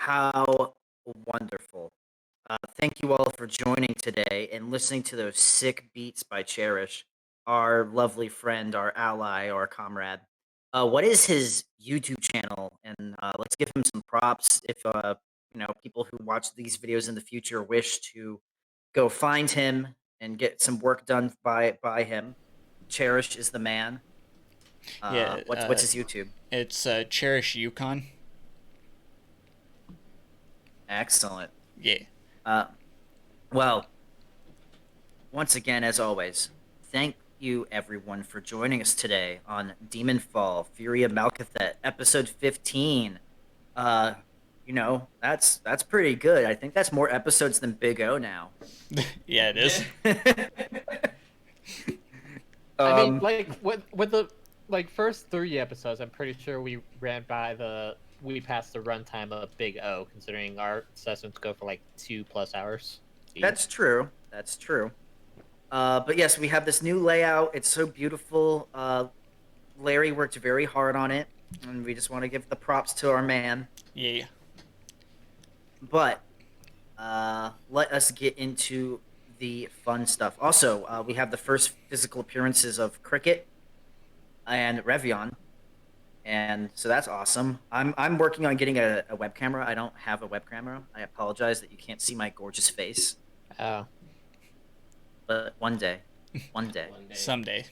How wonderful. Thank you all for joining today and listening to those sick beats by Cherish, our lovely friend, our ally, our comrade. What is his YouTube channel? And let's give him some props if people who watch these videos in the future wish to go find him and get some work done by him. Cherish is the man. Yeah, What's his YouTube? it's Cherish Yukon. Excellent. Yeah. Uh, well, once again, as always, thank you everyone for joining us today on Demonfall, Fury of Malkathet, episode 15. Uh, that's pretty good. I think that's more episodes than Big O now. Yeah, it is. I mean, with the first 3 episodes, I'm pretty sure we passed the runtime of Big O, considering our sessions go for 2+ hours. That's true. That's true. But yes, we have this new layout. It's so beautiful. Larry worked very hard on it, and we just want to give the props to our man. Yeah. But let us get into the fun stuff. Also, we have the first physical appearances of Cricket and Revion, and so that's awesome. I'm working on getting a web camera. I don't have a web camera. I apologize that you can't see my gorgeous face. Oh. But one day. Someday.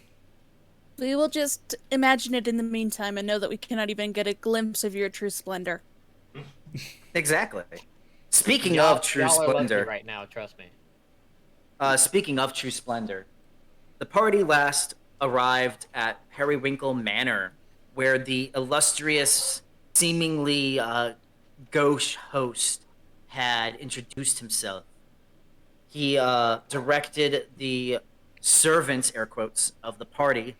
We will just imagine it in the meantime and know that we cannot even get a glimpse of your true splendor. Exactly. Speaking of true y'all are splendor, lucky right now, trust me. Speaking of true splendor, the party last arrived at Perrywinkle Manor, where the illustrious, seemingly gauche host had introduced himself. He directed the servants, air quotes, of the party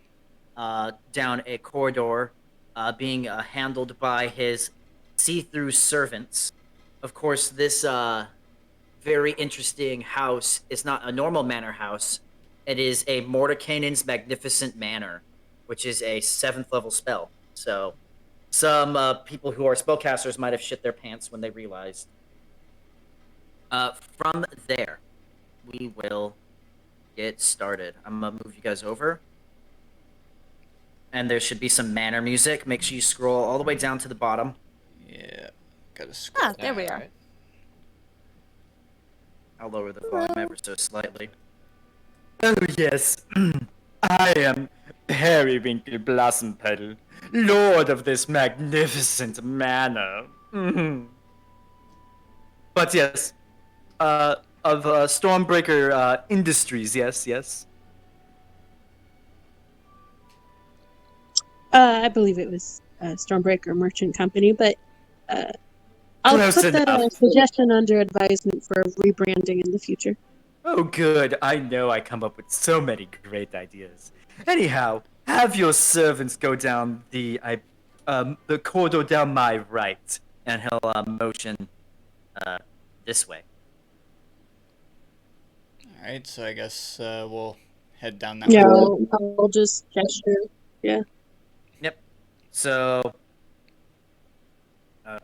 down a corridor being handled by his see-through servants. Of course, this very interesting house is not a normal manor house. It is a Mordekainen's Magnificent Manor, which is a 7th level spell. So some people who are spellcasters might have shit their pants when they realized. From there, we will get started. I'm gonna move you guys over. And there should be some manor music. Make sure you scroll all the way down to the bottom. Yeah. Gotta scroll. There we are. Right. I'll lower the volume ever so slightly. Oh yes, I am Perrywinkle Blossom Petal, lord of this magnificent manor. But yes, of Stormbreaker Industries, yes. I believe it was Stormbreaker Merchant Company, but I'll Close put that enough. suggestion under advisement for rebranding in the future. Oh good, I know I come up with so many great ideas. Anyhow, have your servants go down the corridor down my right, and he'll motion this way. Alright, so I guess we'll head down that Yeah, way. I'll just gesture. Yeah. Yep. So,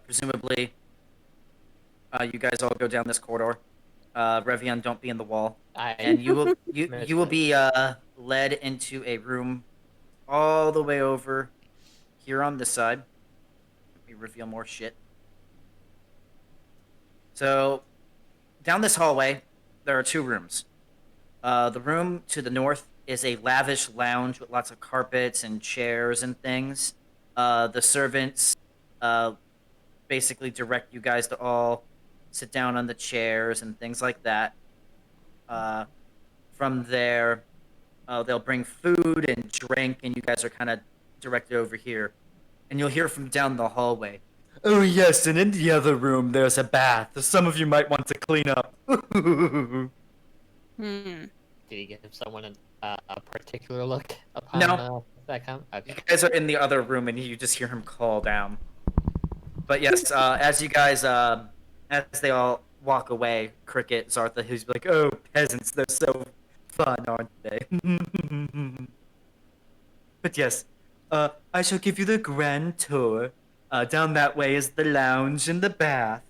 presumably, you guys all go down this corridor. Revion, don't be in the wall, and you will be led into a room all the way over here on this side. Let me reveal more shit. So, down this hallway, there are 2 rooms. The room to the north is a lavish lounge with lots of carpets and chairs and things. The servants basically direct you guys to all sit down on the chairs and things like that. From there, they'll bring food and drink, and you guys are kind of directed over here. And you'll hear from down the hallway. Oh yes, and in the other room there's a bath. Some of you might want to clean up. Did he give someone a particular look upon No. that comment? Okay. You guys are in the other room, and you just hear him call down. But yes, as you guys, as they all walk away, Cricket, Zartha, who's like, "Oh, peasants, they're so fun, aren't they?" But yes, I shall give you the grand tour. Down that way is the lounge and the bath.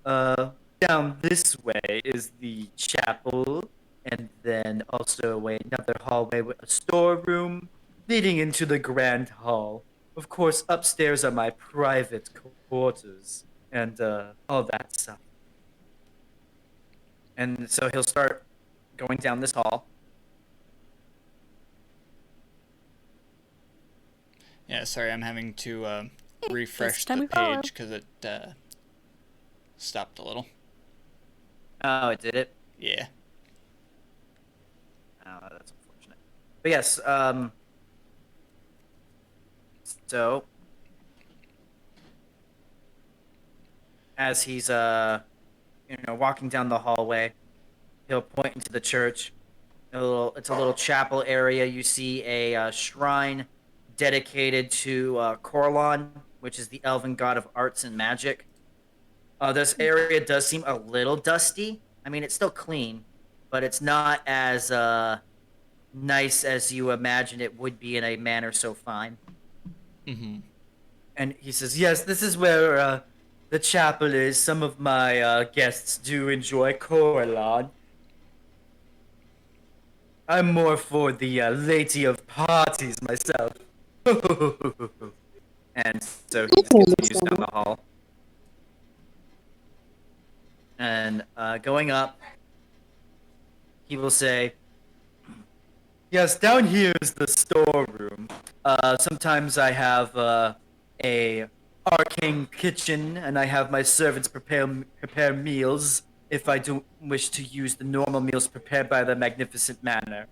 Down this way is the chapel, and then also another hallway with a storeroom leading into the grand hall. Of course, upstairs are my private quarters and all that stuff. And so he'll start going down this hall. Yeah, sorry, I'm having to refresh time the we follow. page because it stopped a little. Oh, it did it? Yeah. Oh, that's unfortunate. But yes, so as he's walking down the hallway, he'll point into the church. It's a little chapel area. You see a shrine dedicated to Corlon, which is the elven god of arts and magic. This area does seem a little dusty. I mean, it's still clean, but it's not as nice as you imagine it would be in a manor so fine. Mm-hmm. And he says, "Yes, this is where the chapel is. Some of my guests do enjoy Corlon. I'm more for the lady of parties myself." And so he just continues down the hall. And going up, he will say, "Yes, down here is the storeroom. Sometimes I have a arcane kitchen, and I have my servants prepare meals if I don't wish to use the normal meals prepared by the magnificent manor."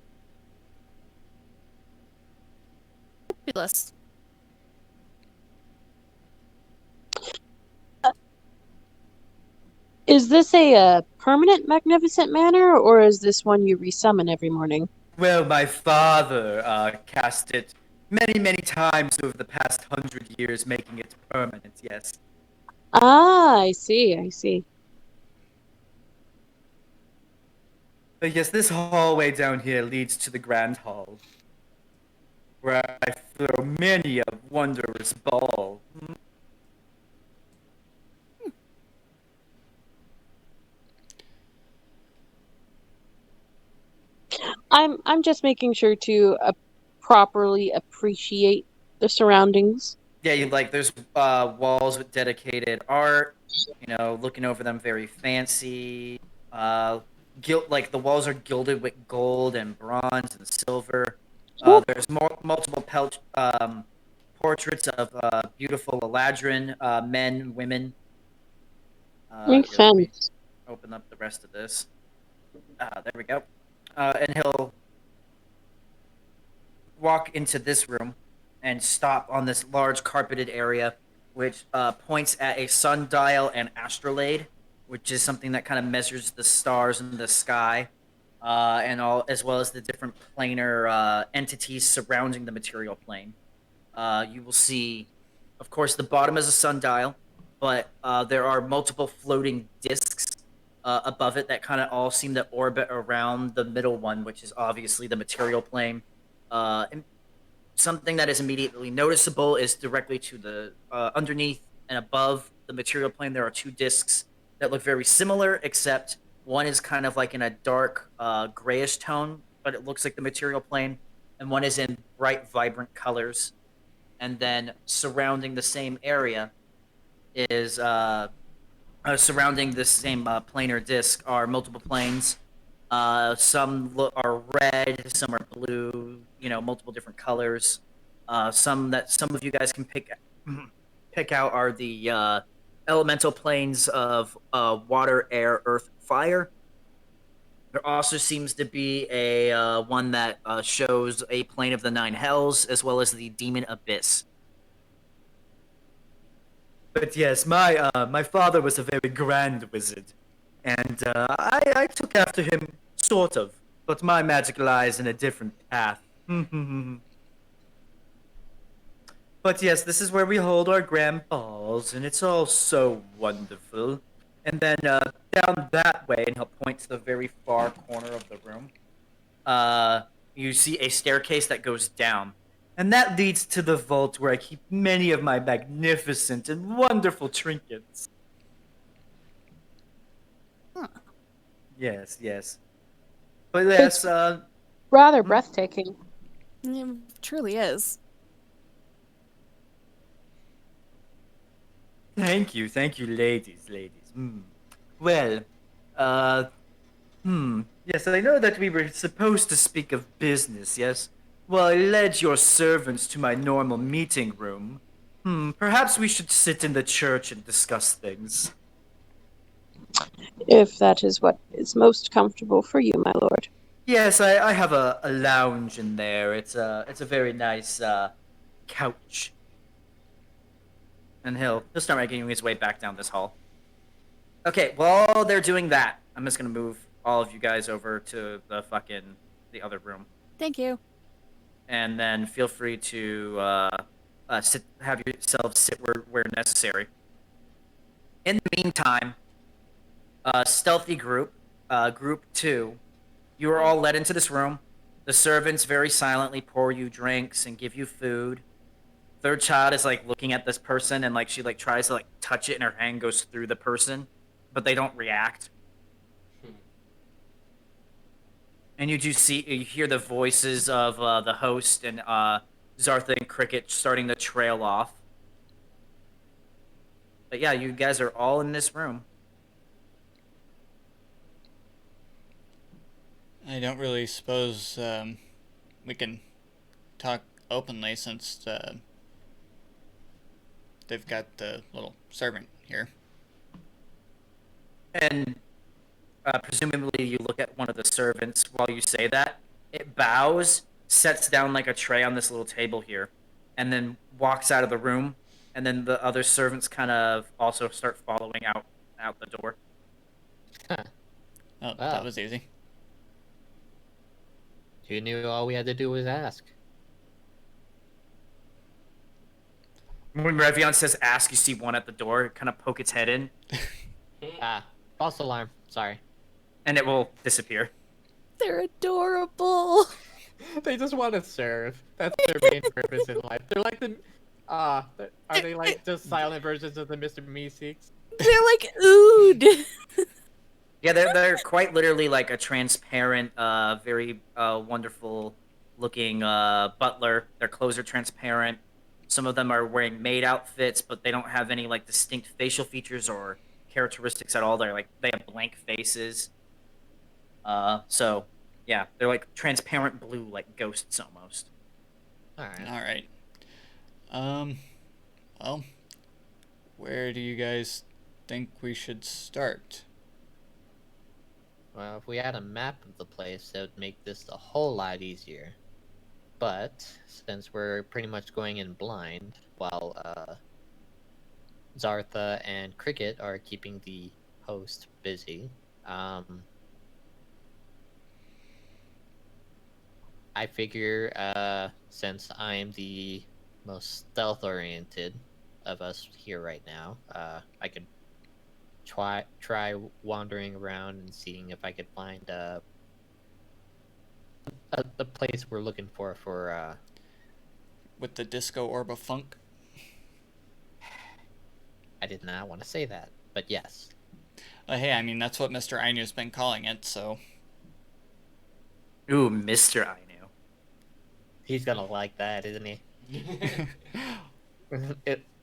Fabulous. Is this a permanent magnificent manor, or is this one you resummon every morning? Well, my father cast it many, many times over the past 100 years, making it permanent, yes. Ah, I see. But yes, this hallway down here leads to the grand hall, where I throw many a wondrous ball. I'm just making sure to properly appreciate the surroundings. Yeah, there's walls with dedicated art. Looking over them, very fancy. Like the walls are gilded with gold and bronze and silver. There's multiple portraits of beautiful Eladrin men, women. Makes Here, let me sense. open up the rest of this. There we go. And he'll walk into this room and stop on this large carpeted area, which points at a sundial and astrolabe, which is something that kind of measures the stars in the sky, and all as well as the different planar entities surrounding the material plane. You will see, of course, the bottom is a sundial, but there are multiple floating discs above it that kind of all seem to orbit around the middle one, which is obviously the material plane. And something that is immediately noticeable is directly to the underneath and above the material plane. There are two discs that look very similar, except one is kind of like in a dark grayish tone, but it looks like the material plane, and one is in bright, vibrant colors. And then surrounding the same area is surrounding this same planar disc are multiple planes. Some are red, some are blue. Multiple different colors. Some of you guys can pick out are the elemental planes of water, air, earth, fire. There also seems to be a one that shows a plane of the nine hells, as well as the demon abyss. But yes, my father was a very grand wizard, and I took after him, sort of. But my magic lies in a different path. But yes, this is where we hold our grand balls, and it's all so wonderful. And then down that way, and he'll point to the very far corner of the room, you see a staircase that goes down. And that leads to the vault where I keep many of my magnificent and wonderful trinkets. Yes, yes. But yes, Rather breathtaking. It truly is. thank you, ladies. Well, uh, yes, I know that we were supposed to speak of business, yes? Well, I led your servants to my normal meeting room. Perhaps we should sit in the church and discuss things. If that is what is most comfortable for you, my lord. Yes, I have a lounge in there. It's a very nice couch. And he'll start making his way back down this hall. Okay, while they're doing that, I'm just gonna move all of you guys over to the other room. Thank you. And then feel free to have yourselves sit where necessary. In the meantime, stealthy group 2, you are all led into this room. The servants very silently pour you drinks and give you food. Third child is like looking at this person and like she like tries to like touch it and her hand goes through the person, but they don't react. And you hear the voices of the host and Zartha and Cricket starting to trail off. But yeah, you guys are all in this room. I don't really suppose we can talk openly since they've got the little servant here. And presumably you look at one of the servants while you say that. It bows, sets down like a tray on this little table here, and then walks out of the room. And then the other servants kind of also start following out the door. Oh, that was easy. You knew all we had to do was ask. When Revion says ask, you see one at the door kind of poke its head in, False alarm. Sorry. and it will disappear. They're adorable. They just want to serve. That's their main purpose in life. They're like are they like just silent versions of the Mr. Meeseeks? They're like ood. Yeah, they're quite literally like a transparent, very wonderful looking butler. Their clothes are transparent. Some of them are wearing maid outfits, but they don't have any like distinct facial features or characteristics at all. They have blank faces. So yeah, they're like transparent blue, like ghosts almost. All right. All right. Well, where do you guys think we should start? Well, if we had a map of the place, that would make this a whole lot easier. But since we're pretty much going in blind, while Zartha and Cricket are keeping the host busy, I figure since I'm the most stealth-oriented of us here right now, I could try wandering around and seeing if I could find the place we're looking for With the disco orb of funk? I did not want to say that, but yes. Hey, I mean, that's what Mr. Ainu's been calling it, so... Ooh, Mr. Ainu. He's gonna like that, isn't he?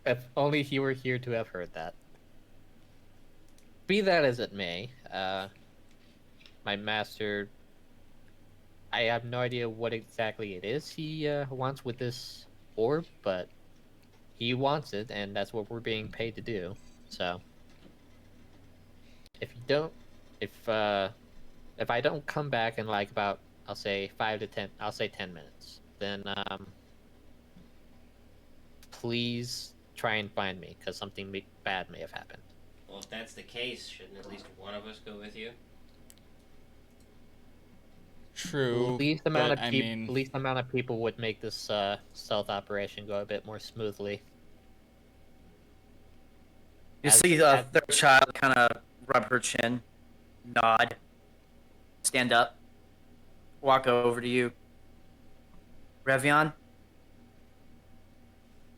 If only he were here to have heard that. Be that as it may, my master... I have no idea what exactly it is he wants with this orb, but he wants it, and that's what we're being paid to do. So, if I don't come back in like about, I'll say 10 minutes, then please try and find me, because something bad may have happened. Well, if that's the case, shouldn't at least one of us go with you? True, Least amount of but, least amount of people would make this stealth operation go a bit more smoothly. You see the third child kind of rub her chin, nod, stand up, walk over to you. Revion?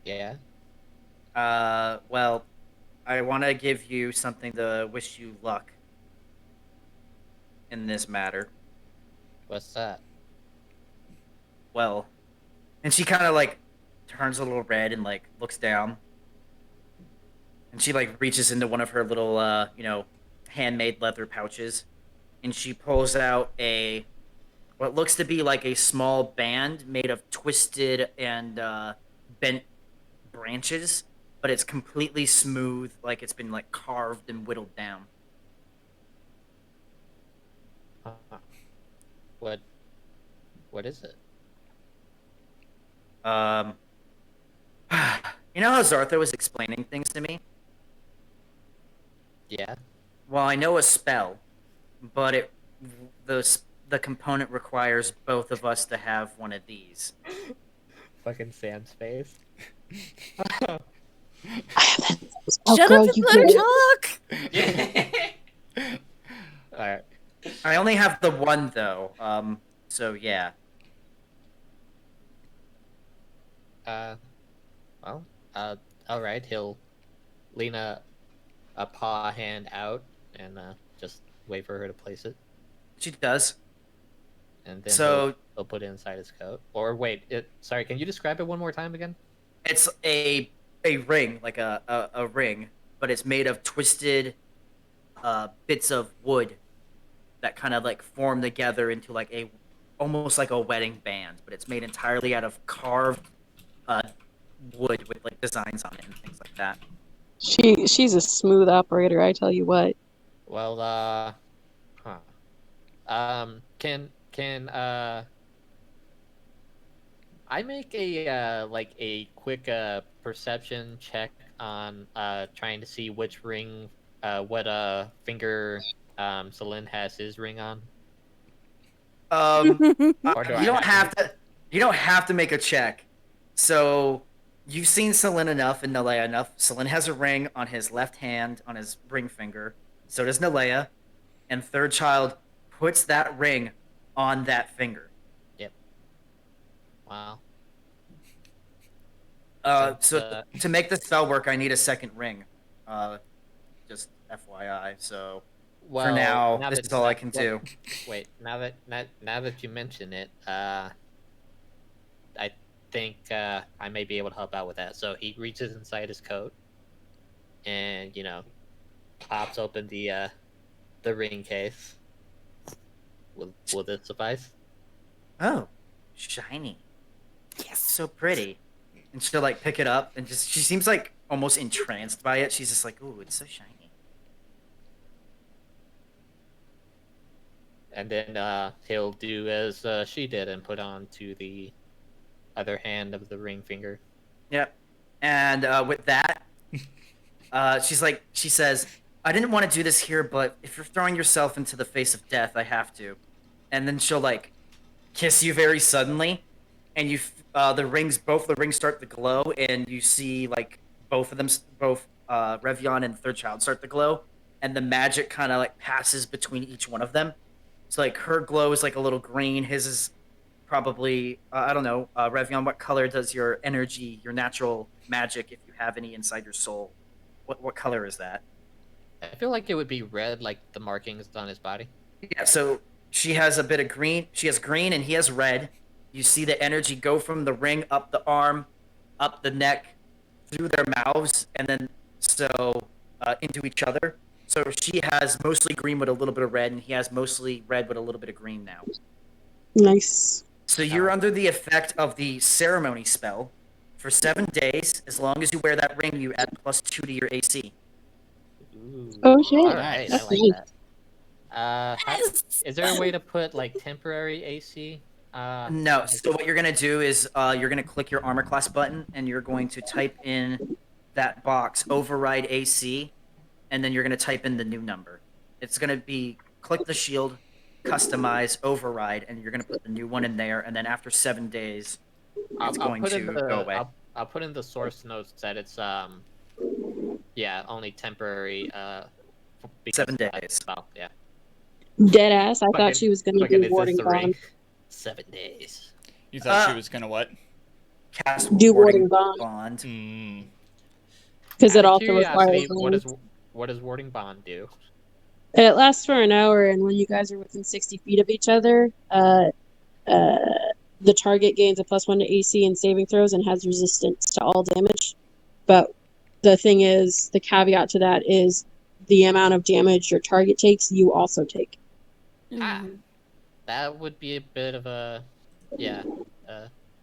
Yeah. Well, I want to give you something to wish you luck. in this matter. What's that? Well, and she kind of like turns a little red and like looks down, and she like reaches into one of her little handmade leather pouches, and she pulls out a what looks to be like a small band made of twisted and bent branches, but it's completely smooth, like it's been like carved and whittled down. What? What is it? Um, you know how Zartho was explaining things to me? Yeah. Well, I know a spell, but the component requires both of us to have one of these. Fucking Sam's face. I have that spell, Shut girl, up and you let her get it. talk! Alright. I only have the one though. So yeah. Well, alright, he'll lean a paw hand out and just wait for her to place it. She does. And then So he'll put it inside his coat. Or wait, sorry, can you describe it one more time again? it's a ring, like a ring, but it's made of twisted bits of wood that kind of like form together into like a almost like a wedding band, but it's made entirely out of carved uh, wood with like designs on it and things like that. She's a smooth operator, I tell you what. Well, can I make a like a quick perception check on trying to see which ring what finger Celine has his ring on? Um, Or do you I don't have have to. You don't have to make a check. So you've seen Selene enough and Nalea enough. Selene has a ring on his left hand, on his ring finger. So does Nalea. And third child puts that ring on that finger. Yep. Wow. So to make the spell work, I need a second ring. Just FYI. So well, for now, this that- is all I can do. Wait, now that you mention it, I think I may be able to help out with that. So he reaches inside his coat, and pops open the ring case. Will this suffice? Oh, shiny. Yes, so pretty. And she'll like pick it up and just she seems like almost entranced by it. She's just like, "Ooh, it's so shiny." And then he'll do as she did and put on to the other hand of the ring finger. Yep. And with that, she says, "I didn't want to do this here, but if you're throwing yourself into the face of death, I have to." And then she'll like kiss you very suddenly, and both the rings start to glow, and you see like both of them, both Revion and Third Child start to glow, and the magic kind of like passes between each one of them. So like her glow is like a little green, his is probably I don't know, Revion. What color does your energy, your natural magic, if you have any inside your soul, what color is that? I feel like it would be red, like the markings on his body. Yeah, so she has a bit of green. She has green and he has red. You see the energy go from the ring up the arm, up the neck, through their mouths, and then into each other. So she has mostly green with a little bit of red, and he has mostly red with a little bit of green now. Nice. So you're under the effect of the ceremony spell for 7 days. As long as you wear that ring, you add +2 to your AC. Ooh. Oh shit. All right, That's I like nice. that. Is there a way to put like temporary AC? No. So what you're gonna do is you're gonna click your armor class button, and you're going to type in that box override AC, and then you're gonna type in the new number. It's gonna be click the shield, customize, override, and you're gonna put the new one in there. And then after 7 days, it's going to go away. I'll put in the source notes that it's only temporary 7 because days. yeah. Dead ass. I thought she was gonna Fucking do is warding this the ring? bond. 7 days. You thought she was gonna what? Cast Do warding warding bond. Mm. Because it Out of also requires curiosity, land. what does warding bond do? It lasts for an hour, and when you guys are within 60 feet of each other, the target gains a +1 to AC and saving throws and has resistance to all damage. But the thing is, the caveat to that is the amount of damage your target takes, you also take. Ah, that would be a bit of a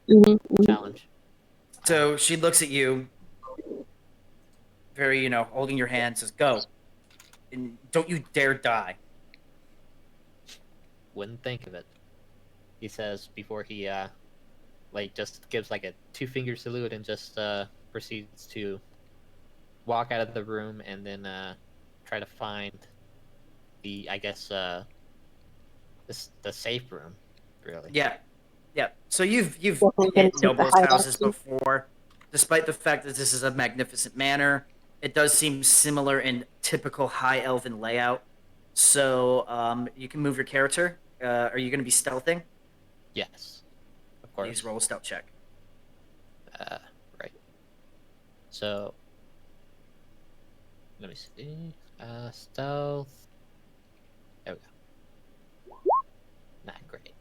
Mm-hmm. challenge. So she looks at you, very, holding your hand, says, "Go. And don't you dare die." Wouldn't think of it. He says before he just gives like a 2-finger salute and just proceeds to walk out of the room and then try to find the the safe room, really. Yeah. Yeah. So you've Definitely gonna hit take the nobles' hide houses action. before. Despite the fact that this is a magnificent manor, it does seem similar in typical high elven layout. So you can move your character. Are you going to be stealthing? Yes, of Please course. roll a stealth check. Right. So let me see. Stealth. There we go. Not great.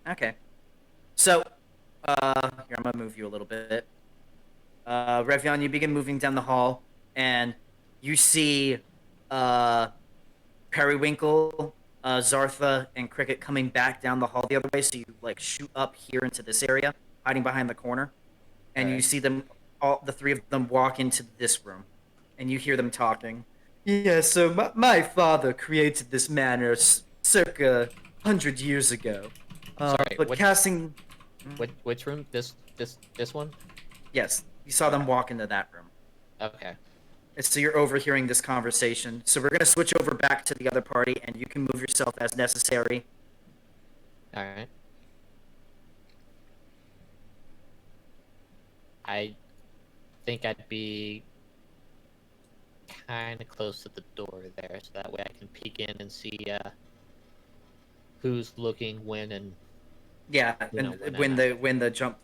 Okay. So, here, I'm gonna move you a little bit. Revion, you begin moving down the hall, and you see uh, Perrywinkle, Zartha, and Cricket coming back down the hall the other way. So you like shoot up here into this area, hiding behind the corner, and you Alright. see them all, the three of them, walk into this room, and you hear them talking. Yeah, so my father created this manor circa 100 years ago. Sorry, But casting. which room? This one? Yes, you saw them walk into that room. Okay. And so you're overhearing this conversation. So we're going to switch over back to the other party, and you can move yourself as necessary. Alright. I think I'd be kind of close to the door there, so that way I can peek in and see who's looking when and Yeah, You know, and when when the jump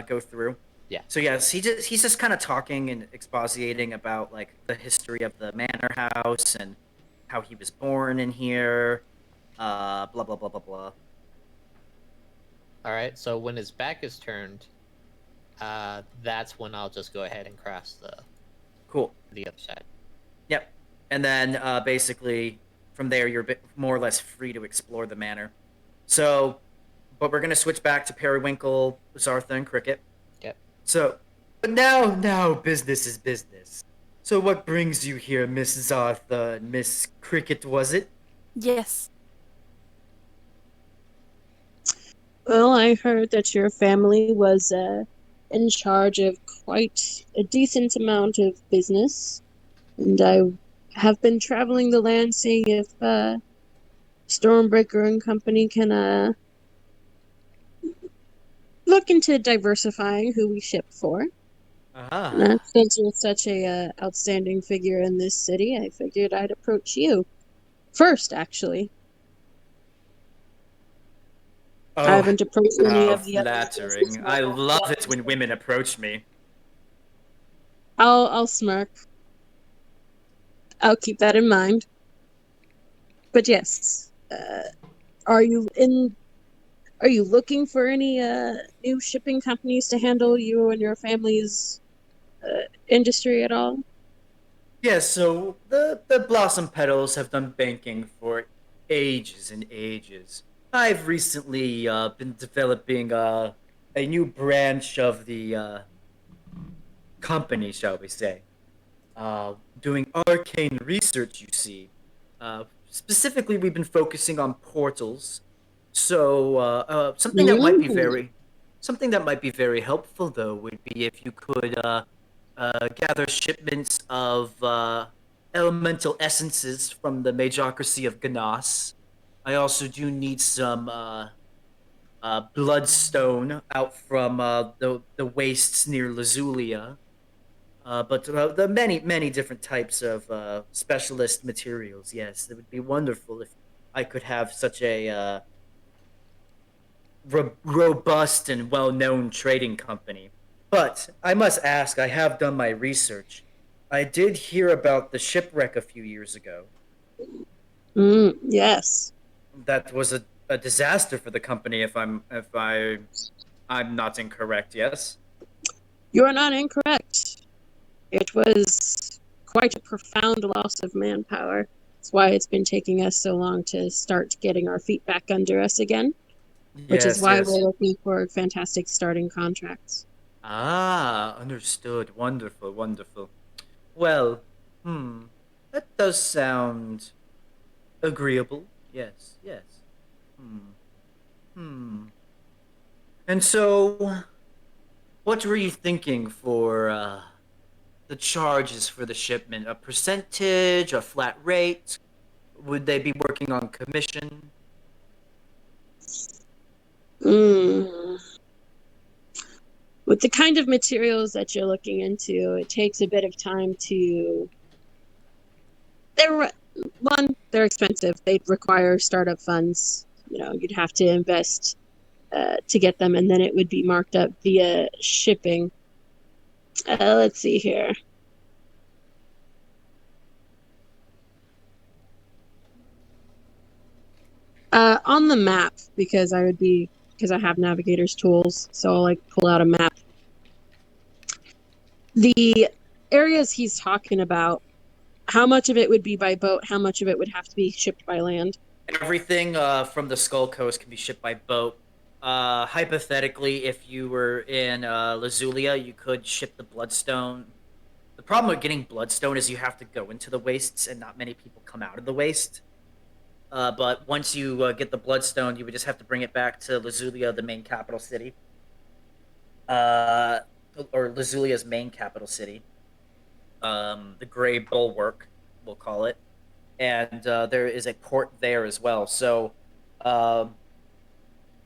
go through. Yeah. So yes, he's just kind of talking and expositing about like the history of the manor house and how he was born in here. Blah blah blah blah blah. Alright, so when his back is turned, that's when I'll just go ahead and cross Cool. the other side. Yep. And then basically from there you're a bit more or less free to explore the manor. So, but we're gonna switch back to Perrywinkle, Zartha, and Cricket. Yep. So, but now business is business. So what brings you here, Miss Zartha and Miss Cricket, was it? Yes. Well, I heard that your family was in charge of quite a decent amount of business, and I have been traveling the land seeing if Stormbreaker and Company can look into diversifying who we ship for. And since you're such a outstanding figure in this city, I figured I'd approach you first. Actually, I Oh, haven't approached any how of the other business flattering. I moguls love yet. it when women approach me. I'll smirk. I'll keep that in mind. But yes, are you in? Are you looking for any new shipping companies to handle you and your family's industry at all? Yeah, so the Blossom Petals have done banking for ages and ages. I've recently been developing a new branch of the company, shall we say. Doing arcane research, you see. Specifically, we've been focusing on portals. So Mm. something that might be very helpful though would be if you could gather shipments of elemental essences from the Majocracy of Ganas. I also do need some bloodstone out from the wastes near Lazulia. But the many different types of specialist materials. Yes, it would be wonderful if I could have such a robust and well-known trading company. But I must ask, I have done my research. I did hear about the shipwreck a few years ago. Yes. That was a disaster for the company. I'm not incorrect. Yes. You are not incorrect. It was quite a profound loss of manpower. That's why it's been taking us so long to start getting our feet back under us again, which is Yes. why we're Yes. looking for fantastic starting contracts. Ah, understood. Wonderful. Wonderful. Well, that does sound agreeable. Yes. Yes. Hmm. Hmm. And so, what were you thinking for the charges for the shipment? A percentage, a flat rate? Would they be working on commission? Mm. With the kind of materials that you're looking into, it takes a bit of time to. They're they're expensive. They require startup funds. You'd have to invest to get them, and then it would be marked up via shipping. Let's see here. On the map, because I have navigator's tools, so I'll pull out a map. The areas he's talking about, how much of it would be by boat? How much of it would have to be shipped by land? Everything from the Skull Coast can be shipped by boat. Hypothetically, if you were in Lazulia, you could ship the Bloodstone. The problem with getting Bloodstone is you have to go into the wastes, and not many people come out of the waste. But once you get the Bloodstone, you would just have to bring it back to Lazulia, the main capital city. Uh, or Lazulia's main capital city. The Gray Bulwark, we'll call it. And there is a port there as well. So um,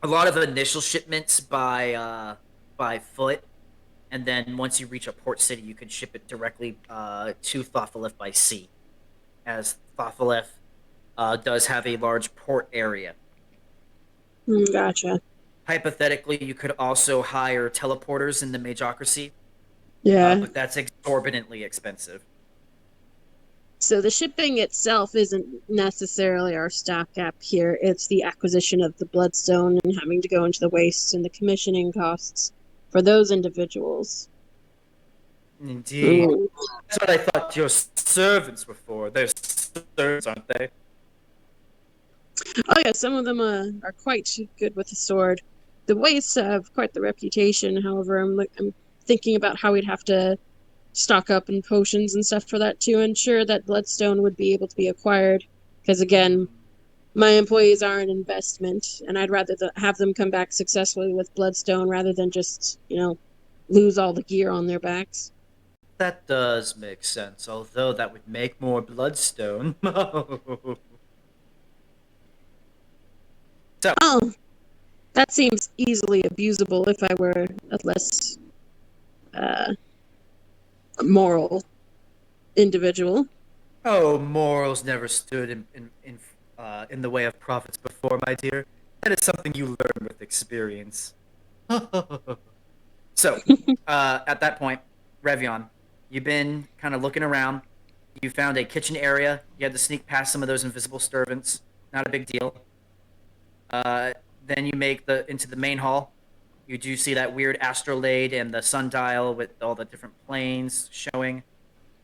a lot of initial shipments by foot, and then once you reach a port city, you can ship it directly to Thophaleth by sea, as Thophaleth does have a large port area. Gotcha. Hypothetically, you could also hire teleporters in the Majocracy, Yeah. but that's exorbitantly expensive. So the shipping itself isn't necessarily our stopgap here. It's the acquisition of the Bloodstone and having to go into the wastes and the commissioning costs for those individuals. Indeed. That's what I thought your servants were for. They're servants, aren't they? Oh yeah, some of them are quite good with the sword. The wastes have quite the reputation. However, I'm thinking about how we'd have to stock up in potions and stuff for that to ensure that Bloodstone would be able to be acquired. Because again, my employees are an investment, and I'd rather have them come back successfully with Bloodstone rather than just, lose all the gear on their backs. That does make sense, although that would make more Bloodstone. So, Oh, that seems easily abusable if I were a less uh, moral individual. oh, morals never stood in the way of profits before, my dear. That is something you learn with experience. So, at that point, Revion, you've been kind of looking around. You found a kitchen area. You had to sneak past some of those invisible servants. Not a big deal. Then you make the into the main hall. You do see that weird astrolabe and the sundial with all the different planes showing.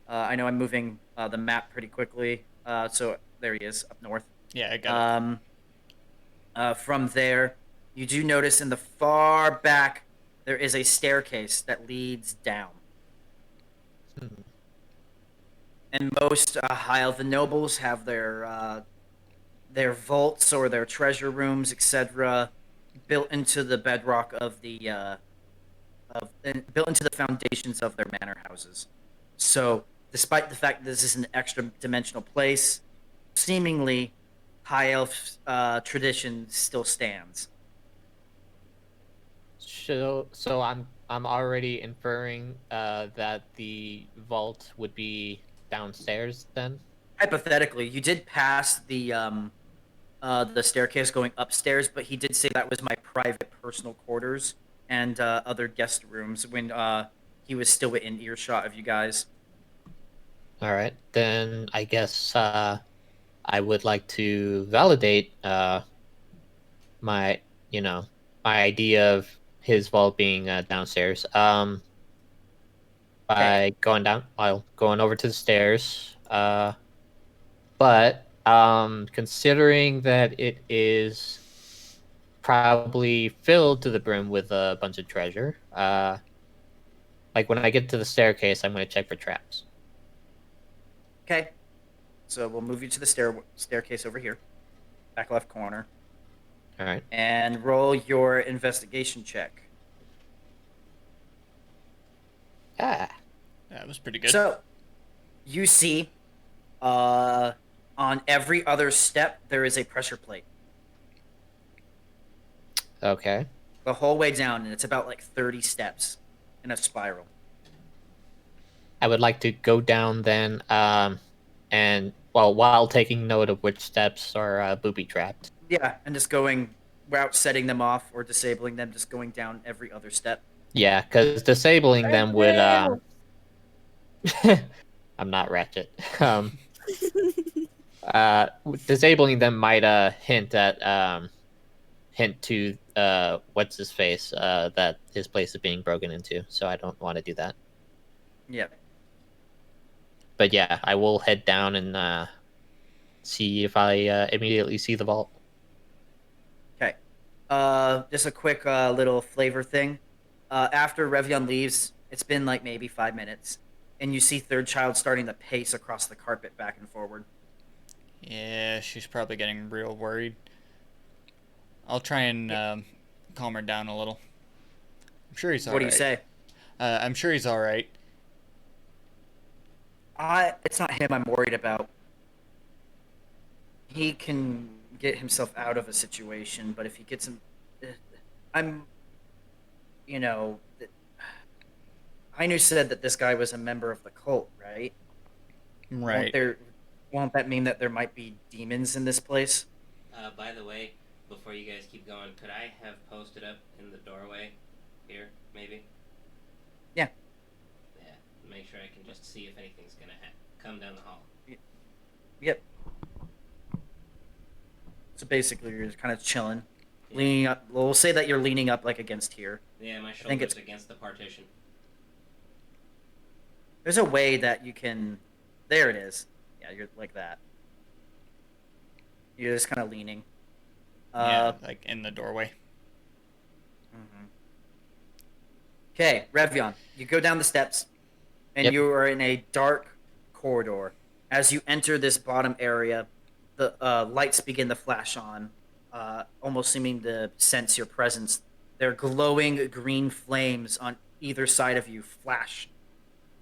I know I'm moving the map pretty quickly. So there he is up north. Yeah, I got it. From there, you do notice in the far back there is a staircase that leads down. And most High Elven nobles have their vaults or their treasure rooms, etc., built into the bedrock of built into the foundations of their manor houses. So, despite the fact that this is an extra dimensional place, seemingly high elf tradition still stands. So I'm already inferring that the vault would be downstairs then. Hypothetically, you did pass the staircase going upstairs, but he did say that was my private personal quarters and other guest rooms when he was still within earshot of you guys. All right, then I guess I would like to validate my my idea of his vault being downstairs. By going down, while going over to the stairs. But considering that it is probably filled to the brim with a bunch of treasure, like when I get to the staircase, I'm going to check for traps. Okay. So we'll move you to the staircase over here, back left corner, All right. and roll your investigation check. Ah. That was pretty good. So, you see, on every other step there is a pressure plate. Okay. The whole way down, and it's about like 30 steps in a spiral. I would like to go down then, and while taking note of which steps are booby trapped. Yeah, and just going without setting them off or disabling them, just going down every other step. Yeah, because disabling them would. I'm not Ratchet. Disabling them might hint to what's his face that his place is being broken into. So I don't want to do that. Yep. But yeah, I will head down and see if I immediately see the vault. Okay. Just a quick little flavor thing. After Revion leaves, it's been like maybe 5 minutes, and you see Third Child starting to pace across the carpet back and forward. Yeah, she's probably getting real worried. I'll try and calm her down a little. I'm sure he's alright. What do you say? I'm sure he's alright. It's not him I'm worried about. He can get himself out of a situation, but if he gets him... Ainu said that this guy was a member of the cult, right? Right. Won't that mean that there might be demons in this place? By the way, before you guys keep going, could I have posted up in the doorway here, maybe? Yeah. Yeah, make sure I can just see if anything's gonna come down the hall. Yep. So basically, you're just kind of chilling, leaning up. Well, we'll say that you're leaning up like against here. Yeah, my think shoulder's it's- against the partition. There's a way that you can. There it is. Yeah, you're like that. You're just kind of leaning. Yeah, like in the doorway. Okay, Revion, you go down the steps, and Yep. you are in a dark corridor. As you enter this bottom area, the lights begin to flash on, almost seeming to sense your presence. There are glowing green flames on either side of you flash,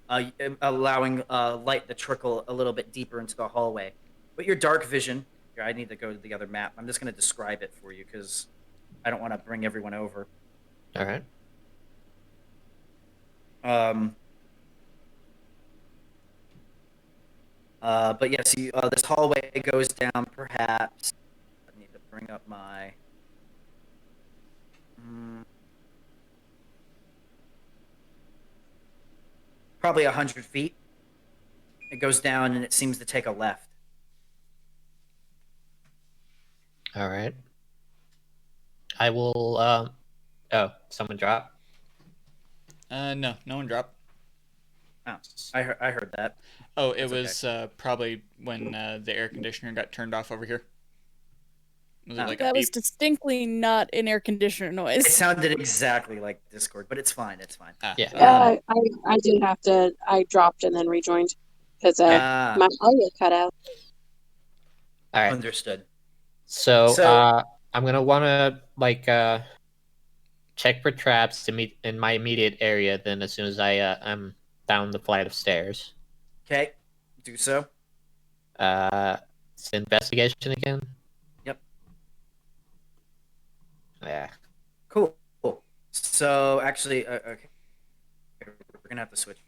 allowing light to trickle a little bit deeper into the hallway. But your dark vision... Here, I need to go to the other map. I'm just going to describe it for you, because I don't want to bring everyone over. All right. But yes, this hallway goes down perhaps... I need to bring up my... probably 100 feet. It goes down and it seems to take a left. All right. I will. Oh, someone drop. No one dropped. Oh, I heard that. Oh, it That's was probably when the air conditioner got turned off over here. Was it like a That was beep? distinctly not an air conditioner It noise. sounded exactly like Discord, but it's fine. It's fine. Yeah. I did have to. I dropped and then rejoined because my audio cut out. All right. Understood. So, So- I'm gonna wanna check for traps in my immediate area. Then, as soon as I'm down the flight of stairs. Okay, do so. It's investigation again. Yep. Yeah. Cool. So actually, okay, we're gonna have to switch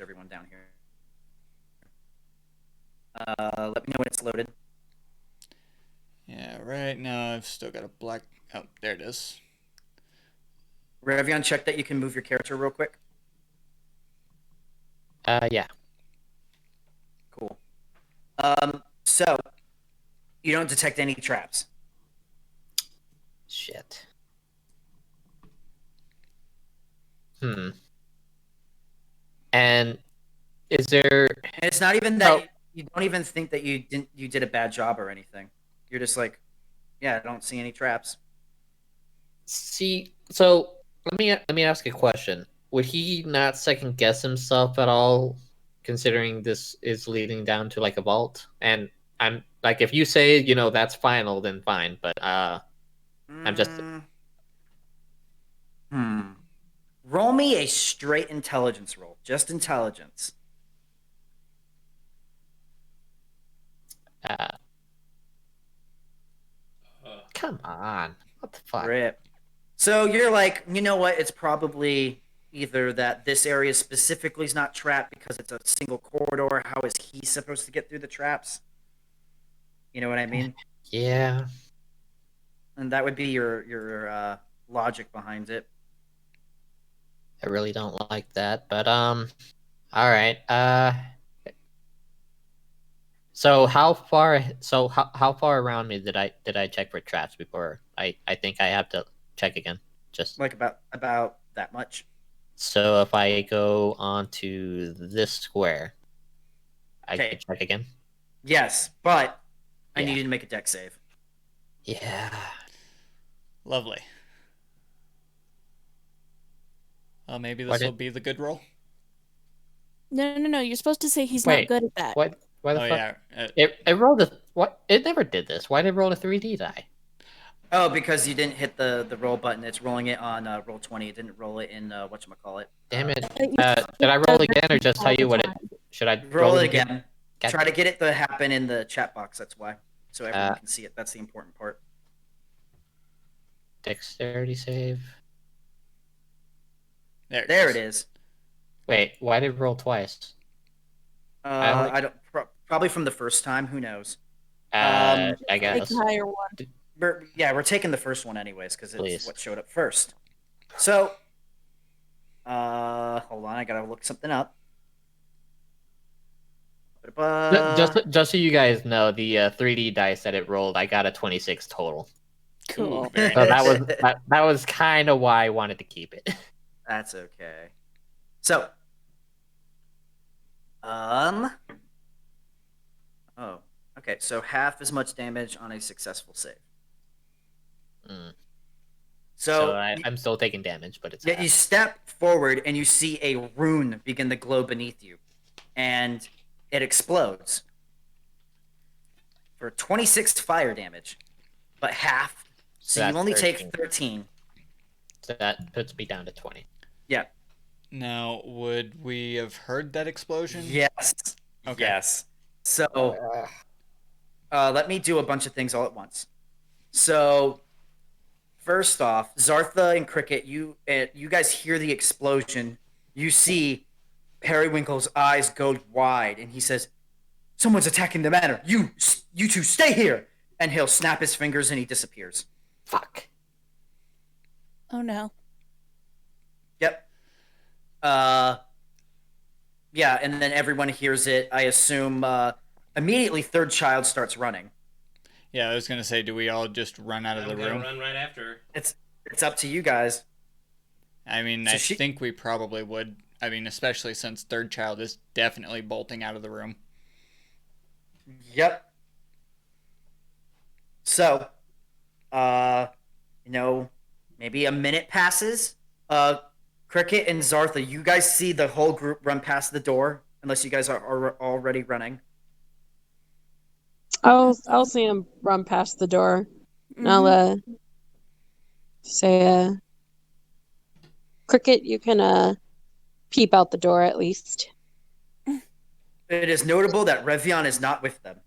everyone down here. Let me know when it's loaded. Yeah, right now I've still got a black... Oh, there it is. Revion, check that you can move your character real quick. Yeah. Cool. So You don't detect any traps. Shit. And is there? And it's not even that you don't even think that you did a bad job or anything. You're just like, yeah, I don't see any traps. See, so let me ask a question. Would he not second guess himself at all, considering this is leading down to like a vault? And I'm like, if you say that's final, then fine. But I'm just Roll me a straight intelligence roll, just intelligence. Come on, what the fuck? Rip. So you're like, you know what? It's probably either that this area specifically is not trapped because it's a single corridor. How is he supposed to get through the traps? You know what I mean? Yeah. And that would be your logic behind it. I really don't like that, but all right. So how far? So how far around me did I check for traps before I think I have to check again? Just like about that much. So if I go onto this square, I can check again. Yes, but I Yeah. need you to make a deck save. Yeah. Lovely. Maybe this will be the good roll. No. You're supposed to say he's Wait, not good at that. What? Why the fuck? Yeah. It rolled a what? It never did this. Why did it roll a 3D die? Oh, because you didn't hit the roll button. It's rolling it on roll 20. It didn't roll it in whatchamacallit. Damn it. Did I roll again or just tell you what it? Should I roll it again? God. Try to get it to happen in the chat box. That's why, so everyone can see it. That's the important part. Dexterity save. There it is. Wait, why did it roll twice? I don't. Probably from the first time. Who knows? I guess. Take higher one. We're taking the first one anyways because it's what showed up first. So, hold on, I gotta look something up. Just so you guys know, the 3D dice that it rolled, I got a 26 total. Cool. Very So nice. that was kind of why I wanted to keep it. That's okay. So, oh, okay. So half as much damage on a successful save. So I'm still taking damage, but it's you step forward and you see a rune begin to glow beneath you, and it explodes for 26 fire damage, but half. So you only take 13. So that puts me down to 20. Yeah. Now, would we have heard that explosion? Yes. Okay. Yes. So, let me do a bunch of things all at once. So, first off, Zartha and Cricket, you guys hear the explosion. You see Perrywinkle's eyes go wide, and he says, "Someone's attacking the manor. You two stay here!" And he'll snap his fingers, and he disappears. Fuck. Oh no. Yep. Yeah, and then everyone hears it. I assume immediately third child starts running. Yeah, I was gonna say, do we all just run out of the room? Run right after. It's up to you guys. I mean, I think we probably would. I mean, especially since third child is definitely bolting out of the room. Yep. So, maybe a minute passes. Cricket and Zartha, you guys see the whole group run past the door, unless you guys are already running. I'll see him run past the door. Mm-hmm. I'll say, Cricket, you can peep out the door at least. It is notable that Revion is not with them.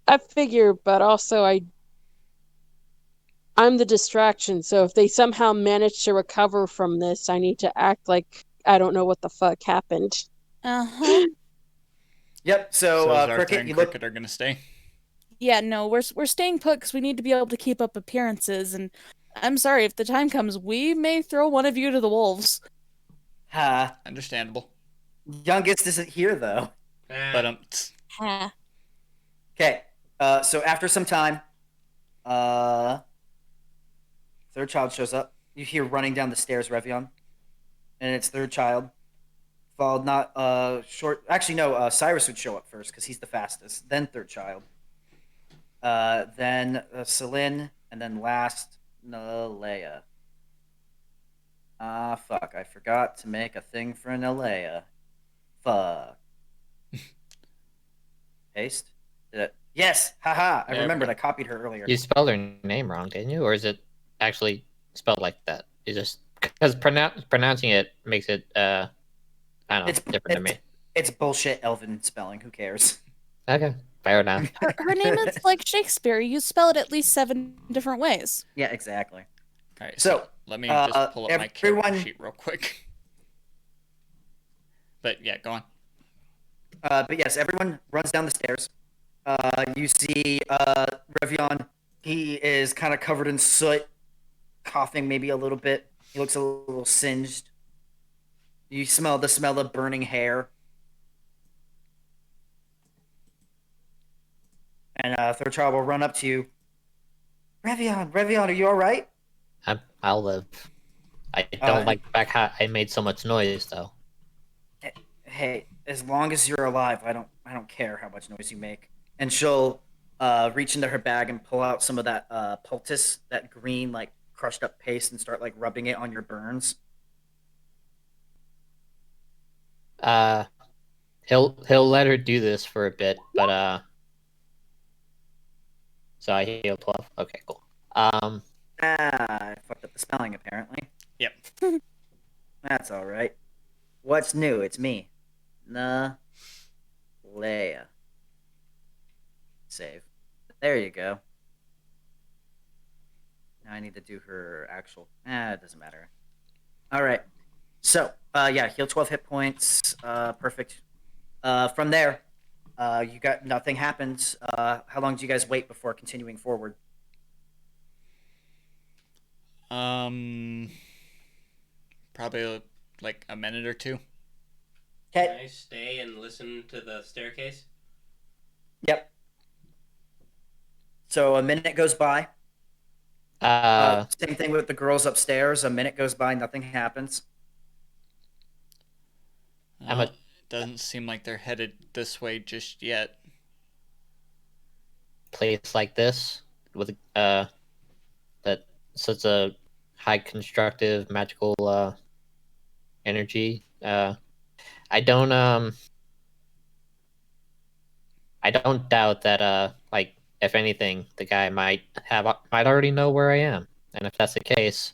I figure, but also I'm the distraction, so if they somehow manage to recover from this, I need to act like I don't know what the fuck happened. Uh-huh. Yep, so Cricket, and Cricket are gonna stay? Yeah, no, we're staying put because we need to be able to keep up appearances, and I'm sorry, if the time comes, we may throw one of you to the wolves. Understandable. Youngest isn't here, though. But, Okay. So after some time, uh, third child shows up. You hear running down the stairs, Revion, and it's third child. Followed not short. Actually, no. Cyrus would show up first because he's the fastest. Then third child. Then Celine, and then last Nalea. Ah, fuck! I forgot to make a thing for Nalea. Fuck. Paste. Did it? Yes. Haha. I There we remembered. go. I copied her earlier. You spelled her name wrong, didn't you? Or is it actually spelled like that? It's just because pronouncing it makes it I don't know, It's different to me. It's bullshit Elven spelling. Who cares? Okay, fair enough. Her name is like Shakespeare. You spell it at least 7 different ways. Yeah, exactly. All right, So, let me just pull up my character everyone- sheet real quick. But yeah, go on. But yes, everyone runs down the stairs. You see Revion. He is kind of covered in soot, coughing maybe a little bit. He looks a little singed. You smell the smell of burning hair. And third child will run up to you. Revion, are you all right? I'll live. I don't like the fact how I made so much noise, though. Hey, as long as you're alive, I don't care how much noise you make. And she'll reach into her bag and pull out some of that poultice, that green like crushed up paste, and start like rubbing it on your burns. He'll let her do this for a bit, but so I heal 12. Okay, cool. I fucked up the spelling apparently. Yep. That's all right. What's new? It's me, Nalea. Save. There you go. Now I need to do her actual. It doesn't matter. All right. So, yeah, heal 12 hit points. Perfect. From there, you got nothing happens. How long do you guys wait before continuing forward? Probably like a minute or two. Can Okay. I stay and listen to the staircase? Yep. So a minute goes by. Same thing with the girls upstairs. A minute goes by, nothing happens. I'm a- It doesn't seem like they're headed this way just yet. place like this with that such a high constructive magical energy. I don't doubt that like if anything the guy might already know where I am, and if that's the case,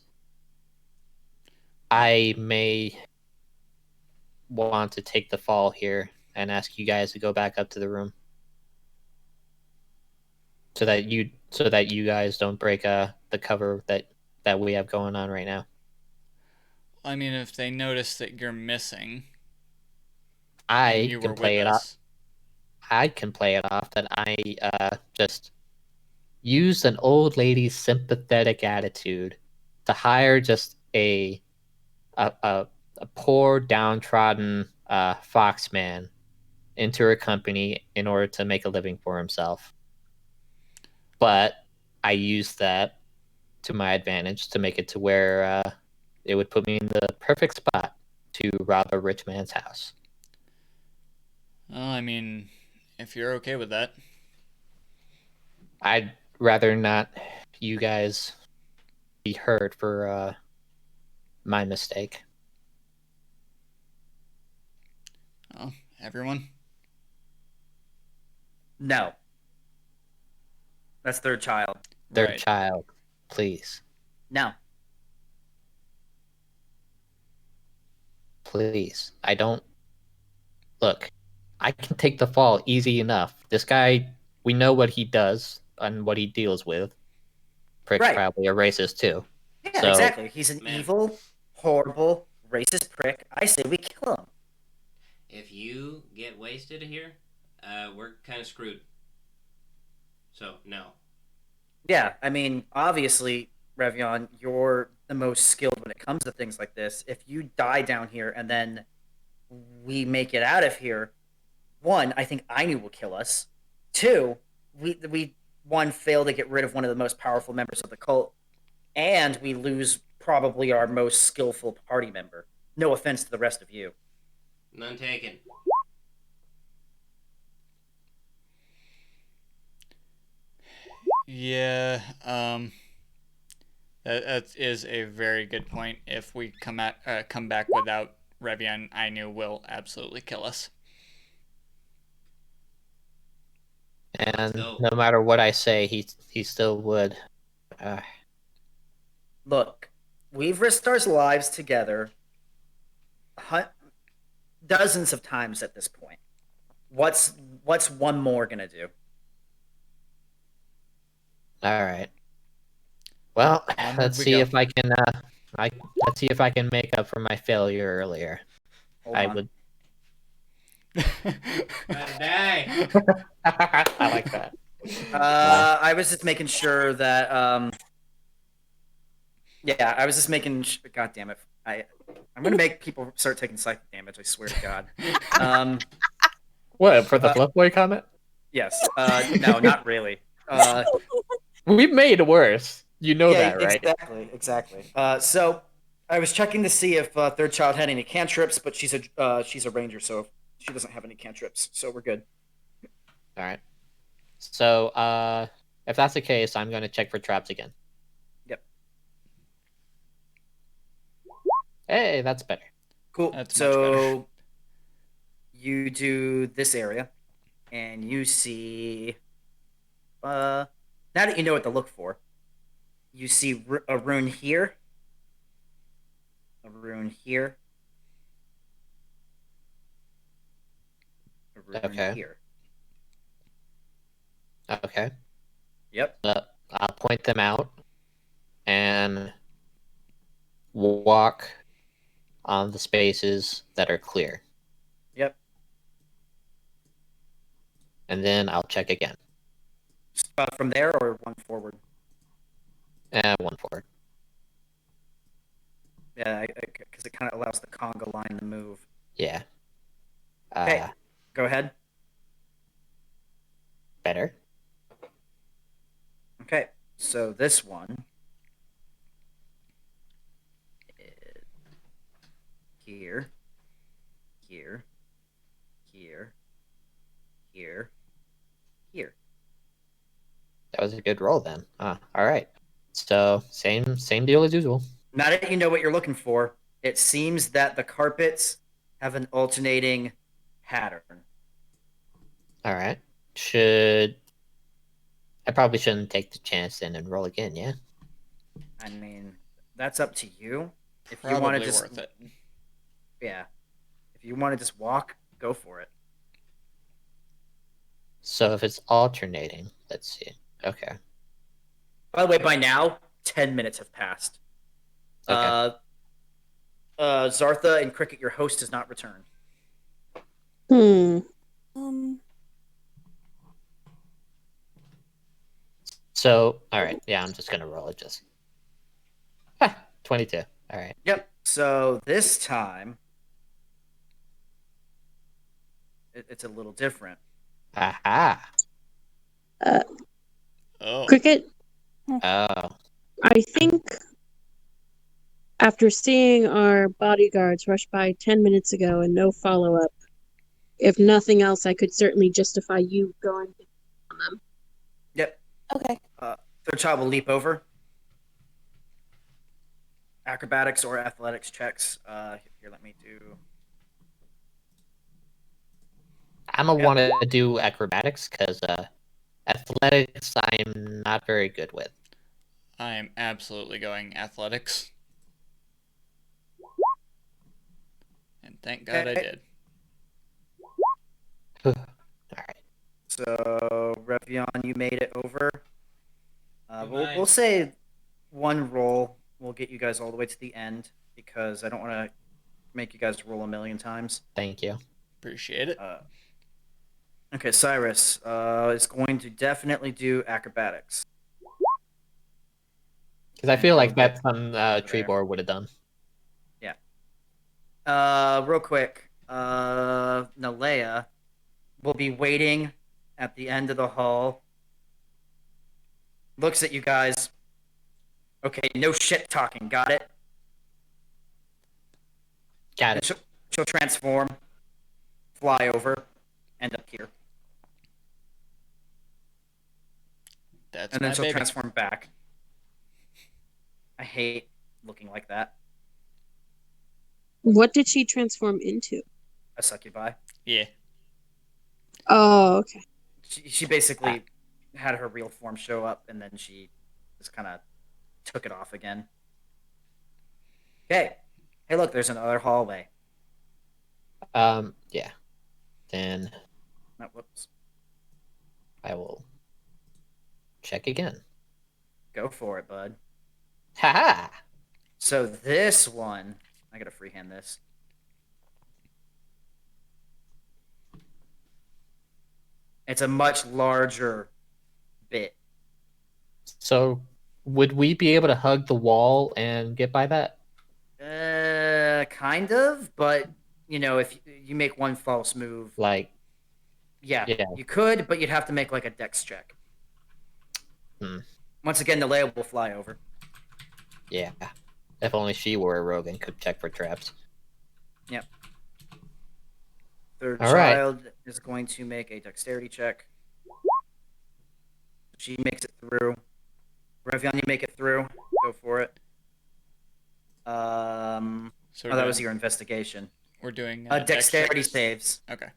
I may want to take the fall here and ask you guys to go back up to the room so that you guys don't break the cover that we have going on right now. I mean, if they notice that you're missing, I and you can were play with it off. us. I can play it off that I just used an old lady's sympathetic attitude to hire just a poor downtrodden foxman into her company in order to make a living for himself. But I used that to my advantage to make it to where it would put me in the perfect spot to rob a rich man's house. Well, I mean, if you're okay with that. I'd rather not you guys be hurt for my mistake. Oh, everyone? No. That's third child. Their Right. child, please. No. Please. I don't... Look, I can take the fall easy enough. This guy, we know what he does and what he deals with. Prick's Right. probably a racist too. Yeah, So- exactly. He's an Man. evil, horrible, racist prick. I say we kill him. If you get wasted here, we're kind of screwed. So, no. Yeah, I mean, obviously, Revion, you're the most skilled when it comes to things like this. If you die down here and then we make it out of here, one, I think Ainu will kill us. Two, we one fail to get rid of one of the most powerful members of the cult, and we lose probably our most skillful party member. No offense to the rest of you. None taken. Yeah, that is a very good point. If we come back without Revion, Ainu will absolutely kill us. And go. no matter what I say, he still would. Look, we've risked our lives together dozens of times at this point. What's one more gonna do? All right. Well, Onward let's we see go. if I can. Let's see if I can make up for my failure earlier. Hold I on. would. Die. I like that. I was just making sure that. Yeah, I was just making. God damn it! I'm gonna make people start taking psychic damage. I swear to God. What for the Fluff Boy comment? Yes. No, not really. We've made worse. You know Yeah, that, right? exactly. So I was checking to see if Third Child had any cantrips, but she's a ranger, so she doesn't have any cantrips, so we're good. All right. So, if that's the case, I'm going to check for traps again. Yep. Hey, that's better. Cool. That's much so you do this area, and you see. Now that you know what to look for, you see a rune here, a rune here, a rune Okay. here. Okay. Yep. I'll point them out and walk on the spaces that are clear. Yep. And then I'll check again. From there or one forward? And one forward. Yeah, because it kind of allows the conga line to move. Yeah. Okay, go ahead. Better. Okay, so this one is here, here, here, here, here. That was a good roll then. All right. So same deal as usual. Now that you know what you're looking for, it seems that the carpets have an alternating pattern. All right. I probably shouldn't take the chance then and roll again, yeah? I mean, that's up to you. If Probably you want to just, worth it. yeah, if you want to just walk, go for it. So if it's alternating, let's see. Okay. By the way, by now, 10 minutes have passed. Okay. Zartha and Cricket, your host, has not returned. So, all right. Yeah, I'm just going to roll it just. 22. All right. Yep. So this time, it's a little different. Aha. Oh. Cricket, Oh. I think after seeing our bodyguards rush by 10 minutes ago and no follow-up, if nothing else, I could certainly justify you going on them. Yep. Okay. Third child will leap over. Acrobatics or athletics checks. Here, let me do. I'm going to want to do acrobatics because athletics I'm not very good with. I am absolutely going athletics. And thank God I Okay. did. All right. So Revion, you made it over. Goodbye. We'll say one roll will get you guys all the way to the end because I don't want to make you guys roll a million times. Thank you. Appreciate it. Okay, Cyrus is going to definitely do acrobatics. Because I feel like Probably that's something there. Trebor would have done. Real quick, Nalea will be waiting at the end of the hall looks at you guys. Okay, no shit talking. Got it? Got And it. she'll transform, fly over, end up here. That's And then my she'll baby. transform back. I hate looking like that. What did she transform into? A succubi. Yeah. Oh, okay. She basically had her real form show up, and then she just kind of took it off again. Okay. Hey, look, there's another hallway. Yeah. Then Oh, whoops. I will check again. Go for it, bud. Haha! So this one, I gotta freehand this. It's a much larger bit. So, would we be able to hug the wall and get by that? Kind of, but you know, if you make one false move, Like, yeah, yeah. you could, but you'd have to make like a dex check. Once again, the Leia will fly over. Yeah. If only she were a rogue and could check for traps. Yep. Third All right. child is going to make a dexterity check. She makes it through. Revion, you make it through. Go for it. So Oh, that was your investigation. We're doing dex Dexterity checks? saves. Okay.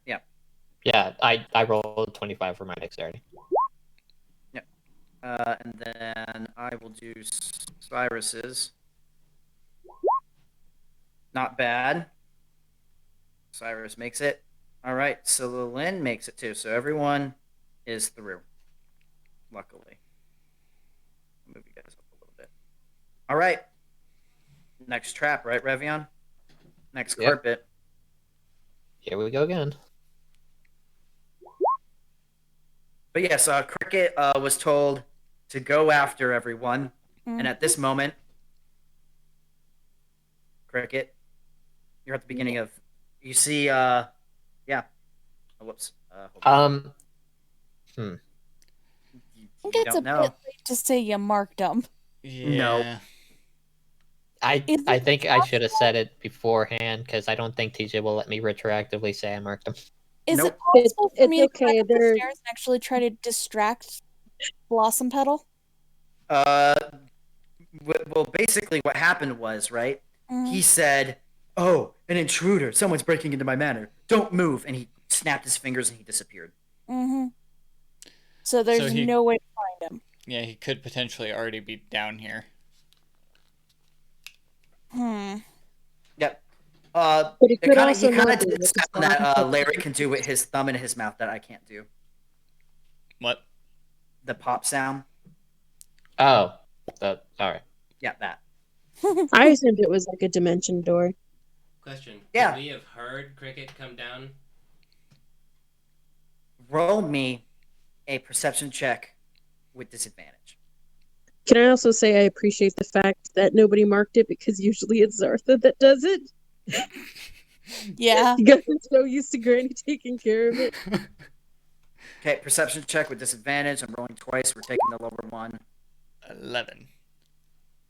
Yeah, I rolled 25 for my dexterity. And then I will do Cyrus's. Not bad. Cyrus makes it. All right, so Lynn makes it too. So everyone is through. Luckily. Move you guys up a little bit. All right. Next trap, right, Revion? Next Yep. carpet. Here we go again. But yes, Cricket was told to go after everyone. And at this moment, Cricket, you're at the beginning of. You see, yeah. Oh, whoops. Hmm. You I think it's a don't know. bit late to say you marked them. Yeah. No. I Is it think I should have said it beforehand because I don't think TJ will let me retroactively say I marked them. Is Nope. it possible for It's me to climb okay, up the they're- stairs and actually try to distract Blossom Petal? Well, basically, what happened was, right? Mhm. He said, "Oh, an intruder! Someone's breaking into my manor. Don't move!" And he snapped his fingers and he disappeared. Mm-hmm. So there's he- no way to find him. Yeah, he could potentially already be down here. Yep. But it could also he kind not of be, did the which is sound that why- Larry can do with his thumb in his mouth that I can't do. What? The pop sound. Oh, all right. Yeah, that. I assumed it was like a dimension door. Question. Yeah. Could we have heard Cricket come down? Roll me a perception check with disadvantage. Can I also say I appreciate the fact that nobody marked it because usually it's Zartha that does it? Yeah. You guys are so used to Granny taking care of it. Okay, perception check with disadvantage. I'm rolling twice. We're taking the lower one. 11.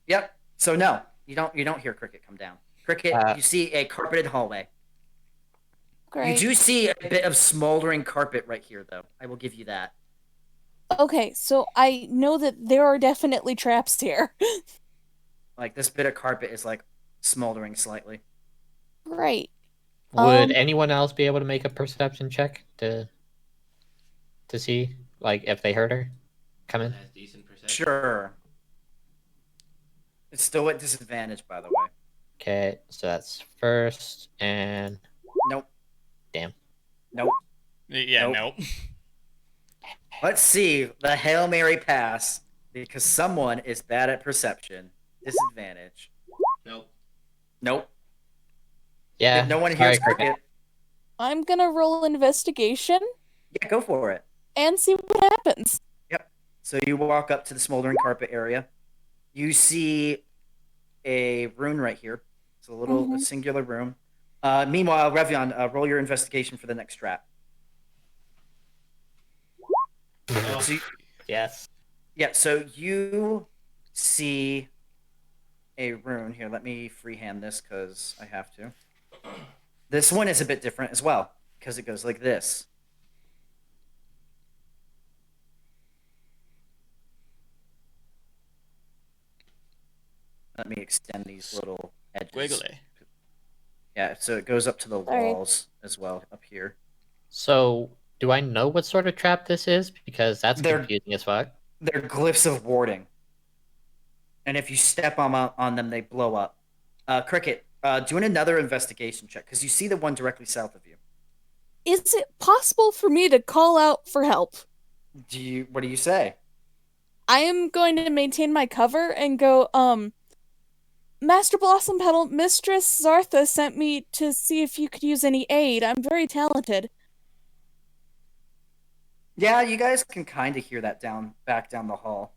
Yep. So no, you don't hear Cricket come down. Cricket, you see a carpeted hallway. Great. You do see a bit of smoldering carpet right here, though. I will give you that. Okay, so I know that there are definitely traps here. Like this bit of carpet is like smoldering slightly. Great. Would anyone else be able to make a perception check to see like if they heard her come in? Has decent perception. Sure. It's still at disadvantage, by the way. Okay, so that's first and Nope. Damn. Nope. Yeah, Nope. nope. Let's see the Hail Mary pass because someone is bad at perception. Disadvantage. Nope. Nope. yeah. No one sorry, hears Cricket. I'm gonna roll investigation Yeah, go for it. and see what happens. So you walk up to the smoldering carpet area. You see a rune right here. It's a little a singular room. Meanwhile, Revion, roll your investigation for the next trap. Oh, So Yes. Yeah, so you see a rune here. Let me freehand this because I have to. This one is a bit different as well because it goes like this. Let me extend these little edges. Wiggly. Yeah, so it goes up to the Sorry. walls as well up here. So, do I know what sort of trap this is? Because that's They're- confusing as fuck. They're glyphs of warding, and if you step on them, they blow up. Cricket, doing another investigation check because you see the one directly south of you. Is it possible for me to call out for help? What do you say? I am going to maintain my cover and go, Master Blossom Petal, Mistress Zartha sent me to see if you could use any aid. I'm very talented. Yeah, you guys can kind of hear that back down the hall.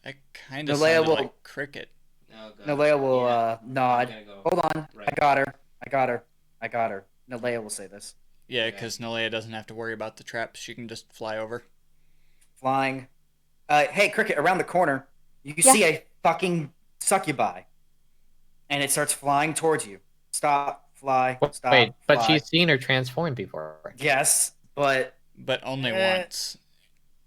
That kind of Nalea sounded will- like cricket. Oh, God. Nalea will Yeah. nod. I'm gonna go Hold on, right. I got her. I got her. I got her. Nalea will say this. Yeah, Okay. because Nalea doesn't have to worry about the traps. She can just fly over. Flying. Hey, Cricket, around the corner, you Yeah. see a fucking succubi, and it starts flying towards you. Stop. Fly. Stop. Wait, but fly. she's seen her transform before. Yes, but But only Eh. once.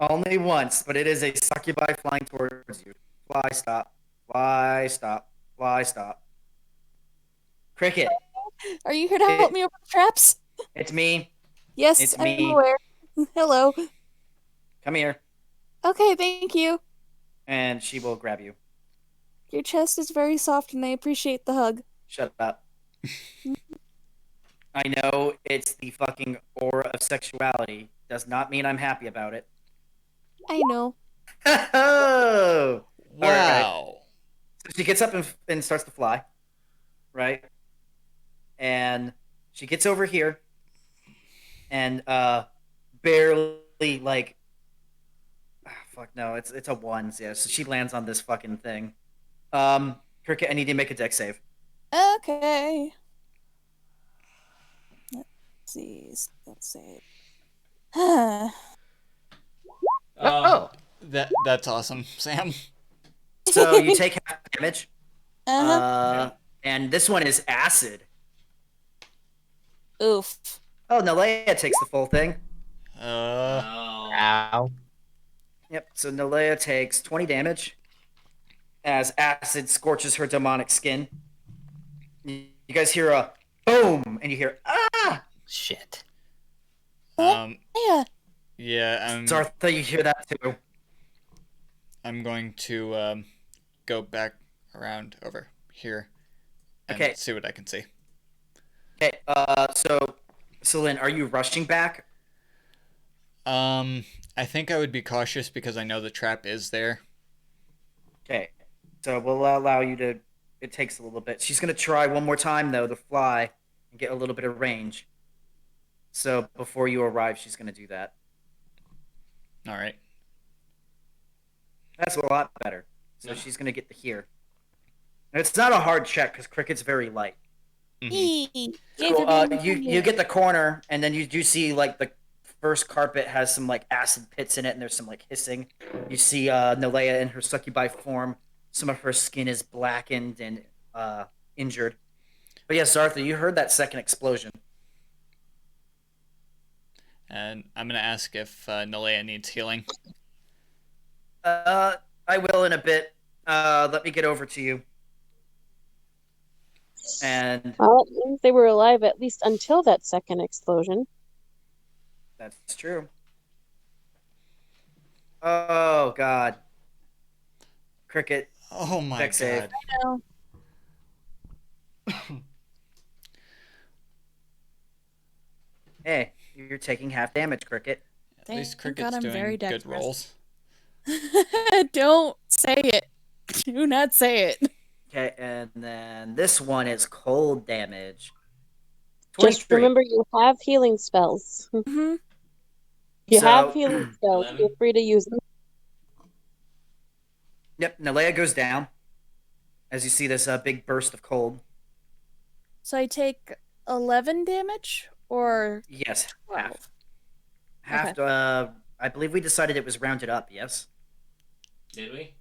only once. But it is a succubi flying towards you. Fly. Stop. Fly. Stop. Fly. Stop. Cricket, Are you here to help me over the traps? it's me. Yes, It's I'm me. aware. Hello. Come here. Okay, thank you. And she will grab you. Your chest is very soft and I appreciate the hug. Shut up. I know it's the fucking aura of sexuality. Does not mean I'm happy about it. I know. Oh! Wow. So she gets up and starts to fly, right? And she gets over here and barely like fuck no, it's a ones, yeah. So she lands on this fucking thing. Cricket, I need you to make a deck save. Okay. Let's see. Let's say. Oh, That's awesome, Sam. So you take half damage. Uh-huh. And this one is acid. Oof. Oh, Nalea takes the full thing. Oh. ow. Yep, so Nalea takes 20 damage as acid scorches her demonic skin. You guys hear a boom, and you hear, ah! Shit. Um, Yeah. yeah, Zartha, you hear that too. I'm going to go back around over here and Okay. see what I can see. Okay, so, Celine, are you rushing back? I think I would be cautious because I know the trap is there. Okay, so we'll allow you to, it takes a little bit. She's going to try one more time, though, to fly and get a little bit of range. So before you arrive, she's going to do that. All right. That's a lot better. So Yeah. she's going to get to here. And it's not a hard check because Cricket's very light. Mhm. Yay So, for being you here. get the corner, and then you do see like the first carpet has some like acid pits in it, and there's some like hissing. You see Nalea in her succubi form. Some of her skin is blackened and injured. But yes, Zartha, you heard that second explosion. And I'm going to ask if Nalea needs healing. I will in a bit. Let me get over to you. And Well, it means they were alive at least until that second explosion. that's true. Oh God, Cricket. Oh my Deck save. god. I know. Hey, you're taking half damage, Cricket. At least Thank Cricket's God I'm doing very good dexterous. rolls. Don't say it. Do not say it. Okay, and then this one is cold damage. Just 23. remember you have healing spells. Hmm. You So- have healing spells. 11. Feel free to use them. Yep, Nalea goes down as you see this big burst of cold. So I take 11 damage or Yes, 12? half. I believe we decided it was rounded up. Yes. Did we?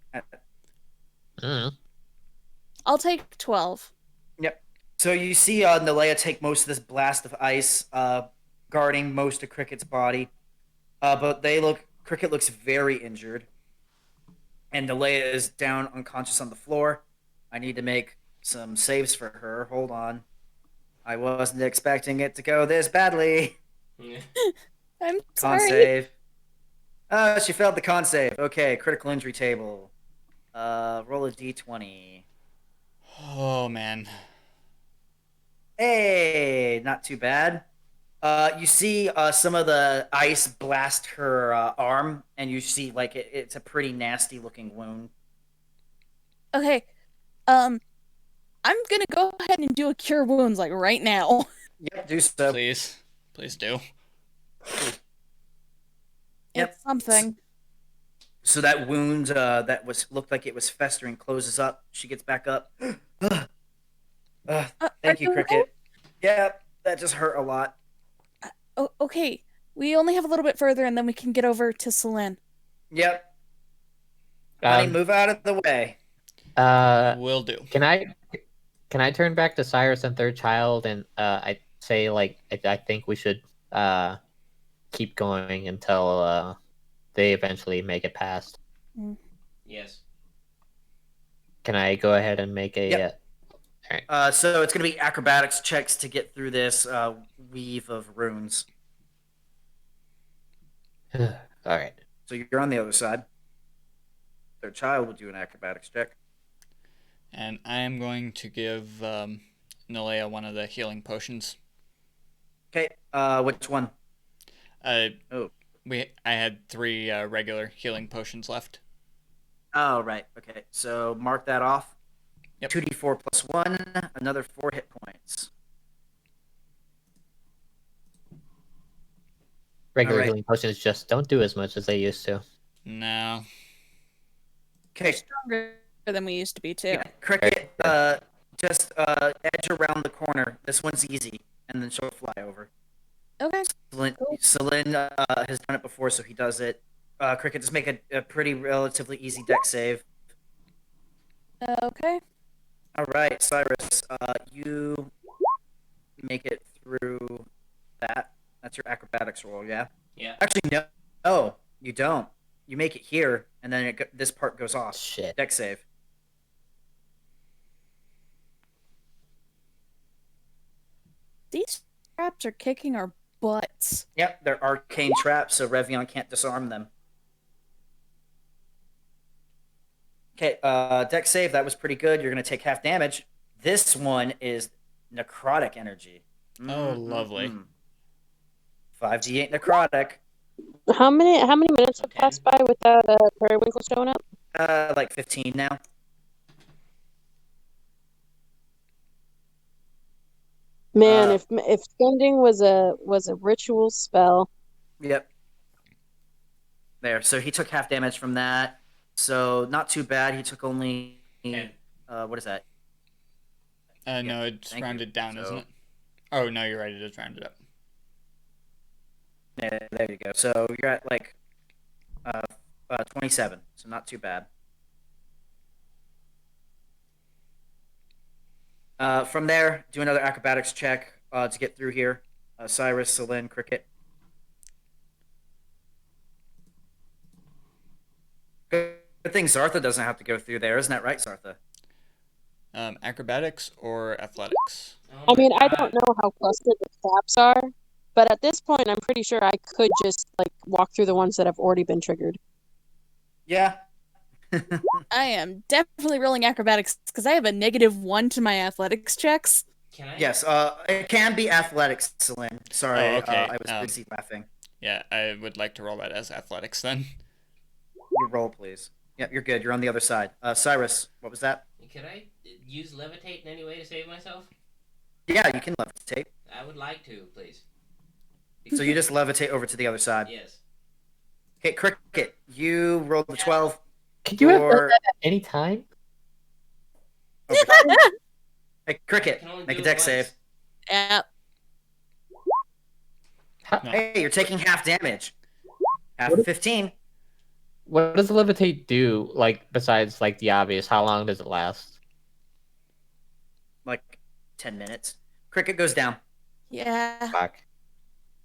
I'll take 12. Yep. So you see Nalea take most of this blast of ice, guarding most of Cricket's body. But Cricket looks very injured. And Nalea is down unconscious on the floor. I need to make some saves for her. Hold on. I wasn't expecting it to go this badly. I'm Con sorry. save. She failed the con save. Okay, critical injury table. Roll a d20. Oh man. Hey, not too bad. You see some of the ice blast her arm, and you see like it's a pretty nasty looking wound. Okay. I'm gonna go ahead and do a cure wounds like right now. Yep, do so. Please. Please do. Yep. It's something. So that wound that looked like it was festering closes up. She gets back up. Thank you, are Cricket. Yeah, that just hurt a lot. Oh, okay. We only have a little bit further, and then we can get over to Celine. Yep. Honey, move out of the way. Will do. Can I turn back to Cyrus and Third Child and I say like I think we should keep going until they eventually make it past. Yes. Can I go ahead and make a? Yep. All right. So it's gonna be acrobatics checks to get through this weave of runes. All right. So you're on the other side. Their child will do an acrobatics check. And I am going to give Nalea one of the healing potions. Okay. Which one? I Oh. had 3 regular healing potions left. Oh, right. Okay. So mark that off. Yep. 2d4 plus 1, another 4 hit points. Regular All right. healing potions just don't do as much as they used to. No. Okay. Stronger than we used to be, too. Yeah, Cricket, just edge around the corner. This one's easy, and then she'll fly over. Okay. Celine has done it before, so he does it. Cricket, just make a pretty relatively easy deck save. Okay. All right, Cyrus, you make it through that. That's your acrobatics roll, yeah? Yeah. Actually, no, you don't. You make it here, and then this part goes off. Shit. Deck save. These traps are kicking our butts. Yep, they're arcane traps, so Revion can't disarm them. Okay, deck save, that was pretty good. You're going to take half damage. This one is necrotic energy. Oh, lovely. 5d8 necrotic. How many minutes have passed by without Perrywinkle showing up? Like 15 now. Man, if sending was a ritual spell. Yep. There. So he took half damage from that. So not too bad. He took only what is that? No, it's thank you. rounded down, So- isn't it? Oh, no, you're right. It is rounded up. Yeah, there you go. So you're at like 27. So not too bad. From there, do another acrobatics check to get through here. Cyrus, Celine, Cricket. Good thing Zartha doesn't have to go through there, isn't that right, Zartha? Acrobatics or athletics? Oh I mean, my I God. don't know how clustered the traps are, but at this point, I'm pretty sure I could just like walk through the ones that have already been triggered. Yeah. I am definitely rolling acrobatics because I have a -1 to my athletics checks. Can I? Yes. It can be athletics, Celine. Sorry, Oh, okay. I was busy laughing. Yeah, I would like to roll that as athletics then. You roll, please. Yep, you're good. You're on the other side. Cyrus, what was that? Could I use levitate in any way to save myself? Yeah, you can levitate. I would like to, please. So you just levitate over to the other side. Yes. Okay, Cricket, you rolled the 12. Could you have done Or- that at any time? Hey, Cricket, I can only make a do it deck once. save. Yeah. How, No. Hey, you're taking half damage. Half of 15. What does levitate do? Like besides like the obvious, how long does it last? Like 10 minutes. Cricket goes down. Yeah. Fuck.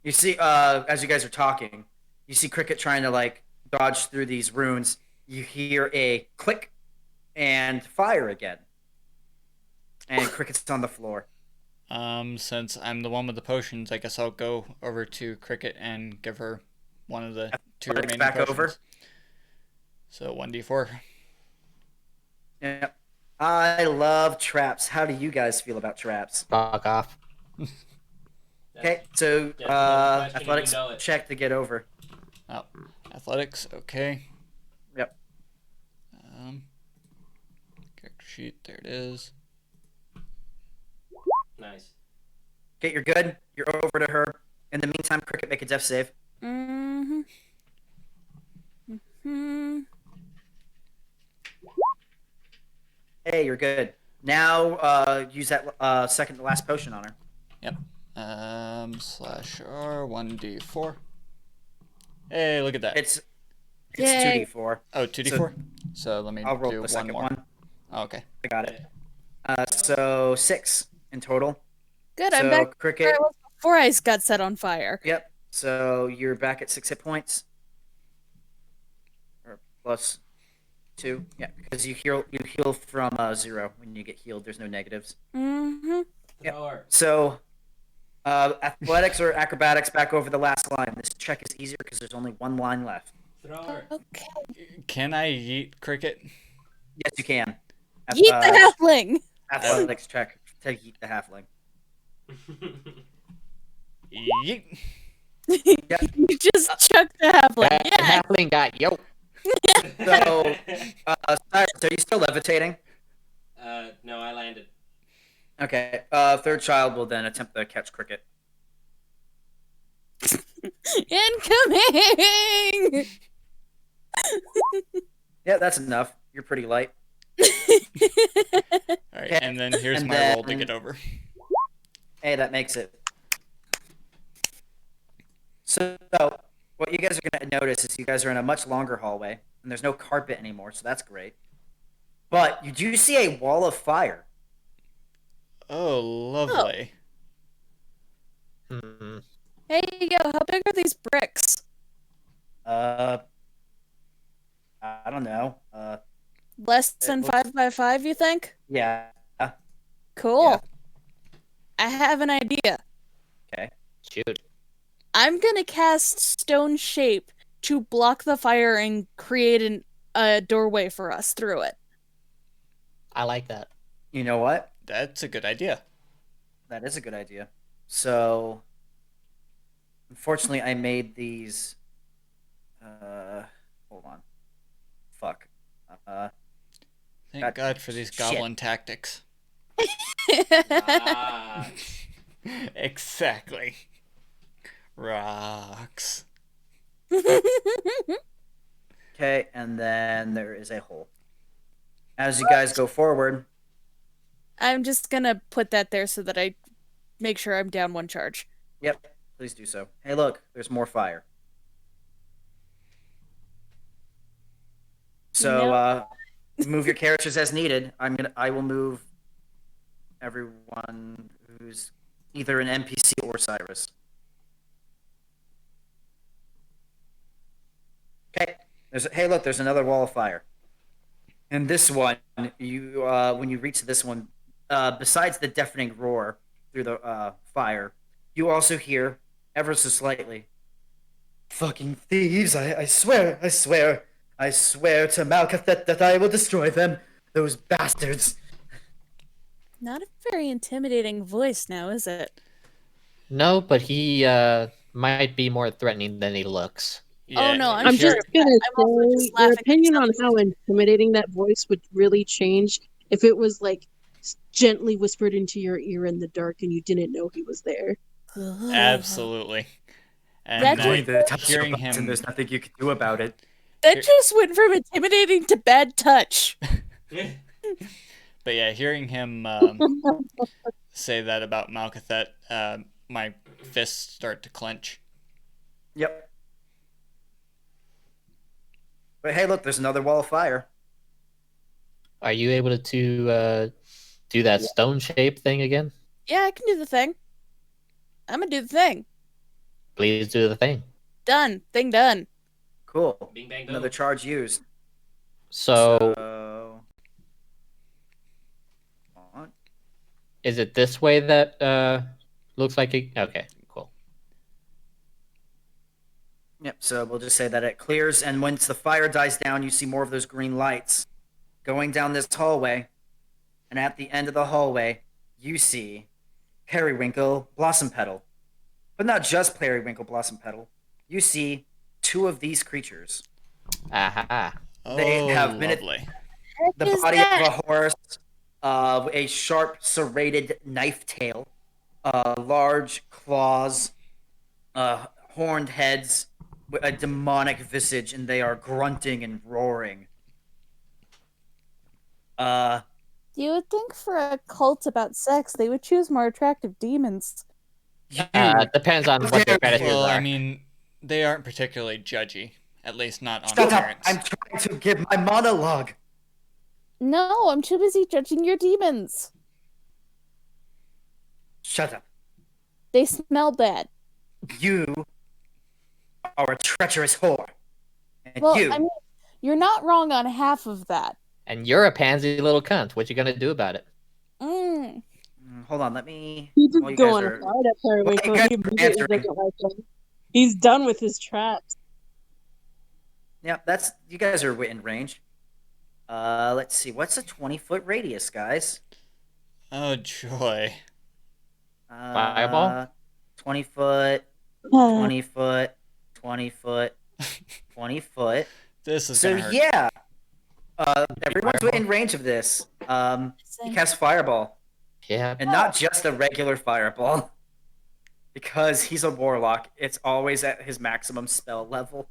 You see, as you guys are talking, you see Cricket trying to like dodge through these runes. You hear a click and fire again, and Cricket's on the floor. Since I'm the one with the potions, I guess I'll go over to Cricket and give her one of the 2 Athletics remaining back potions. over. So 1d4. Yeah, I love traps. How do you guys feel about traps? Fuck off. Okay, so That's another question if you athletics know it. check to get over. Oh, athletics. Okay. Yep. Character sheet. There it is. Nice. Okay, you're good. You're over to her. In the meantime, Cricket, make a death save. Mm-hmm. Mm-hmm. Hey, you're good. Now, use that second to last potion on her. Yep. /R 1d4. Hey, look at that. It's Yay. 2d4. Oh, 2d4. So let me I'll roll do the one second more. one. Oh, okay. I got it. So 6 in total. Good, So I'm back where Cricket. I was before I got set on fire. Yep. So you're back at 6 hit points. Or plus 2. Yeah, because you heal from 0 when you get healed. There's no negatives. Mm-hmm. Yep. Throw her. So athletics or acrobatics back over the last line. This check is easier because there's only one line left. Throw her. Okay. Can I yeet Cricket? Yes, you can. Yeet the halfling! Athletics check to yeet the halfling. Yeet. You just chucked the halfling. That Yeah. halfling got yo. So, Cyrus, are you still levitating? No, I landed. Okay. Third child will then attempt to catch Cricket. Incoming! Yeah, that's enough. You're pretty light. All right, Okay, and then here's and my roll to then- get over. Hey, that makes it. So, what you guys are going to notice is you guys are in a much longer hallway, and there's no carpet anymore, so that's great. But you do see a wall of fire. Oh, lovely. Hmm. Hey, yo, how big are these bricks? I don't know. Less than looks- 5 by 5, you think? Yeah. Cool. Yeah. I have an idea. Okay. Shoot. I'm gonna cast Stone Shape to block the fire and create a doorway for us through it. I like that. You know what? That's a good idea. That is a good idea. So, unfortunately, I made these. Hold on. Fuck. Thank God, God for these shit. goblin tactics. Ah. Exactly. Rocks. Okay, and then there is a hole. As you guys go forward, I'm just gonna put that there so that I make sure I'm down 1 charge. yep, please do so. Hey, look, there's more fire. So, No. move your characters as needed. I will move everyone who's either an NPC or Cyrus. Okay. Hey, look, there's another wall of fire. And this one, you when you reach this one, besides the deafening roar through the fire, you also hear, ever so slightly, "Fucking thieves! I swear to Malkathet that I will destroy them. Those bastards." Not a very intimidating voice now, is it? No, but he might be more threatening than he looks. Yeah, no, I'm here- just gonna I'm also say just your laughing opinion at on how intimidating that voice would really change if it was like gently whispered into your ear in the dark and you didn't know he was there. Absolutely. And That's now going hearing and him, there's nothing you can do about it. That just went from intimidating to bad touch. but yeah, hearing him say that about Malkathet, my fists start to clench. Yep. But hey, look, there's another wall of fire. Are you able to do that stone shape thing again? Yeah, I can do the thing. I'm gonna do the thing. Please do the thing. Done. Thing done. Cool. Bing bang Another boom. charge used. So is it this way that looks like it? Okay, cool. Yep, so we'll just say that it clears, and once the fire dies down, you see more of those green lights going down this hallway. And at the end of the hallway, you see Perrywinkle Blossom Petal. But not just Perrywinkle Blossom Petal. You see two of these creatures. Aha. They Oh, have lovely. the Is body that? of a horse, a sharp serrated knife tail, large claws, horned heads, with a demonic visage, and they are grunting and roaring. You would think for a cult about sex, they would choose more attractive demons. You Depends on what their fetishes Well, are. I mean, they aren't particularly judgy, at least not on shut up! appearance. I'm trying to give my monologue. No, I'm too busy judging your demons. Shut up. They smell bad. You are a treacherous whore. And Well, you. I mean, you're not wrong on half of that. And you're a pansy little cunt. What you gonna do about it? Hold on, let me. He just While you guys going are. hard at Perrywinkle. Well, you He guys are immediately answering. doesn't like him. He's done with his traps. Yeah, that's. You guys are in range. Let's see. What's a 20-foot radius, guys? Oh, joy. Fireball? 20 foot, 20 foot, 20 foot, 20 foot. This is So gonna hurt. yeah, everyone's Fireball? in range of this. You Same. cast fireball, Yeah. and not just a regular fireball, because he's a warlock. It's always at his maximum spell level.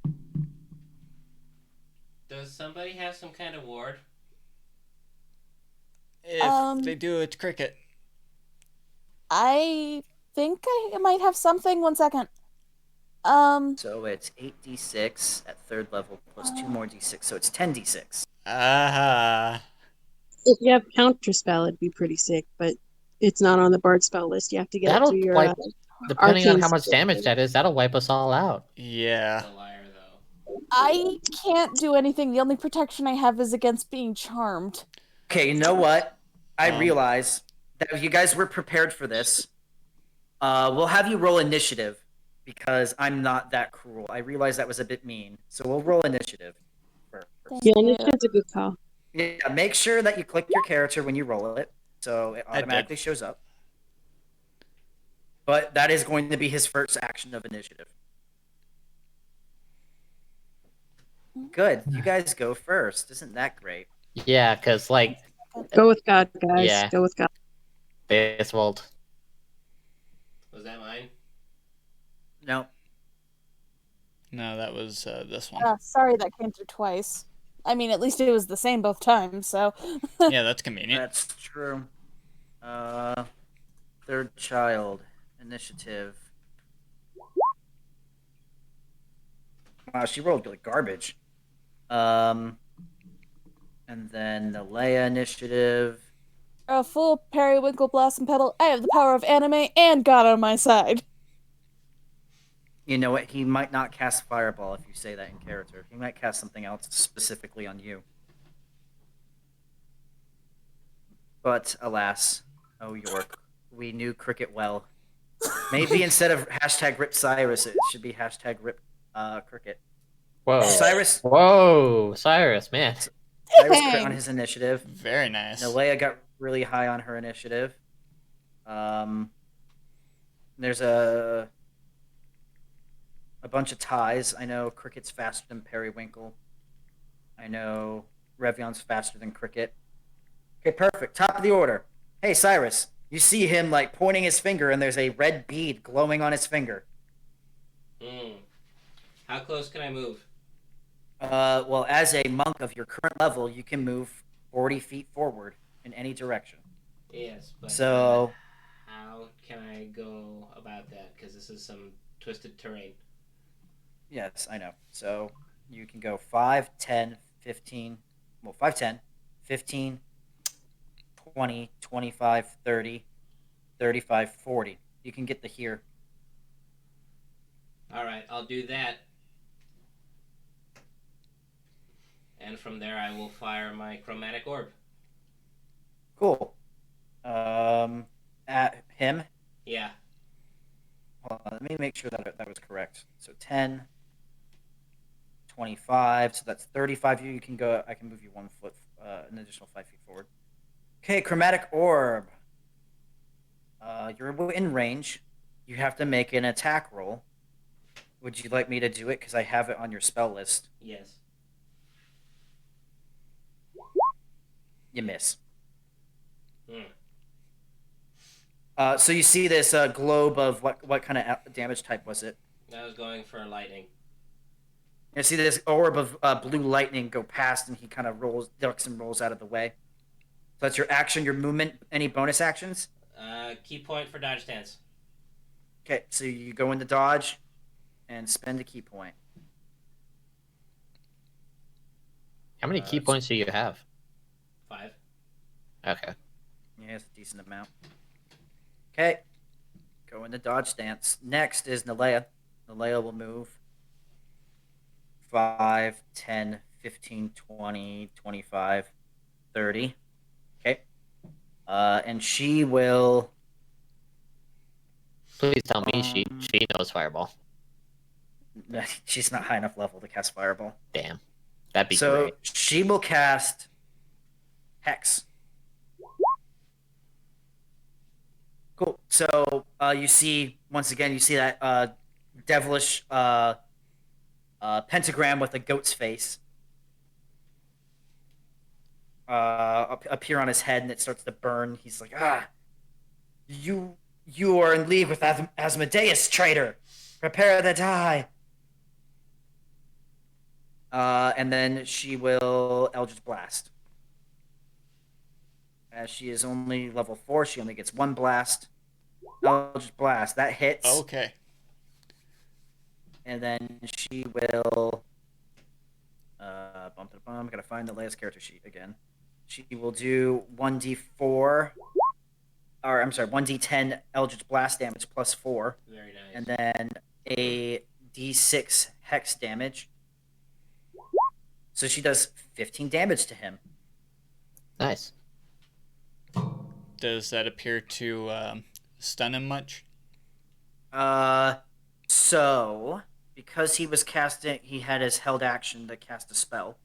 Does somebody have some kind of ward? If they do, it's cricket. I think I might have something. 1 second. So it's 8d6 at third level plus 2 more d6, so it's 10d6. Aha. If you have counterspell, it'd be pretty sick, but it's not on the bard spell list. You have to get it That'll through your wipe, depending on arcane how much skill. damage that is, that'll wipe us all out. Yeah. He's a liar, though. I can't do anything. The only protection I have is against being charmed. Okay, you know what? I Um, realize that if you guys were prepared for this, we'll have you roll initiative because I'm not that cruel. I realize that was a bit mean, so we'll roll initiative first. Thank Yeah, you. initiative's a good call. Yeah, make sure that you click your character when you roll it, so it I did. automatically shows up. But that is going to be his first action of initiative. Good, you guys go first. Isn't that great? Yeah, because, like, Go with God, guys. Yeah. Go with God. this volt. Was that mine? No, No, that was this one. Sorry that came through twice. I mean, at least it was the same both times, so. Yeah, that's convenient. that's true. Third child initiative. Wow, she rolled like garbage. And then the Leia initiative. A full Perrywinkle Blossom Petal. I have the power of anime and God on my side. You know what? He might not cast Fireball if you say that in character. He might cast something else specifically on you. But alas, oh York, we knew Cricket well. Maybe instead of hashtag Rip Cyrus, it should be hashtag Rip Cricket. Whoa. Cyrus Whoa, Cyrus, man. Cyrus crit on Dang. his initiative. Very nice. Nalea got really high on her initiative. There's a bunch of ties. I know Cricket's faster than Perrywinkle. I know Revion's faster than Cricket. Okay, perfect. Top of the order. Hey, Cyrus. You see him like pointing his finger, and there's a red bead glowing on his finger. How close can I move? Well, as a monk of your current level, you can move 40 feet forward in any direction. Yes, but So, how can I go about that? Because this is some twisted terrain. yes, I know. So, You can go 5, 10, 15. Well, 5, 10, 15, 20, 25, 30, 35, 40. You can get the here. All right, I'll do that. And from there, I will fire my chromatic orb. Cool. At him. Yeah. Hold on, let me make sure that was correct. So 10, 25. So that's 35. You can go. I can move you 1 foot, an additional 5 feet forward. Okay, chromatic orb. You're in range. You have to make an attack roll. Would you like me to do it? Because I have it on your spell list. Yes. You miss. Hmm. So you see this globe of what kind of damage type was it? I was going for lightning. You see this orb of blue lightning go past, and he kind of ducks and rolls out of the way. So that's your action, your movement. Any bonus actions? Key point for dodge stance. Okay, so you go into dodge and spend a key point. How many key points do you have? 5. Okay. Yeah, it's a decent amount. Okay, go into dodge stance. Next is Nalea. Nalea will move 5, 10, 15, 20, 25, 30. Okay. And she will... Please tell me she knows Fireball. She's not high enough level to cast Fireball. Damn. That'd be So great. she will cast Hex. Cool. So you see, once again, you see that devilish pentagram with a goat's face appear on his head, and it starts to burn. He's like, you are in league with Asmodeus, traitor. Prepare to die. And then she will Eldritch Blast. As she is only level 4, she only gets 1 blast. Eldritch Blast, that hits. Okay. And then she will... I'm going to find the latest character sheet again. She will do 1d4... Or, I'm sorry, 1d10 Eldritch Blast damage plus 4. Very nice. And then a d6 Hex damage. So she does 15 damage to him. Nice. Does that appear to stun him much? So because he was casting, he had his held action to cast a spell.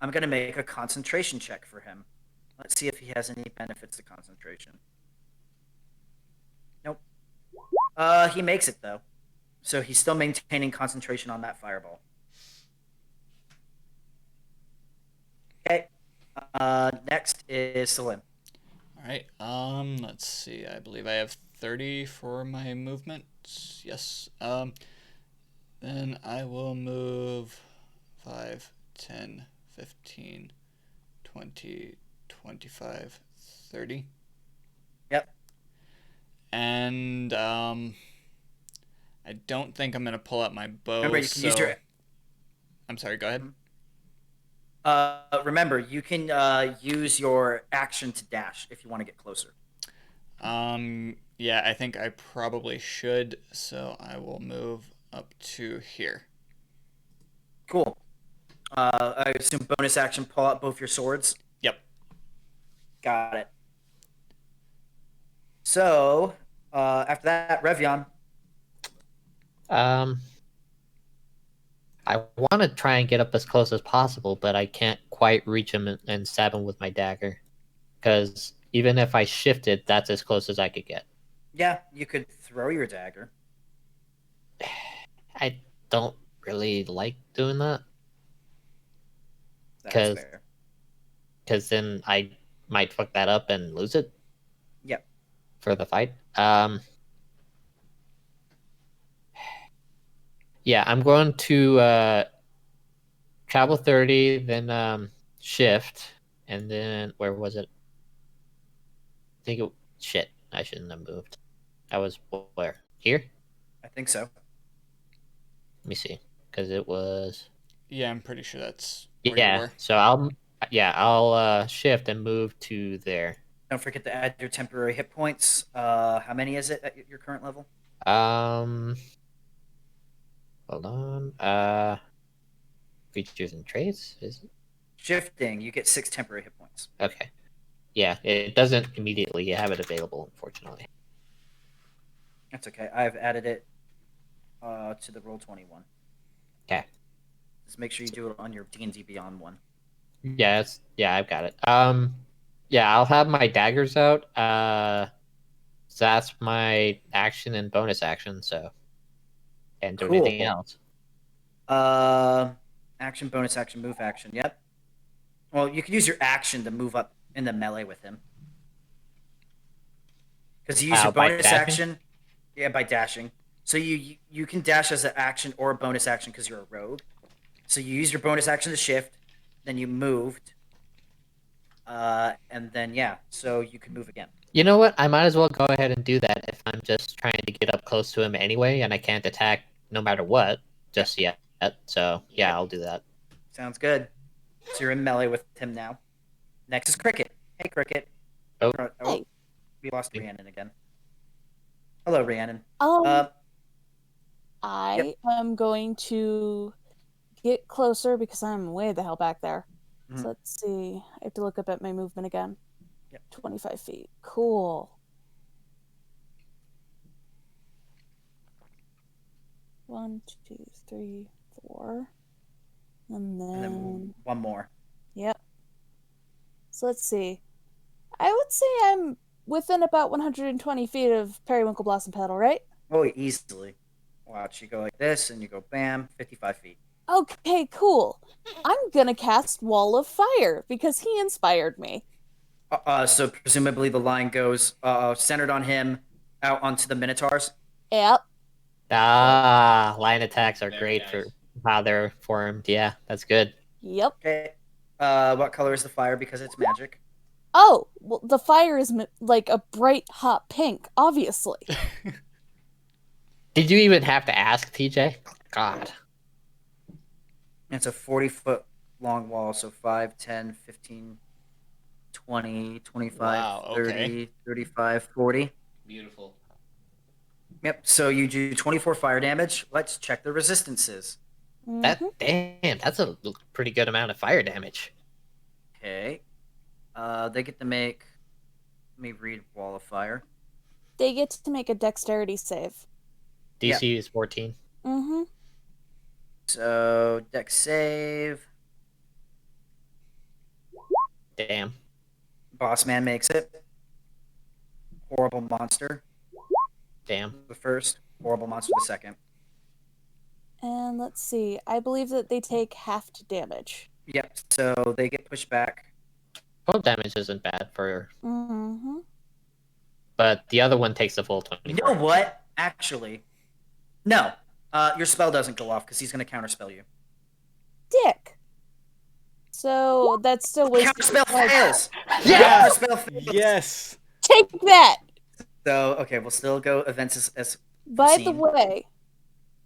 I'm gonna make a concentration check for him. Let's see if he has any benefits to concentration. Nope. He makes it though, so he's still maintaining concentration on that fireball. Okay. Next is Salim. All right. Let's see. I believe I have 30 for my movement. Yes. Then I will move 5, 10, 15, 20, 25, 30. Yep. And I don't think I'm gonna pull out my bow. Remember, you can use your... I'm sorry. Go ahead. Remember, you can use your action to dash if you want to get closer. Yeah, I think I probably should. So I will move up to here. Cool. I assume bonus action, pull out both your swords. Yep. Got it. So, after that, Revion. I want to try and get up as close as possible, but I can't quite reach him and stab him with my dagger. Because even if I shifted, that's as close as I could get. Yeah, you could throw your dagger. I don't really like doing that. That's fair. Because then I might fuck that up and lose it. Yep. For the fight. Yeah, I'm going to travel 30, then shift, and then where was it? I think it... Shit, I shouldn't have moved. I was where? Here? I think so. Let me see. Because it was... Yeah, I'm pretty sure that's where you Yeah. were. So I'll shift and move to there. Don't forget to add your temporary hit points. How many is it at your current level? Hold on. Features and traits, is it? Shifting, you get 6 temporary hit points. Okay. Yeah, it doesn't immediately have it available, unfortunately. That's okay. I've added it to the Roll20 one. Okay. Just make sure you do it on your D&D Beyond one. Yeah, I've got it. Yeah, I'll have my daggers out. So that's my action and bonus action. So, and do anything Cool. else. Action, bonus action, move action. Yep. Well, you can use your action to move up in the melee with him. Because you use your By bonus dashing? action. Yeah, by dashing. So you can dash as an action or a bonus action because you're a rogue. So you use your bonus action to shift, then you moved, and then yeah, so you can move again. You know what? I might as well go ahead and do that if I'm just trying to get up close to him anyway, and I can't attack no matter what just yet. So yeah, I'll do that. Sounds good. So you're in melee with him now. Next is Cricket. Hey, Cricket. Oh. Hey. We lost Rhiannon again. Hello, Rhiannon. I am going to get closer because I'm way the hell back there. Mhm. So let's see. I have to look up at my movement again. Yep. 25 feet. Cool. 1, 2, 3, 4. And And then one more. Yep. So let's see. I would say I'm within about 120 feet of Perrywinkle Blossom Petal, right? Oh, easily. Watch, you go like this, and you go bam, 55 feet. Okay, cool. I'm gonna cast Wall of Fire because he inspired me. So presumably the line goes centered on him, out onto the Minotaurs. Yep. Line attacks are Very great nice. for how they're formed. Yeah, that's good. Yep. Okay. What color is the fire? Because it's magic. Oh, well, the fire is like a bright hot pink, obviously. Did you even have to ask, TJ? God. It's a 40-foot long wall, so 5, 10, 15, 20, 25, Wow, 30, okay. 35, 40. Beautiful. Yep, so you do 24 fire damage. Let's check the resistances. That's a pretty good amount of fire damage. Okay. They get to make... Let me read Wall of Fire. They get to make a dexterity save. DC is 14. Mm-hmm. So, dex save. Damn. Boss Man makes it. Horrible Monster, Damn. the first. Horrible Monster, the second. And let's see. I believe that they take half damage. Yep, so they get pushed back. Full damage isn't bad for... Mm-hmm. But the other one takes the full 24. You know what? Actually, no. Your spell doesn't go off because he's going to counterspell you. Dick. So that's still wasted. Counterspell fails! Yeah! Counterspell fails! Yes! Take that! So, okay, we'll still go events as By the scene. way,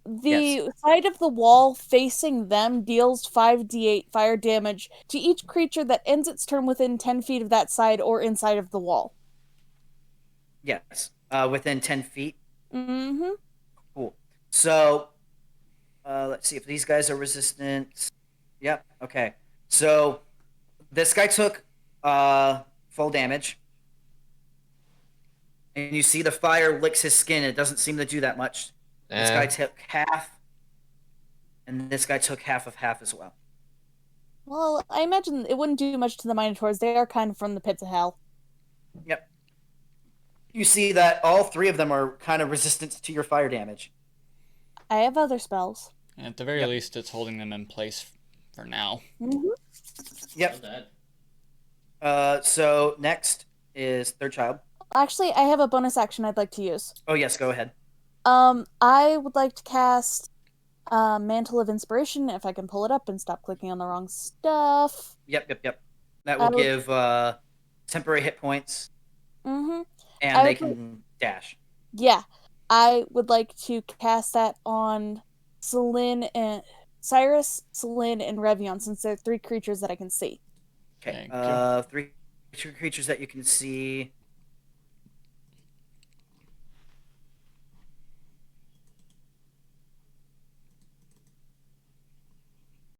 the side of the wall facing them deals 5d8 fire damage to each creature that ends its turn within 10 feet of that side or inside of the wall. Yes, within 10 feet. Mm-hmm. Cool. So, let's see if these guys are resistant. Yep, okay. So, this guy took full damage. And you see the fire licks his skin. It doesn't seem to do that much. This guy took half. And this guy took half of half as well. Well, I imagine it wouldn't do much to the Minotaurs. They are kind of from the pits of hell. Yep. You see that all 3 of them are kind of resistant to your fire damage. I have other spells. And at the very least, it's holding them in place for now. Mm-hmm. Yep. Well done. So next is third child. Actually, I have a bonus action I'd like to use. Oh yes, go ahead. I would like to cast Mantle of Inspiration, if I can pull it up and stop clicking on the wrong stuff. Yep. That will give temporary hit points. Mm-hmm. And they can dash. Yeah. I would like to cast that on Celine Cyrus, Celine, and Revion, since they're 3 creatures that I can see. Okay. Thank you. 3 creatures that you can see.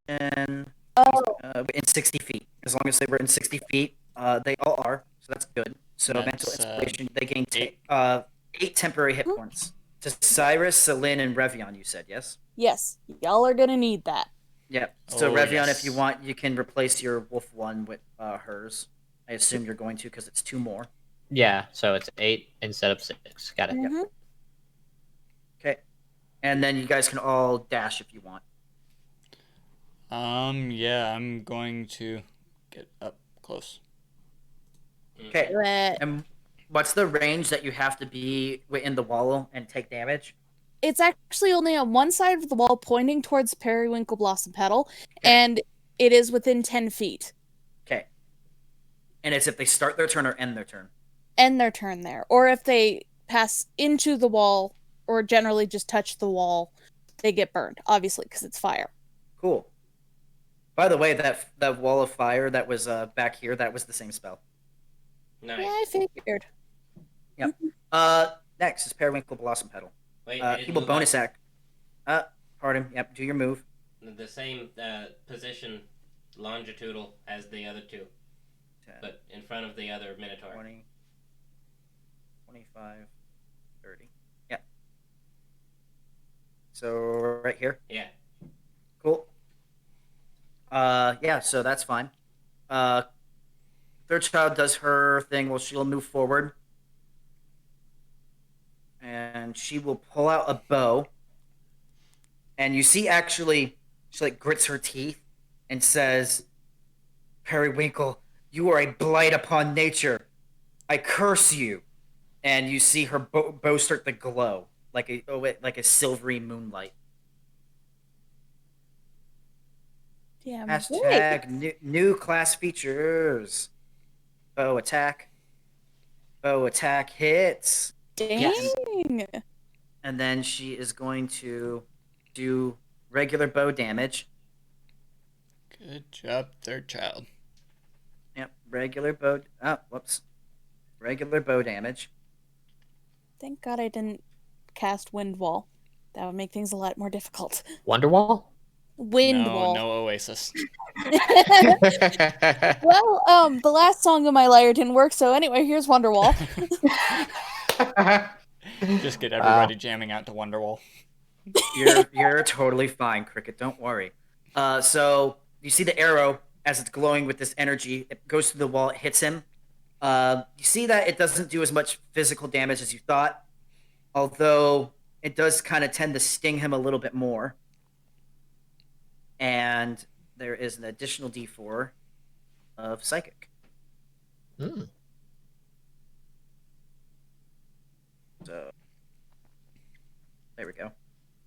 And in 60 feet. As long as they were in 60 feet, they all are. So that's good. So mental That's, inspiration, they gain 8. 8 temporary hit points. To Cyrus, Celine, and Revion, you said, yes? Yes, y'all are gonna need that. Yep. So Oh, Revion, yes. if you want, you can replace your wolf one with hers. I assume you're going to because it's 2 more. Yeah, so it's 8 instead of 6. Got it. Mhm. Okay. And then you guys can all dash if you want. Yeah, I'm going to get up close. Okay. Do it. And what's the range that you have to be within the wall and take damage? It's actually only on one side of the wall pointing towards Perrywinkle Blossom Petal, Okay. and it is within 10 feet. Okay. And it's if they start their turn or end their turn. End their turn there. Or if they pass into the wall, or generally just touch the wall, they get burned, obviously, because it's fire. Cool. By the way, that wall of fire that was back here, that was the same spell. Nice. Yeah, I figured. Yep. Next is Periwinkle Blossom Petal. Wait, I He didn't will move bonus up. act. Pardon. Yep. Do your move. The same position, longitudinal as the other 2, 10, but in front of the other Minotaur. 20, 25, 30. Yep. So right here. Yeah. Cool. Yeah. So that's fine. Third child does her thing. Well, she'll move forward, and she will pull out a bow. And you see, actually, she like grits her teeth and says, "Periwinkle, you are a blight upon nature. I curse you." And you see her bow start to glow like a silvery moonlight. Damn. Hashtag new class features. Bow attack. Bow attack hits. Dang. Yes. And then she is going to do regular bow damage. Good job, third child. Yep, regular bow. Oh, whoops. Regular bow damage. Thank God I didn't cast Wind Wall. That would make things a lot more difficult. Wonderwall? Wind No, Wall. no Oasis. Well, the last song of my lyre didn't work, so anyway, here's Wonderwall. Just get everybody jamming out to Wonderwall. You're totally fine, Cricket. Don't worry. So you see the arrow as it's glowing with this energy. It goes through the wall. It hits him. You see that it doesn't do as much physical damage as you thought, although it does kind of tend to sting him a little bit more. And there is an additional D4 of psychic. Mm. So there we go.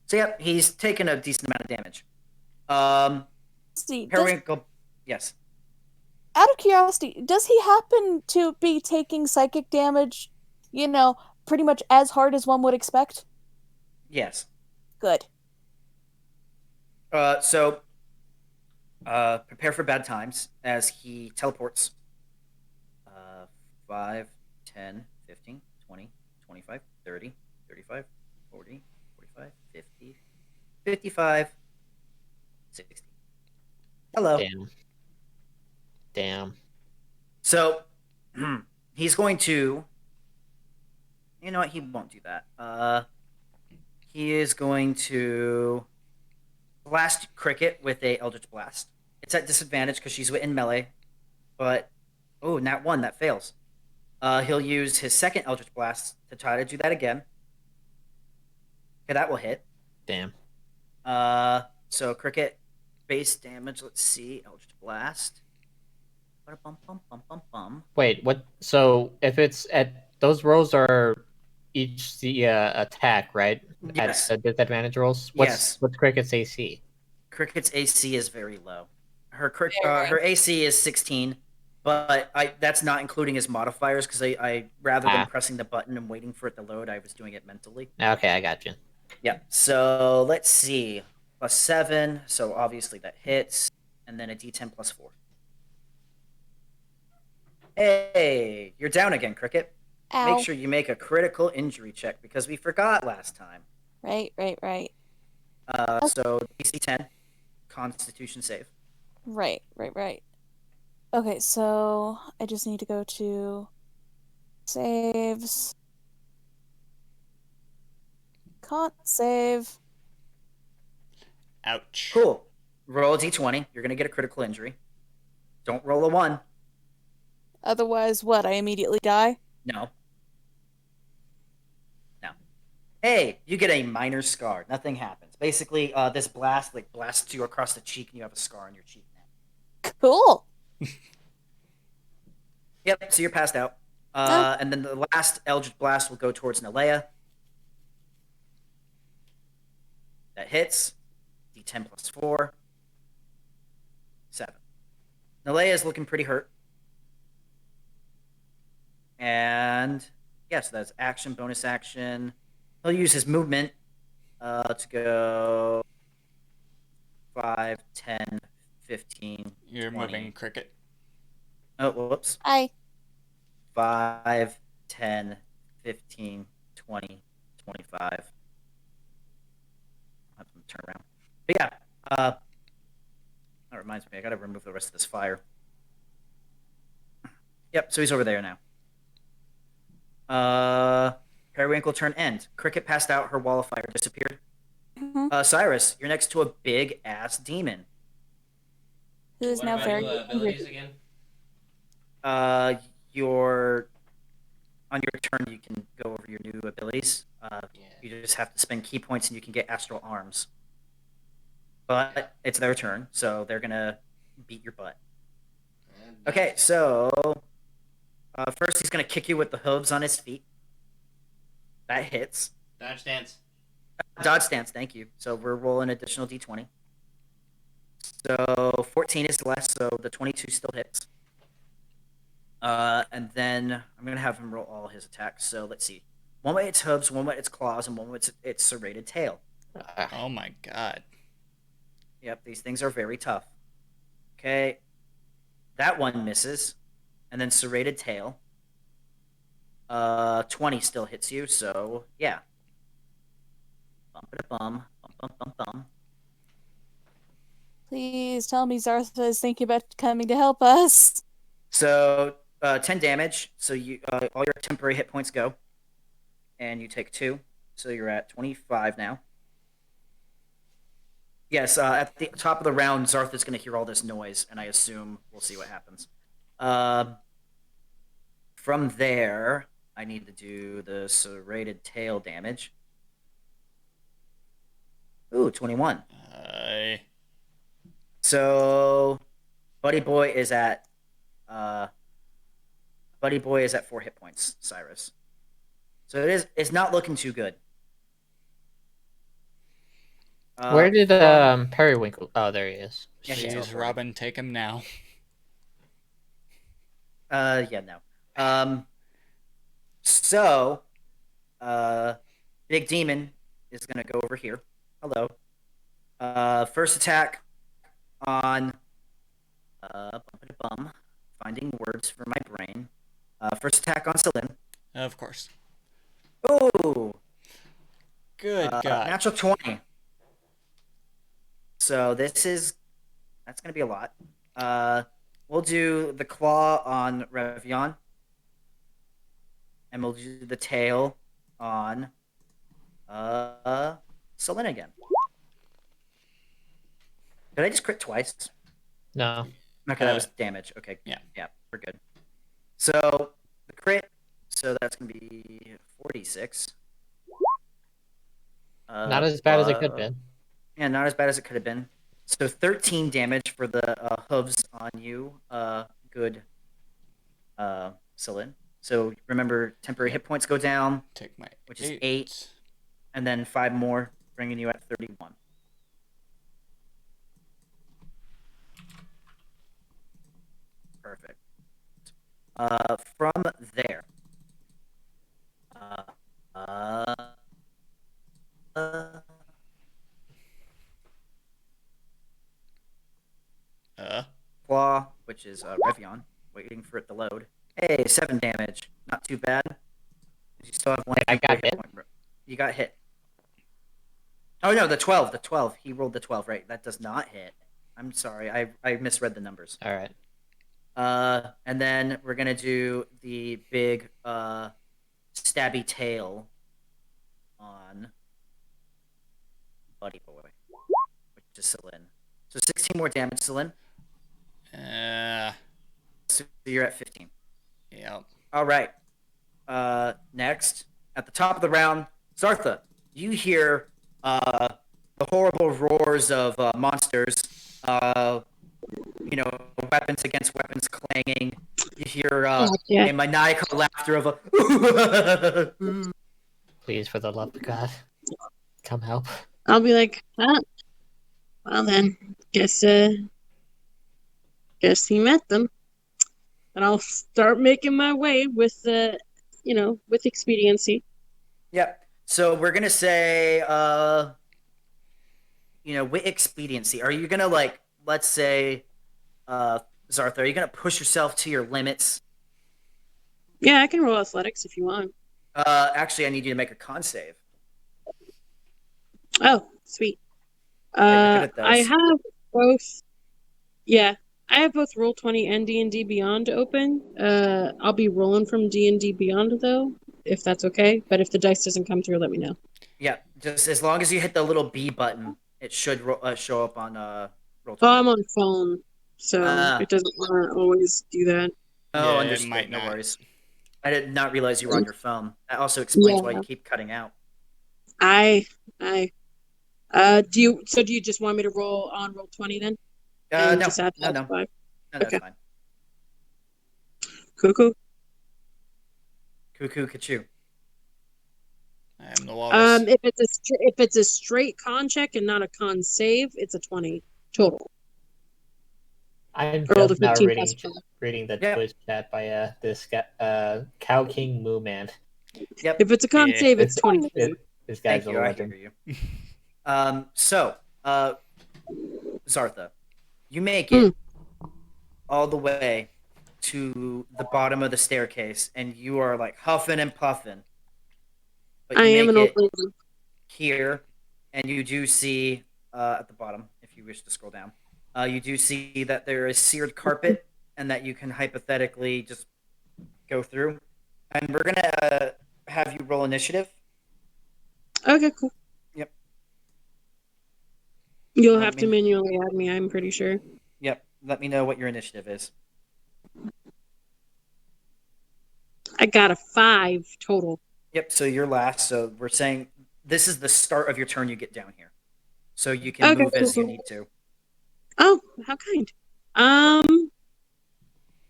So yep, he's taken a decent amount of damage. See, Periwinkle, yes. out of curiosity, does he happen to be taking psychic damage, pretty much as hard as one would expect? Yes. Good. So prepare for bad times as he teleports. 5, 10, 15, 20, 25, 30, 35, 40, 45, 50, 55, 60. Hello. Damn. So he's going to. You know what? He won't do that. He is going to blast Cricket with a Eldritch Blast. It's at disadvantage because she's within melee, but nat 1, that fails. He'll use his second Eldritch Blast to try to do that again. Okay, that will hit. Damn. So Cricket base damage. Let's see, Eldritch Blast. Wait, what? So if it's at those rolls are each the attack, right? Yes. At the disadvantage rolls. Yes. What's Cricket's AC? Cricket's AC is very low. Her AC is 16, but that's not including his modifiers because I rather than pressing the button and waiting for it to load, I was doing it mentally. Okay, I got you. Yeah. So let's see. plus 7, so obviously that hits, and then a d10 plus 4. Hey, you're down again, Cricket. Ow. Make sure you make a critical injury check because we forgot last time. Right. So DC 10, Constitution save. Right. Okay, so I just need to go to saves. Can't save. Ouch. Cool. Roll a d20. You're gonna get a critical injury. Don't roll a 1. Otherwise, what? I immediately die? No. Hey, you get a minor scar. Nothing happens. Basically, this blast blasts you across the cheek, and you have a scar on your cheek now. Cool. Yep. So you're passed out. And then the last Eldritch Blast will go towards Nalea. That hits. D10 plus 4. 7. Nalea is looking pretty hurt. And yeah, so that's action, bonus action. He'll use his movement to go 5, 10, 15. You're 20. moving, Cricket. Oh, whoops. Hi. 5, 10, 15, 20, 25. I'll have them turn around. But yeah, that reminds me, I gotta remove the rest of this fire. Yep, so he's over there now. Perrywinkle turn end. Cricket passed out, her wall of fire disappeared. Mhm. Cyrus, you're next to a big ass demon. Who is What now about very your abilities again? Your on your turn you can go over your new abilities. Yeah. You just have to spend key points and you can get astral arms. But it's their turn, so they're gonna beat your butt. Okay, so first he's gonna kick you with the hooves on his feet. That hits. Dodge stance. Dodge stance, thank you. So we're rolling additional d20. So 14 is less, so the 22 still hits. And then I'm gonna have him roll all his attacks. So let's see. One way it's hooves, one way it's claws, and one way it's serrated tail. Oh my god. Yep, these things are very tough. Okay. That one misses. And then serrated tail. 20 still hits you, so yeah. Bum. Please tell me Zartha is thinking about coming to help us. So 10 damage. So you all your temporary hit points go. And you take 2. So you're at 25 now. Yes, at the top of the round, Zarth is going to hear all this noise, and I assume we'll see what happens. From there, I need to do the serrated tail damage. Ooh, 21. So, Buddy Boy is at 4 hit points. Cyrus. So it's not looking too good. Where did Perrywinkle? Oh, there he is. Yeah, he's Please, over. Robin, take him now. Yeah, no. So, Big Demon is gonna go over here. Hello. First attack on finding words for my brain. First attack on Celine. Of course. Ooh. Good God. Natural 20. So that's gonna be a lot. We'll do the claw on Revion. And we'll do the tail on Celine again. Did I just crit twice? No. Okay, that was damage. Okay. Yeah. Yeah, we're good. So the crit, so that's gonna be 46. Not as bad as it could have been. Yeah, not as bad as it could have been. So 13 damage for the hooves on you. Good, Celine. So remember, temporary hit points go down, Take my which is 8, and then 5 more, bringing you at 31. Perfect. From there, Claw, which is Revion, waiting for it to load. Hey, 7 damage. Not too bad. You still have one I got hit hit? point, bro. You got hit. Oh no, the 12. The 12. He rolled the 12, right? That does not hit. I'm sorry. I misread the numbers. All right. And then we're gonna do the big stabby tail on Buddy Boy, which is Celine. So 16 more damage, Celine. So you're at 15. Yep. All right. Next, at the top of the round, Zartha, you hear the horrible roars of monsters. You know, weapons against weapons clanging. You hear Yeah. a maniacal laughter of a. Please, for the love of God, come help. I'll be like, well then, guess he met them. And I'll start making my way with with expediency. Yep. So we're gonna say, with expediency, are you gonna let's say, Zartha, are you gonna push yourself to your limits? Yeah, I can roll athletics if you want. Actually, I need you to make a con save. Oh, sweet. Yeah, you're good at I those. have both. Yeah, I have both Roll20 and D&D Beyond open. I'll be rolling from D&D Beyond though, if that's okay. But if the dice doesn't come through, let me know. Yeah, just as long as you hit the little B button, it should show up on roll 20. Oh, I'm on phone, so it doesn't always do that. Oh, Yeah, it understood. might No not. worries. I did not realize you were on your phone. That also Yeah, explains why you keep cutting out. I. Do you just want me to roll on Roll20 then? And No, just add no, that no, 5? no, that's Okay. fine. Cuckoo. Cuckoo, Kachu. I am the walrus. If it's a straight con check and not a con save, it's a 20 total. I'm Roll to just now 15 plus 5. reading the Yep. Twitch chat by this guy, Cow King Moo Man. Yep. If it's a con Yeah. save, it's This, 24. this guy's Thank a you. I legend. hear you. So, Zartha, you make Hmm. it all the way to the bottom of the staircase, and you are like huffing and puffing. But I you am make an old it lady. here, and you do see at the bottom, if you wish to scroll down, you do see that there is seared carpet, and that you can hypothetically just go through. And we're gonna have you roll initiative. Okay, cool. Yep. You'll Let have to me- manually add me, I'm pretty sure. Yep. Let me know what your initiative is. I got a 5 total. Yep. So you're last. So we're saying this is the start of your turn. You get down here, so you can Okay, move as you cool. need to, Oh, how kind.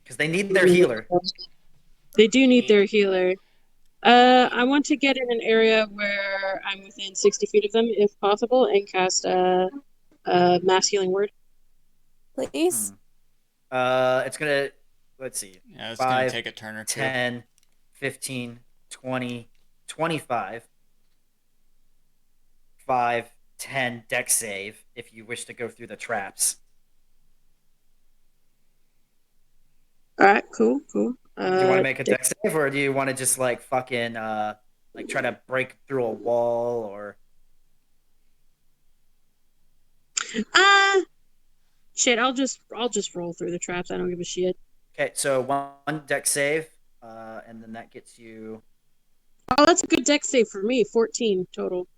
because they need their healer. They do need their healer. I want to get in an area where I'm within 60 feet of them, if possible, and cast a mass healing word. Please. It's gonna. Let's see. Yeah, it's gonna 5, take a turn or two. 10, 15, 20, 25, 5, 10 deck save if you wish to go through the traps. All right, cool. Do you want to make a deck save, or do you want to just fucking try to break through a wall, or Shit, I'll just roll through the traps. I don't give a shit. okay? So one deck save, and then that gets you. Oh, that's a good deck save for me. 14 total.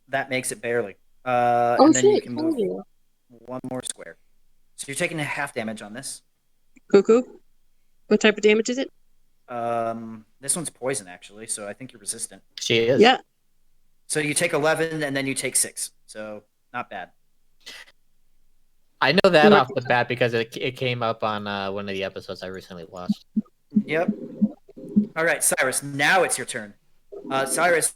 That makes it barely. Oh And then you shit! can Hell move yeah. one more square. So you're taking half damage on this. Cuckoo. What type of damage is it? This one's poison actually, so I think you're resistant. She is. Yeah. So you take 11, and then you take 6. So not bad. I know that Not off the bat because it came up on one of the episodes I recently watched. Yep. All right, Cyrus. Now it's your turn. Cyrus,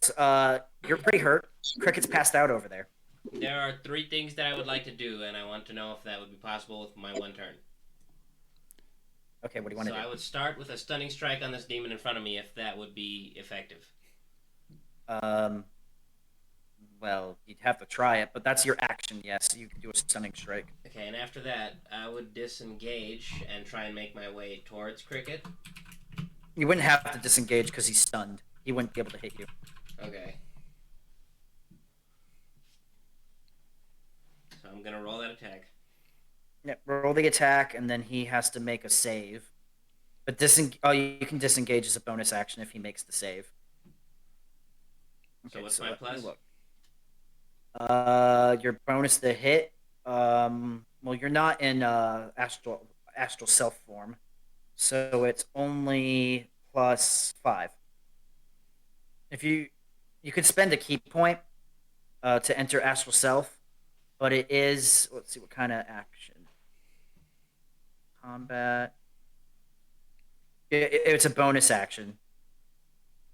you're pretty hurt. Cricket's passed out over there. There are 3 things that I would like to do, and I want to know if that would be possible with my one turn. Okay, what do you want to So do? I would start with a stunning strike on this demon in front of me, if that would be effective. Well, you'd have to try it, but that's your action. Yes, you can do a stunning strike. Okay, and after that, I would disengage and try and make my way towards Cricket. You wouldn't have to disengage because he's stunned. He wouldn't be able to hit you. Okay. So I'm gonna roll that attack. Yeah, roll the attack, and then he has to make a save. But you can disengage as a bonus action if he makes the save. So what's my let me plus? look. Your bonus to hit. Well, you're not in astral self form, so it's only +5. If you could spend a key point to enter astral self, but it is, let's see what kind of action. Combat. It's a bonus action.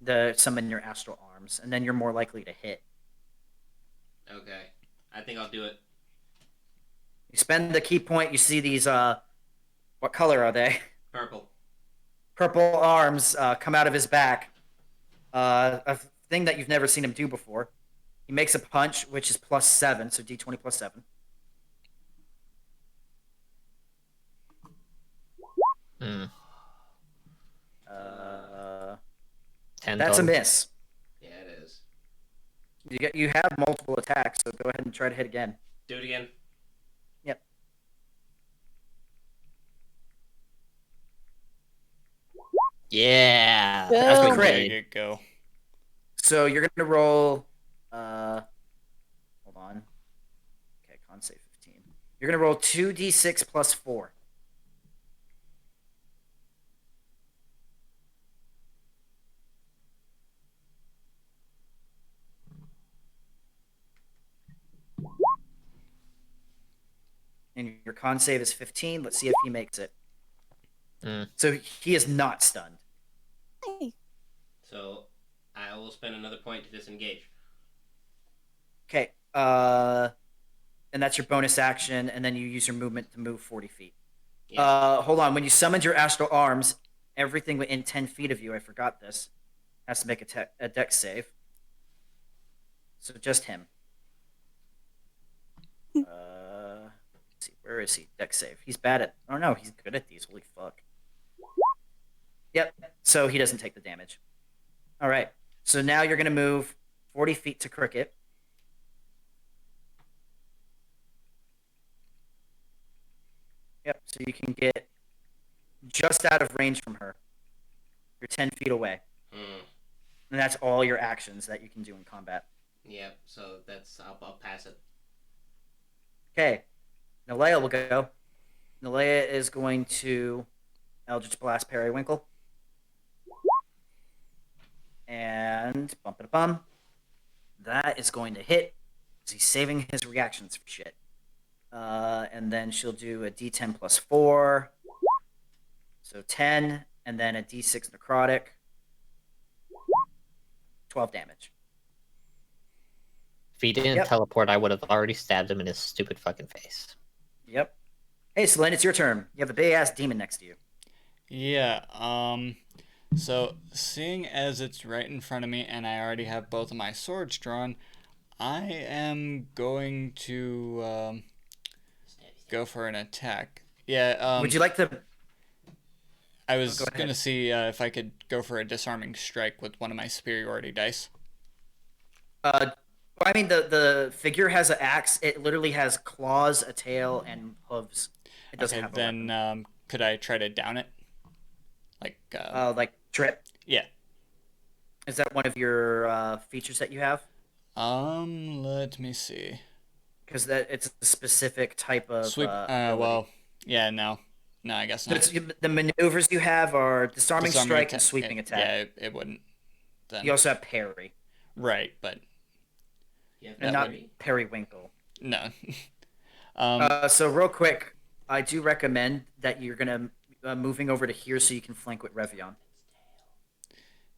To summon your astral arms, and then you're more likely to hit. Okay. I think I'll do it. You spend the key point. You see these. What color are they? Purple. Purple arms come out of his back. A thing that you've never seen him do before. He makes a punch, which is +7, so d20 +7. Uh, 10 that's a total. miss. Yeah, it is. You have multiple attacks, so go ahead and try to hit again. Do it again. Yep. Yeah. That's Boom. a crit. There you go. So you're gonna roll. Hold on. Okay, con save 15. You're gonna roll 2d6 +4. And your con save is 15. Let's see if he makes it. So he is not stunned. Hey. So I will spend another point to disengage. Okay. And that's your bonus action, and then you use your movement to move 40 feet. Yeah. Hold on. When you summoned your astral arms, everything within 10 feet of you, I forgot this, has to make a dex save. So just him. Let's see, where is he? Dex save. He's bad at. Oh no, he's good at these. Holy fuck. Yep. So he doesn't take the damage. All right. So now you're gonna move 40 feet to Cricket. Yep. So you can get just out of range from her. You're 10 feet away. And that's all your actions that you can do in combat. Yep. So that's I'll pass it. Okay. Nalea will go. Nalea is going to Eldritch Blast Perrywinkle. And bum. That is going to hit. He's saving his reactions for shit. And then she'll do a d10 +4. So 10. And then a d6 necrotic. 12 damage. If he didn't teleport, I would have already stabbed him in his stupid fucking face. Yep. Hey, Selene, it's your turn. You have a big-ass demon next to you. Yeah, so seeing as it's right in front of me and I already have both of my swords drawn, I am going to go for an attack. Yeah, Would you like to... I was go going to ahead. see if I could go for a disarming strike with one of my superiority dice. I mean, the figure has an axe. It literally has claws, a tail, and hooves. It doesn't Okay, have a then weapon. could I try to down it? Like trip. Yeah. Is that one of your features that you have? Let me see. Because that it's a specific type of Sweep. ability. Well, yeah, no, I guess not. The maneuvers you have are disarming strike and attack. sweeping attack. Yeah, it wouldn't. Then. You also have parry. Right, but Yeah. And not Perrywinkle. no. So real quick, I do recommend that you're gonna moving over to here so you can flank with Revion.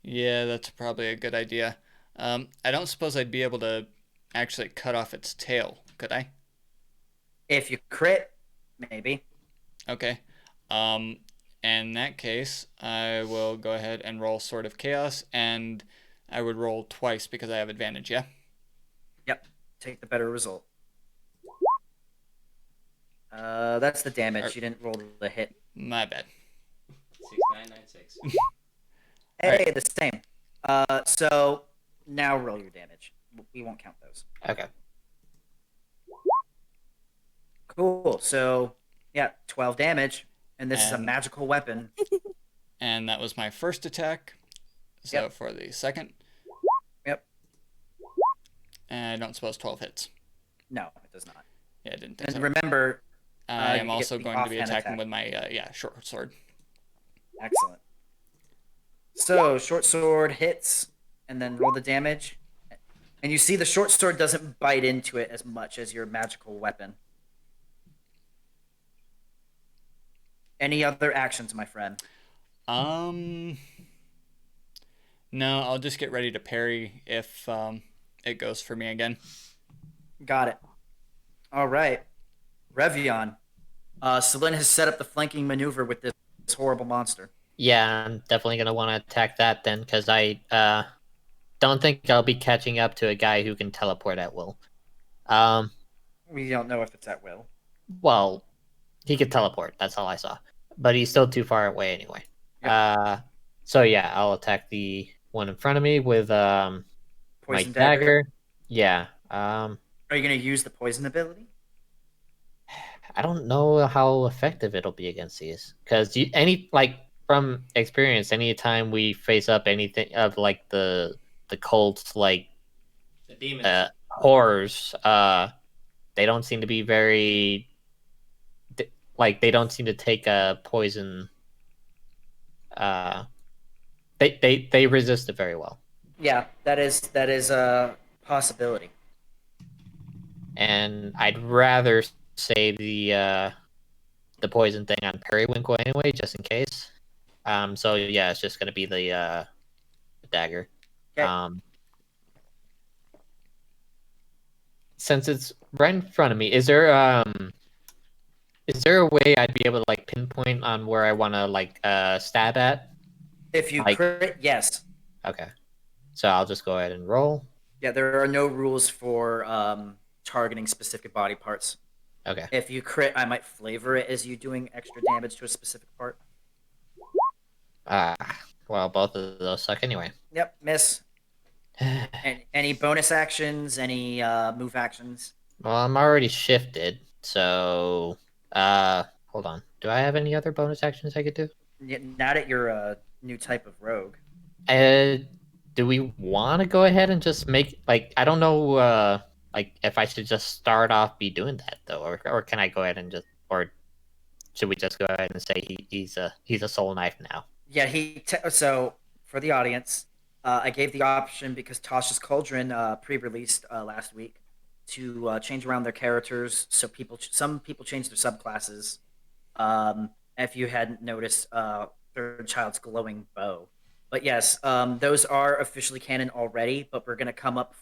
Yeah, that's probably a good idea. I don't suppose I'd be able to actually cut off its tail, could I? If you crit, maybe. Okay. In that case, I will go ahead and roll Sword of Chaos, and I would roll twice because I have advantage, yeah? Yep. take the better result. That's the damage. You didn't roll the hit. My bad. 6996. Hey, Alright. the same. So now roll your damage. We won't count those. Okay. Cool. So yeah, 12 damage, and this is a And- magical weapon. And that was my first attack. So Yep. for the second. Yep. And I don't suppose 12 hits. No, it does not. Yeah, I didn't think And so. remember, I you am get also the going to be offhand attacking attack. with my short sword. excellent. So short sword hits, and then roll the damage. And you see the short sword doesn't bite into it as much as your magical weapon. Any other actions, my friend? No, I'll just get ready to parry if it goes for me again. Got it. All right. Revion. Celine has set up the flanking maneuver with this horrible monster. Yeah, I'm definitely gonna want to attack that then, because I don't think I'll be catching up to a guy who can teleport at will. We don't know if it's at will. Well, he could teleport. That's all I saw, but he's still too far away anyway. So yeah, I'll attack the one in front of me with my Poison dagger. Yeah. Are you going to use the poison ability? I don't know how effective it'll be against these, because from experience, anytime we face up anything of like the cults, like The demons. horrors, they don't seem to be very they don't seem to take a poison. They resist it very well. Yeah, that is a possibility. And I'd rather save the poison thing on Perrywinkle anyway, just in case. So yeah, it's just gonna be the dagger. Okay. Since it's right in front of me, is there a way I'd be able to like pinpoint on where I want to like stab at? If you Like- crit, yes. Okay, so I'll just go ahead and roll. Yeah, there are no rules for targeting specific body parts. Okay. If you crit, I might flavor it as you doing extra damage to a specific part. Well, both of those suck anyway. Yep, miss. Any bonus actions? Any move actions? Well, I'm already shifted, so hold on. Do I have any other bonus actions I could do? Yeah, now that you're a new type of rogue. Do we want to go ahead and just make like I don't know like if I should just start off be doing that though, or can I go ahead and just, or should we just go ahead and say he's a soul knife now? Yeah, so for the audience, I gave the option because Tasha's Cauldron pre-released last week to change around their characters. So some people changed their subclasses. If you hadn't noticed, Third Child's glowing bow. But yes, those are officially canon already. But we're gonna come up.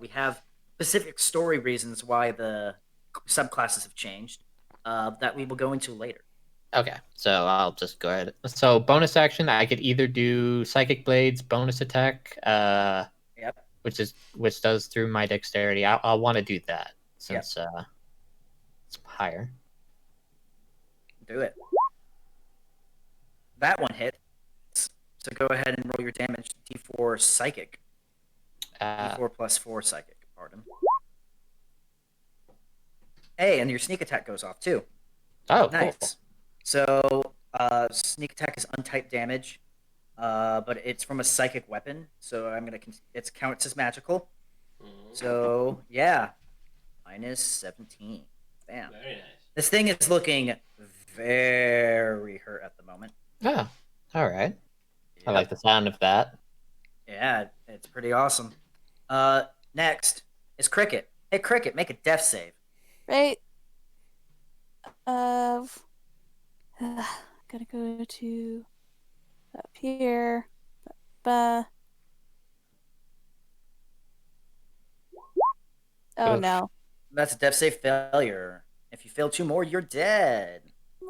We have specific story reasons why the subclasses have changed that we will go into later. Okay, so I'll just go ahead. So bonus action, I could either do Psychic Blades bonus attack, Yep. which does through my dexterity. I'll want to do that since it's higher. Do it. That one hit. So go ahead and roll your damage. D4 psychic. D4 plus 4 psychic. Pardon. Hey, and your sneak attack goes off too. Oh, Nice. cool. So sneak attack is untyped damage, but it's from a psychic weapon. So it counts as magical. So yeah, minus 17. Bam. Very nice. This thing is looking very hurt at the moment. Oh, all right. I Yep. like the sound of that. Yeah, it's pretty awesome. Next is Cricket. Hey, Cricket, make a death save. Right. Gotta go to up here. Oh Oof. no. That's a death save failure. If you fail 2 more, you're dead.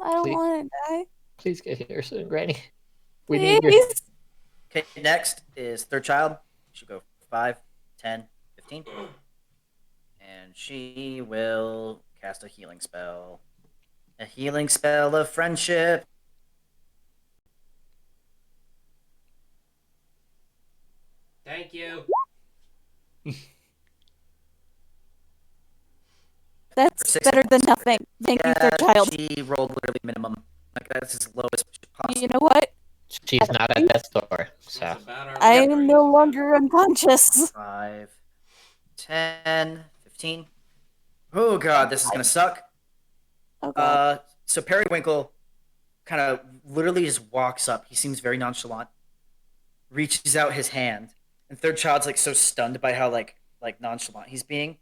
I don't Please. want to die. Please get here soon, Granny. We need your... Please. Okay, next is Third Child. Should go 5, 10, 15. she will cast a healing spell. A healing spell of friendship. Thank you. That's six better than points. nothing. Thank you, third child. She rolled literally minimum. Like that's as low as possible. You know what? She's not at death's door, so. That's about our I life am range no now. longer unconscious. 5, 10, 15. Oh god, this is gonna suck. Oh god. So Perrywinkle kind of literally just walks up. He seems very nonchalant. Reaches out his hand, and third child's like so stunned by how like nonchalant he's being.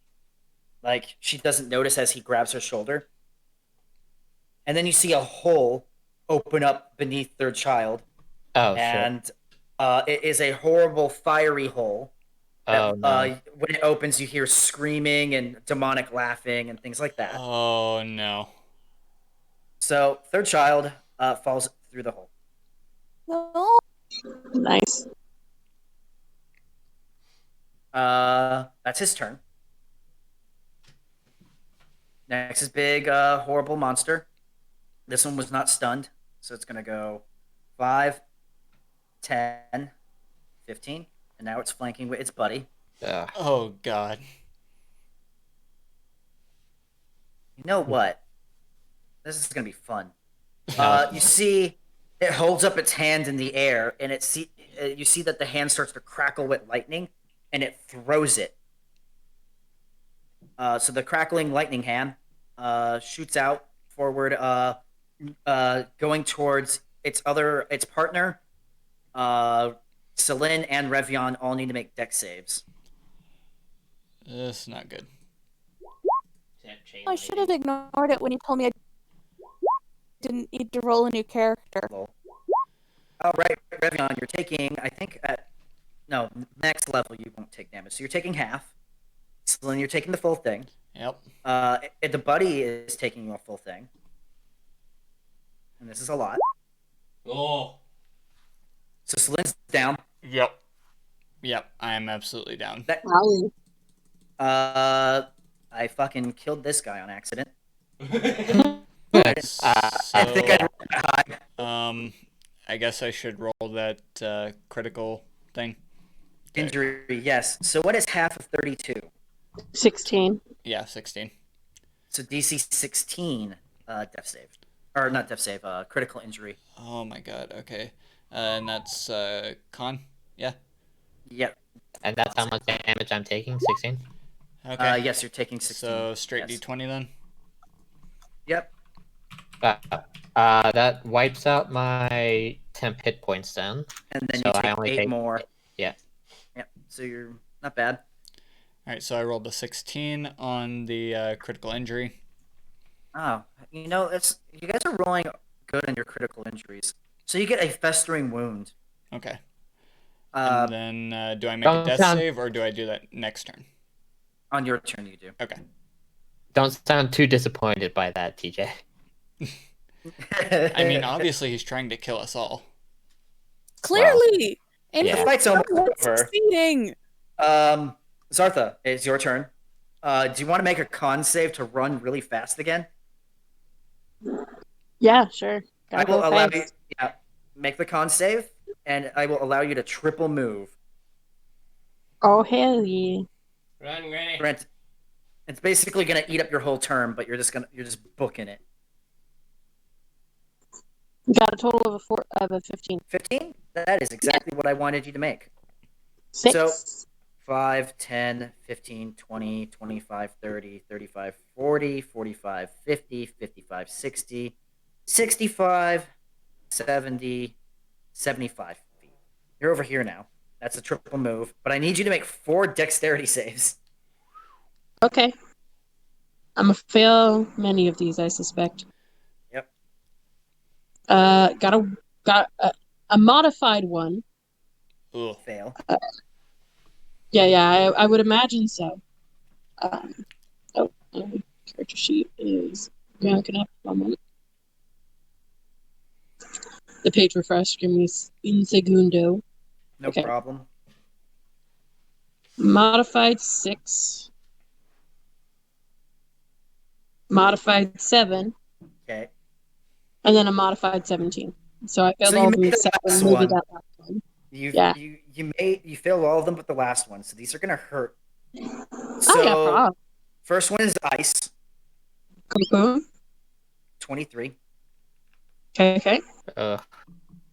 Like she doesn't notice as he grabs her shoulder. And then you see a hole open up beneath third child. Oh, shit. And it is a horrible fiery hole. Oh, That, no. when it opens, you hear screaming and demonic laughing and things like that. Oh no. So third child falls through the hole. No. Nice. That's his turn. Next is big, horrible monster. This one was not stunned, so it's gonna go 5, 10, 15, and now it's flanking with its buddy. Ugh. Oh god. You know what? This is gonna be fun. No, You see, it holds up its hand in the air, and you see that the hand starts to crackle with lightning, and it throws it. So the crackling lightning hand shoots out forward, going towards its partner. Celine and Revion all need to make dex saves. This is not good. That chain I should lightning. have ignored it when you told me I didn't need to roll a new character. Oh, right, Revion, you're taking, I think, next level you won't take damage. So you're taking half. Celine, you're taking the full thing. Yep. The buddy is taking a full thing. And this is a lot. Oh. So Celine's down. Yep. Yep. I am absolutely down. Wow. I fucking killed this guy on accident. Good. I think I rolled that high. I guess I should roll that critical thing. Injury, yes. So what is half of 32? 16. Yeah, 16. So DC 16 death save. Or not death save, critical injury. Oh my god, okay. And that's con? Yeah. Yep. And that's how much damage I'm taking? 16? Okay. Yes, you're taking 16. So straight Yes. D20 then? Yep. That wipes out my temp hit points then. And then So you I take only 8 take- more. Yeah. Yep. So you're not bad. Alright, so I rolled a 16 on the critical injury. Oh, you know, you guys are rolling good on your critical injuries. So you get a festering wound. Okay. Uh, And then do I make Don't a death sound- save or do I do that next turn? on your turn, you do. Okay. Don't sound too disappointed by that, TJ. I mean, obviously he's trying to kill us all. Clearly! And Yeah. The fight's almost over. succeeding! Zartha, it's your turn. Do you want to make a con save to run really fast again? Yeah, sure. I Gotta will go allow fast. you. Yeah, make the con save, and I will allow you to triple move. Oh, hell yeah. Run, Granny. Brent, it's basically gonna eat up your whole turn, but you're just booking it. Got a total of a 15. 15? That is exactly what I wanted you to make. 6. So- 5, 10, 15, 20, 25, 30, 35, 40, 45, 50, 55, 60, 65, 70, 75 feet. You're over here now. That's a triple move, but I need you to make 4 dexterity saves. Okay. I'm gonna fail many of these, I suspect. Yep. Got a modified one. Ugh. Fail. Yeah, I would imagine so. Character sheet is backing up 1 moment. The page refresh. Give me un segundo. No Okay. problem. Modified 6. modified 7, Okay. and then a modified 17. So I failed So all you of them made the except for last maybe one. that last one. You Yeah. you failed all of them but the last one. So these are gonna hurt. Oh yeah, So prob. first one is ice, Cool. 23. Okay.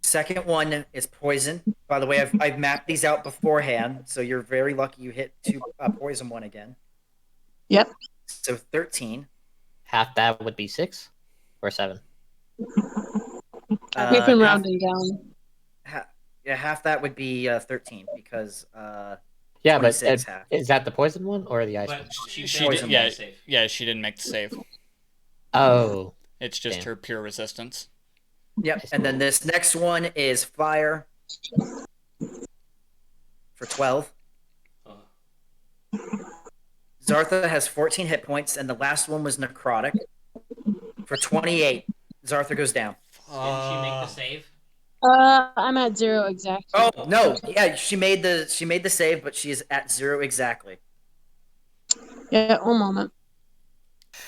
Second one is poison. By the way, I've mapped these out beforehand, so you're very lucky you hit poison one again. Yep. So 13. Half that would be 6 or 7. We've been Half, rounding down. yeah, half that would be 13 because Yeah, but 26 half. is that the poison one or the ice one? But she She failed did, to yeah, make a save. yeah, she didn't make the save. Oh. It's just Damn. her pure resistance. Yep, and then this next one is fire for 12. Oh. Zartha has 14 hit points, and the last one was necrotic for 28. Zartha goes down. Didn't she make the save? I'm at 0 exactly. Oh no! Yeah, she made the save, but she is at 0 exactly. Yeah, one moment.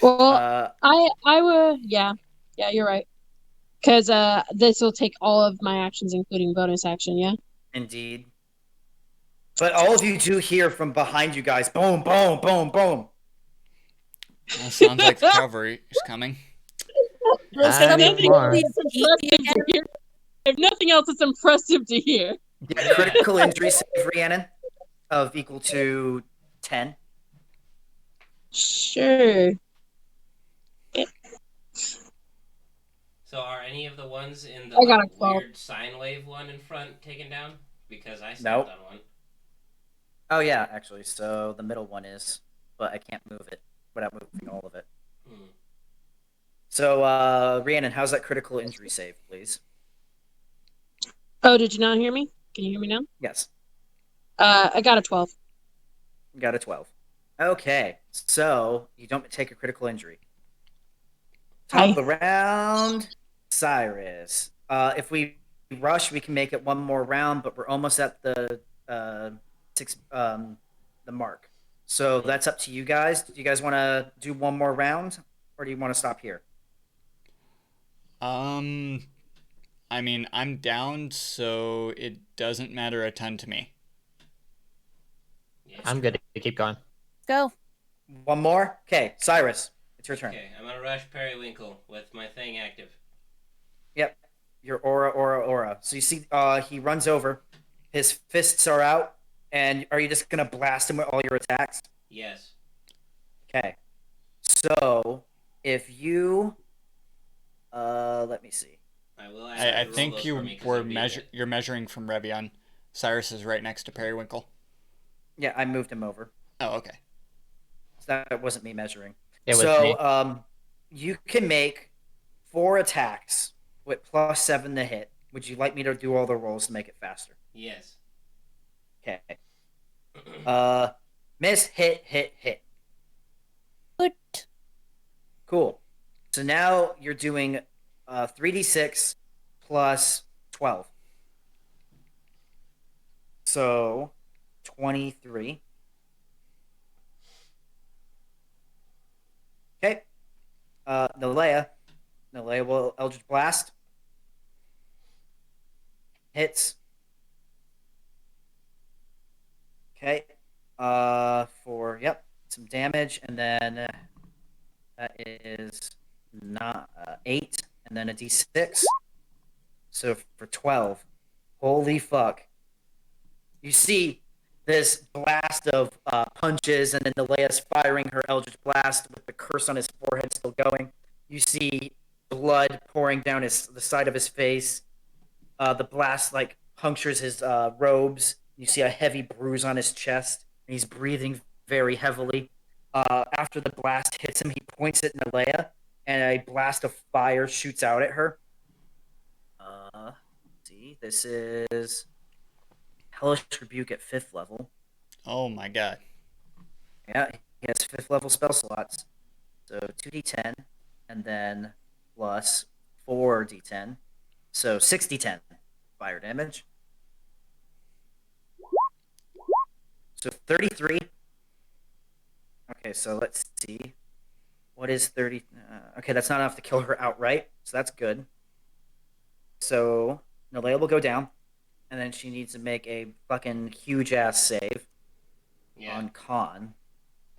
Well, I will. Yeah, you're right. Because this will take all of my actions, including bonus action. Yeah. Indeed. But all of you do hear from behind you guys, boom, boom, boom, boom. Well, sounds like the cavalry is coming. Was I somebody need more. please eat me Impressive again? to hear. If nothing else, it's impressive to hear. Yeah, critical injury save, Rhiannon, of equal to 10. Sure. So are any of the ones in the I got a 12. weird sine wave one in front taken down? Because I Nope. stepped on one. Oh yeah, actually, so the middle one is, but I can't move it without moving all of it. Hmm. So, Rhiannon, how's that critical injury save, please? Oh, did you not hear me? Can you hear me now? Yes, I got a 12. got a 12. Okay, so you don't take a critical injury. Top of the round, Cyrus. If we rush, we can make it one more round, but we're almost at the the mark. So that's up to you guys. Do you guys want to do one more round, or do you want to stop here? I mean, I'm down, so it doesn't matter a ton to me. Yeah. I'm good to keep going. Go. One more. Okay, Cyrus, it's your turn. Okay, I'm gonna rush Perrywinkle with my thing active. Yep, your aura. So you see, he runs over. His fists are out, and are you just gonna blast him with all your attacks? Yes. Okay. So if you, let me see. I will ask I you to roll think those you for me 'cause were I'm beating it. you're measuring from Revion. Cyrus is right next to Perrywinkle. Yeah, I moved him over. Oh, okay. So that wasn't me measuring. It was So, me. you can make 4 attacks with +7 to hit. Would you like me to do all the rolls to make it faster? Yes. Okay. Miss, hit. Good. Cool. So now you're doing 3d6 plus 12. So 23. Okay. Nalea will Eldritch Blast. Hits. Okay. For some damage, and then that is not 8, and then a d6. So for 12. Holy fuck. You see this blast of punches, and then Nalea's firing her Eldritch Blast with the curse on his forehead still going. You see blood pouring down the side of his face. The blast punctures his robes. You see a heavy bruise on his chest, and he's breathing very heavily. After the blast hits him, he points at Nalea, and a blast of fire shoots out at her. See, this is Hellish Rebuke at 5th level. Oh my god. Yeah, he has 5th level spell slots. So 2d10, and then plus 4d10. So 6d10 fire damage. So 33. Okay, so let's see. What is 30? Okay, that's not enough to kill her outright, so that's good. So Nalea will go down, and then she needs to make a fucking huge ass save on con.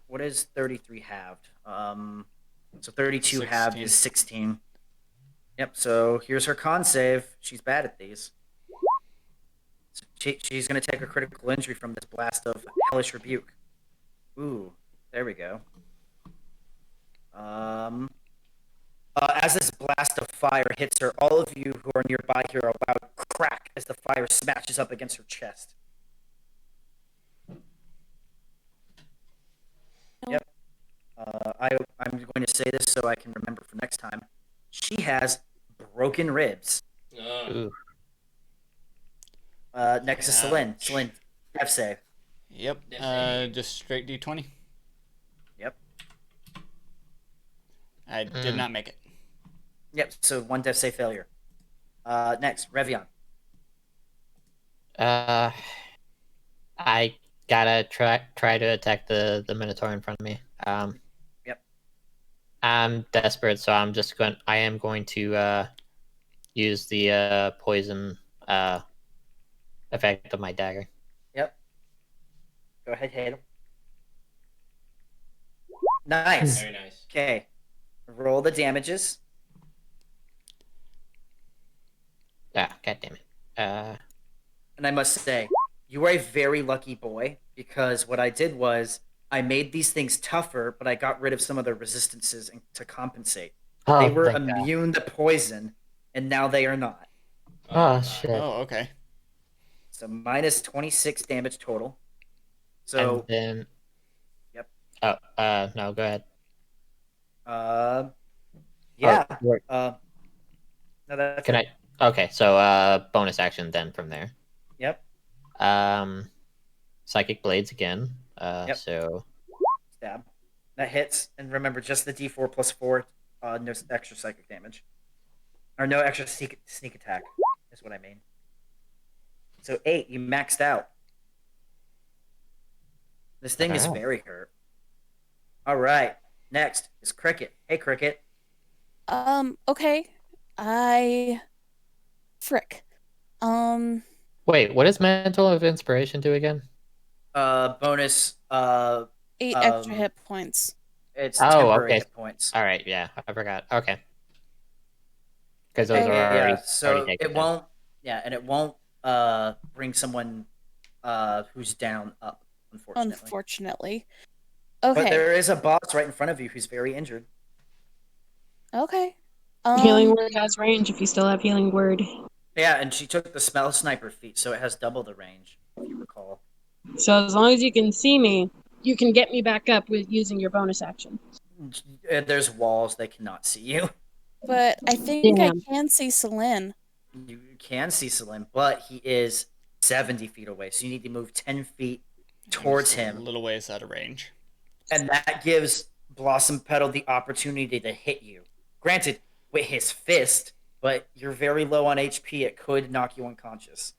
What is 33 halved? So 32 halved 16. is 16. Yep. So here's her con save. She's bad at these. So she's gonna take a critical injury from this blast of hellish rebuke. Ooh, there we go. As this blast of fire hits her, all of you who are nearby hear a loud crack as the fire smashes up against her chest. Yep. I'm going to say this so I can remember for next time. She has broken ribs. Ooh. Next is Celine. Celine, F save. Yep. Just straight D20. Yep. I did not make it. Yep. So one death save failure. Next, Revion. I gotta try to attack the Minotaur in front of me. Yep. I'm desperate, so I am going to use the poison effect of my dagger. Yep. Go ahead, hit him. Nice. Very nice. Okay. Roll the damages. Ah, god damn it. And I must say, you are a very lucky boy, because what I did was I made these things tougher, but I got rid of some of their resistances to compensate. They were thank God. immune to poison, and now they are not. Oh, God. shit. Oh, okay. So minus 26 damage total. So And then... Yep. Oh, no, go ahead. Yeah. Or No, that's can it. I... Okay, so bonus action then from there. Yep. Psychic Blades again. Yep. So... Stab. That hits, and remember, just the D4 plus 4, no extra psychic damage. Or no extra sneak attack, is what I mean. So 8, you maxed out. This thing is Wow. very hurt. Alright, next is Cricket. Hey, Cricket. Okay. Frick. Wait, what does Mantle of Inspiration do again? Bonus, 8 extra hit points. it's Oh, temporary okay. hit points. Alright, yeah, I forgot. Okay. Because those Okay. are already, Yeah, so already taken it down. won't, yeah, and it won't, bring someone, who's down up, unfortunately. Unfortunately. But Okay. there is a boss right in front of you who's very injured. Okay. Healing Word has range if you still have Healing Word. Yeah, and she took the Spell Sniper feat, so it has double the range, if you recall. So as long as you can see me, you can get me back up with using your bonus action. There's walls, they cannot see you. But I think Damn. I can see Celine. You can see Salim, but he is 70 feet away, so you need to move 10 feet towards He's a him. little ways out of range. And that gives Blossom Petal the opportunity to hit you. Granted, with his fist, but you're very low on HP. It could knock you unconscious.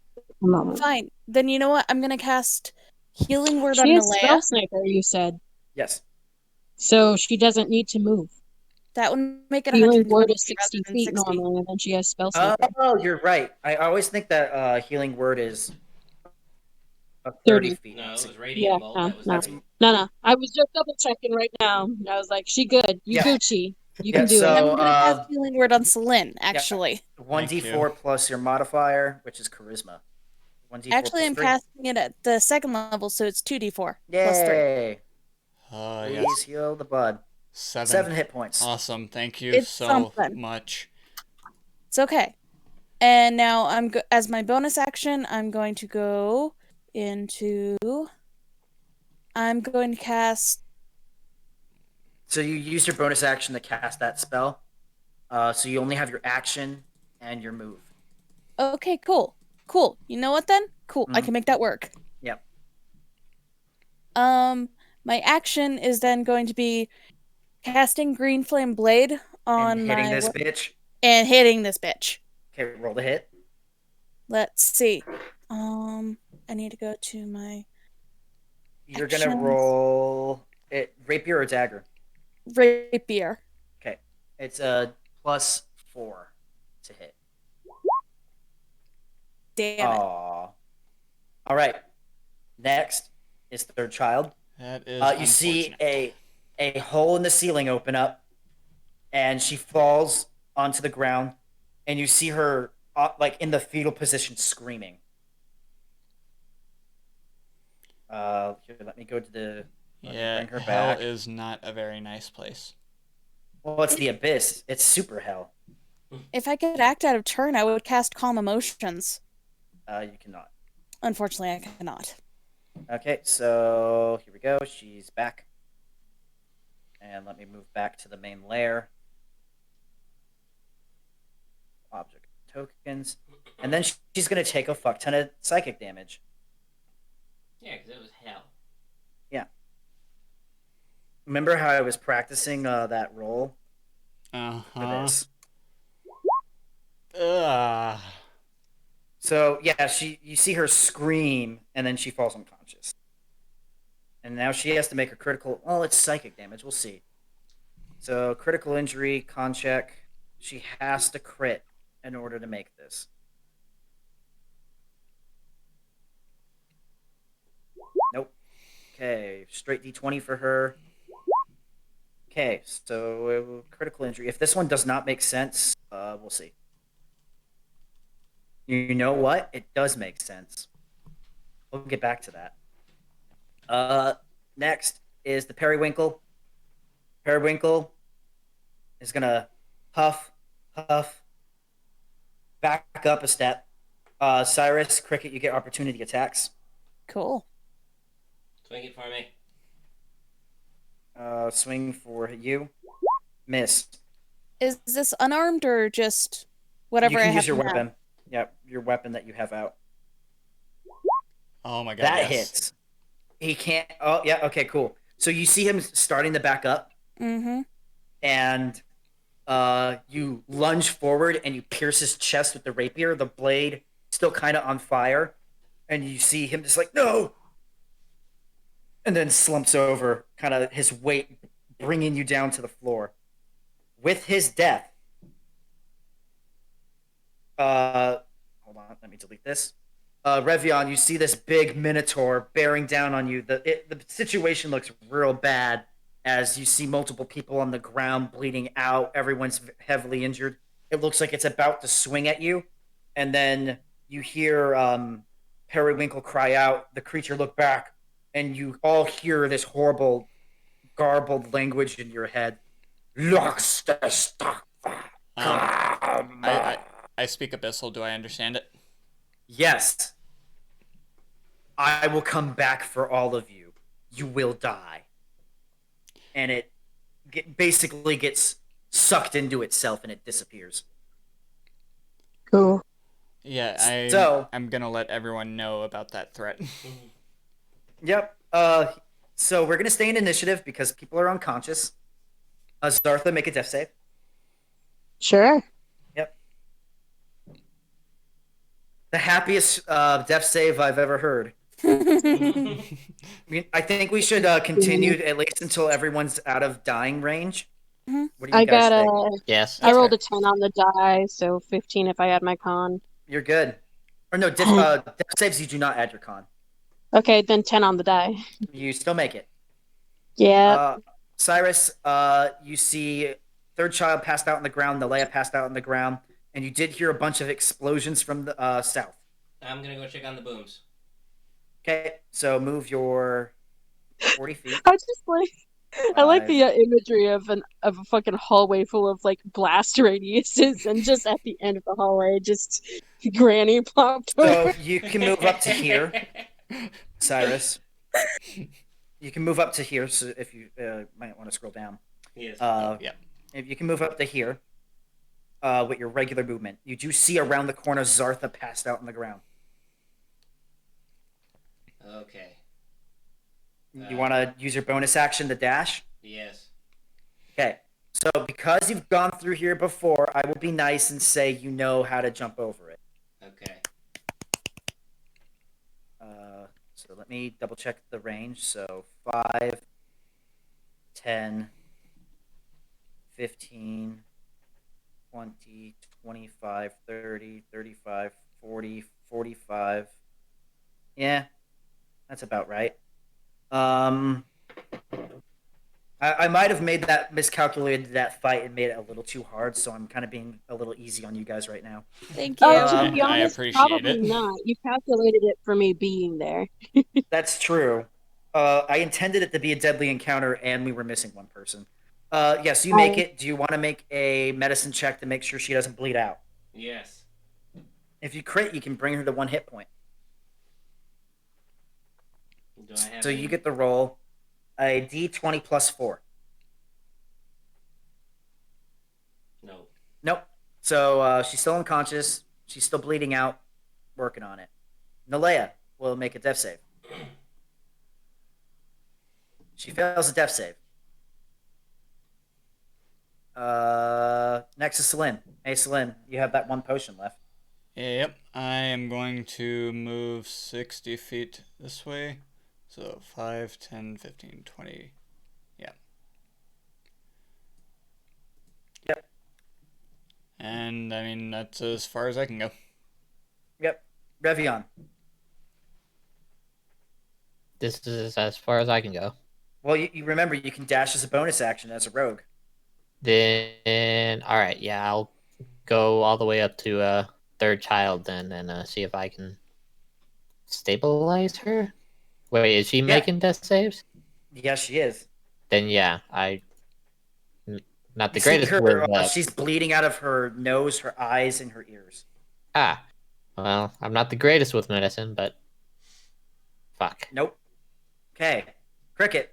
Fine. Then you know what? I'm gonna cast Healing Word on She has Spell Nalea. Sniper, you said. Yes. So she doesn't need to move. That would make it Healing 120 Word is rather 60 than feet 60. normally, and then she has Spell Sniper. Oh, you're right. I always think that Healing Word is 30 feet. No, it was Yeah, Radiant Bolt. no, That was no. the No. I was just double checking right now. I was like, she good. You Yeah. Gucci. You Yeah, can do so- it. I'm gonna cast Healing Word on Celine, actually. 1d4 plus your modifier, which is Charisma. 1d4 Actually, plus I'm 3. casting it at the second level, so it's 2d4 plus 3. Yay! Yes. Please heal the bud. 7 hit points. Awesome. Thank you It's so something. much. It's okay. And now as my bonus action, I'm going to go into. I'm going to cast. So you used your bonus action to cast that spell. So you only have your action and your move. Okay, cool. You know what then? Cool. I can make that work. Yep. My action is then going to be casting Green Flame Blade on And hitting my this bitch. and hitting this bitch. Okay, roll the hit. Let's see. I need to go to my. You're gonna Actions. roll it rapier or dagger. rapier. Okay. It's a +4 to hit. Damn it. Aww. All right. Next is third child. That is You see unfortunate. a hole in the ceiling open up, and she falls onto the ground, and you see her like in the fetal position, screaming. Here, let me go to the. Let me Yeah, bring her hell back. is not a very nice place. Well, it's the abyss. It's super hell. If I could act out of turn, I would cast Calm Emotions. You cannot. Unfortunately, I cannot. Okay, so here we go. She's back. And let me move back to the main layer. Object tokens. And then she's going to take a fuck ton of psychic damage. Yeah, because it was hell. Yeah. Remember how I was practicing that roll for Uh-huh. this? Ugh. So, yeah, you see her scream, and then she falls unconscious. And now she has to make a critical... Well, it's psychic damage. We'll see. So, critical injury, con check. She has to crit in order to make this. Nope. Okay, straight D20 for her. Okay, so critical injury. If this one does not make sense, we'll see. You know what? It does make sense. We'll get back to that. Next is the Perrywinkle. Perrywinkle is gonna huff, back up a step. Cyrus, Cricket, you get opportunity attacks. Cool. Swing it for me. Swing for you. Miss. Is this unarmed or just whatever You I can have use your now? weapon. Yeah, your weapon that you have out. Oh my god, That yes. hits. He can't. Oh, yeah. Okay, cool. So you see him starting to back up, Mm-hmm. and you lunge forward and you pierce his chest with the rapier. The blade still kind of on fire, and you see him just like no, and then slumps over, kind of his weight bringing you down to the floor. With his death, hold on, let me delete this. Revion, you see this big minotaur bearing down on you. The situation looks real bad as you see multiple people on the ground bleeding out. Everyone's heavily injured. It looks like it's about to swing at you, and then you hear Perrywinkle cry out. The creature look back, and you all hear this horrible, garbled language in your head. Um, I speak Abyssal. Do I understand it? Yes, I will come back for all of you. You will die. And it basically gets sucked into itself and it disappears. Cool. Yeah, So, I'm gonna let everyone know about that threat. yep. So we're gonna stay in initiative because people are unconscious. Zartha, make a death save. Sure. Yep. The happiest death save I've ever heard. I think we should continue at least until everyone's out of dying range. What do you I guys got think? Yes. I rolled a 10 on the die, so 15 if I add my con. You're good. Or no, death saves you do not add your con. Okay, then 10 on the die. You still make it. Yeah. Cyrus, you see third child passed out on the ground, Nalea passed out on the ground, and you did hear a bunch of explosions from the south. I'm gonna go check on the booms. Okay, so move your 40 feet. I just like I like 5. the imagery of a fucking hallway full of like blast radiuses, and just at the end of the hallway, just Granny plopped over. So you can move up to here, Cyrus. You can move up to here, so if you might want to scroll down. Yes. Yeah. If you can move up to here with your regular movement, you do see around the corner Zartha passed out on the ground. Okay. You want to use your bonus action to dash? Yes. Okay. So because you've gone through here before, I will be nice and say you know how to jump over it. Okay. So let me double check the range. So 5, 10, 15, 20, 25, 30, 35, 40, 45. Yeah, that's about right. I might have made that miscalculated that fight and made it a little too hard, so I'm kind of being a little easy on you guys right now. Thank Oh, you. to be I honest, appreciate probably it. not. You calculated it for me being there. That's true. I intended it to be a deadly encounter, and we were missing one person. Yes, you make I- it. Do you want to make a medicine check to make sure she doesn't bleed out? Yes. If you crit, you can bring her to 1 hit point. Do I have So any? you get the roll a d20 plus 4. No. Nope. So she's still unconscious. She's still bleeding out. Working on it. Nalea will make a death save. She fails a death save. Next is Celine. Hey, Celine, you have that 1 potion left. Yep, I am going to move 60 feet this way. So 5, 10, 15, 20. Yeah. Yep. And I mean, that's as far as I can go. Yep. Revion. This is as far as I can go. Well, you remember you can dash as a bonus action as a rogue. Then, all right, yeah, I'll go all the way up to third child then, and see if I can stabilize her. Wait, is she making death saves? Yes, she is. Then yeah, not the You see greatest her, with she's bleeding out of her nose, her eyes, and her ears. well, I'm not the greatest with medicine, but fuck. Nope. Okay. Cricket.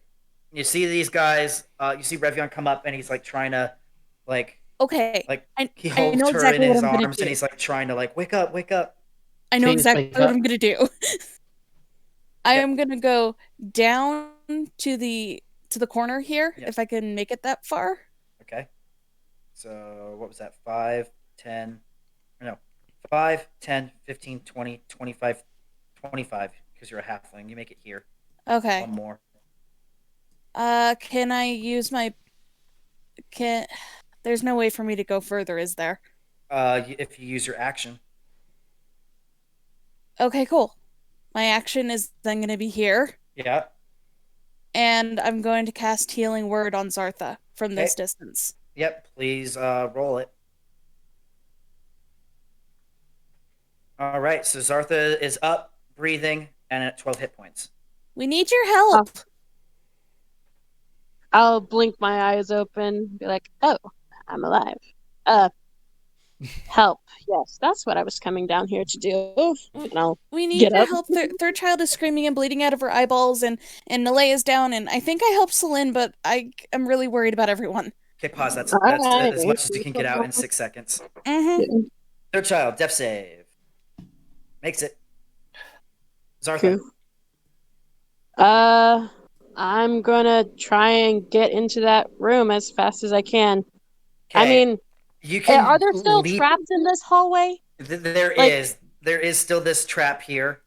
You see these guys, you see Revion come up and he's like trying to, like, Okay. he I holds know her in exactly what his I'm gonna arms do. and he's like trying to, like, wake up, wake up. I know Please exactly wake what up. I'm gonna do. I Yep. am gonna go down to the corner here, Yep. if I can make it that far. Okay. So, what was that? 5, 10, no, 5, 10, 15, 20, 25, 25, because you're a halfling. You make it here. Okay. One more. Can I use my There's no way for me to go further, is there? If you use your action. Okay, cool. My action is then gonna be here, Yeah. and I'm going to cast Healing Word on Zartha from this Okay. distance. Yep. Please roll it. All right. So Zartha is up, breathing, and at 12 hit points. We need your help. I'll blink my eyes open, be like, "Oh, I'm alive." Help. Yes, that's what I was coming down here to do. And I'll We need get your up. help. Third child is screaming and bleeding out of her eyeballs, and Nalea's down, and I think I helped Celine, but I'm really worried about everyone. Okay, pause. That's Alright. as much as you can get out in 6 seconds. Mm-hmm. Third child, death save. Makes it. Zartha. Cool. I'm gonna try and get into that room as fast as I can. I Okay. mean, You can are there still leap. traps in this hallway? There Like- is. There is still this trap here.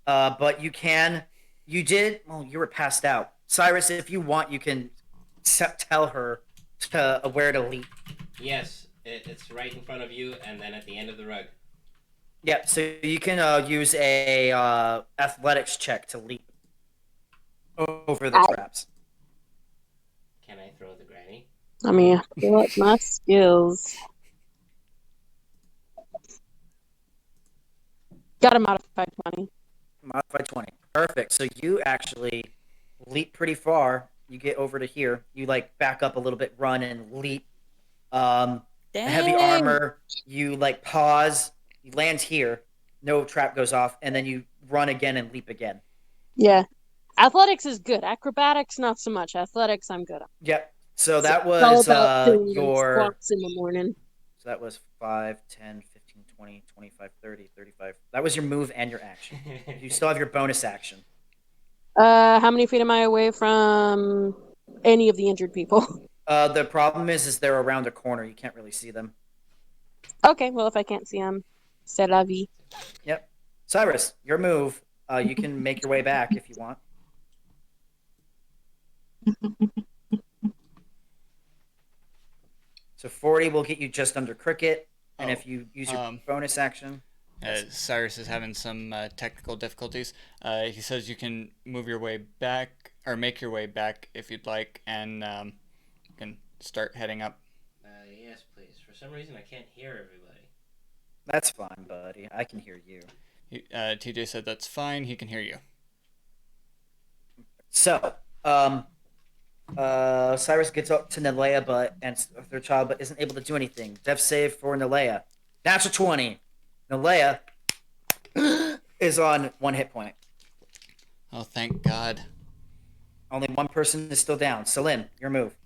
But you can. You did. Well, you were passed out. Cyrus, if you want, you can tell her where to leap. Yes, it's right in front of you, and then at the end of the rug. Yeah, so you can use a athletics check to leap over the traps. Can I throw the granny? I mean, pull up my skills. Got a modified 20. Modified 20. Perfect. So you actually leap pretty far. You get over to here. You like back up a little bit, run and leap. The heavy Dang. armor. You like pause. You land here. No trap goes off, and then you run again and leap again. Yeah. Athletics is good. Acrobatics, not so much. Athletics, I'm good at. Yep. So that It's all was about doing those your. squats in the morning. So that was 5, 10, 15, 20, 25, 30, 35. That was your move and your action. You still have your bonus action. How many feet am I away from any of the injured people? The problem is they're around a corner. You can't really see them. Okay, well, if I can't see them, c'est la vie. Yep. Cyrus, your move. You can make your way back if you want. So 40 will get you just under cricket, and Oh, if you use your um, bonus action, Cyrus is having some technical difficulties. He says you can move your way back or make your way back if you'd like, and you can start heading up. Yes, please. For some reason, I can't hear everybody. that's fine, buddy. I can hear you. TJ said that's fine. He can hear you. So, Cyrus gets up to Nalea, and their child, but isn't able to do anything. Death save for Nalea. Natural 20. Nalea is on 1 hit point. Oh, thank God. Only one person is still down. Salim, your move.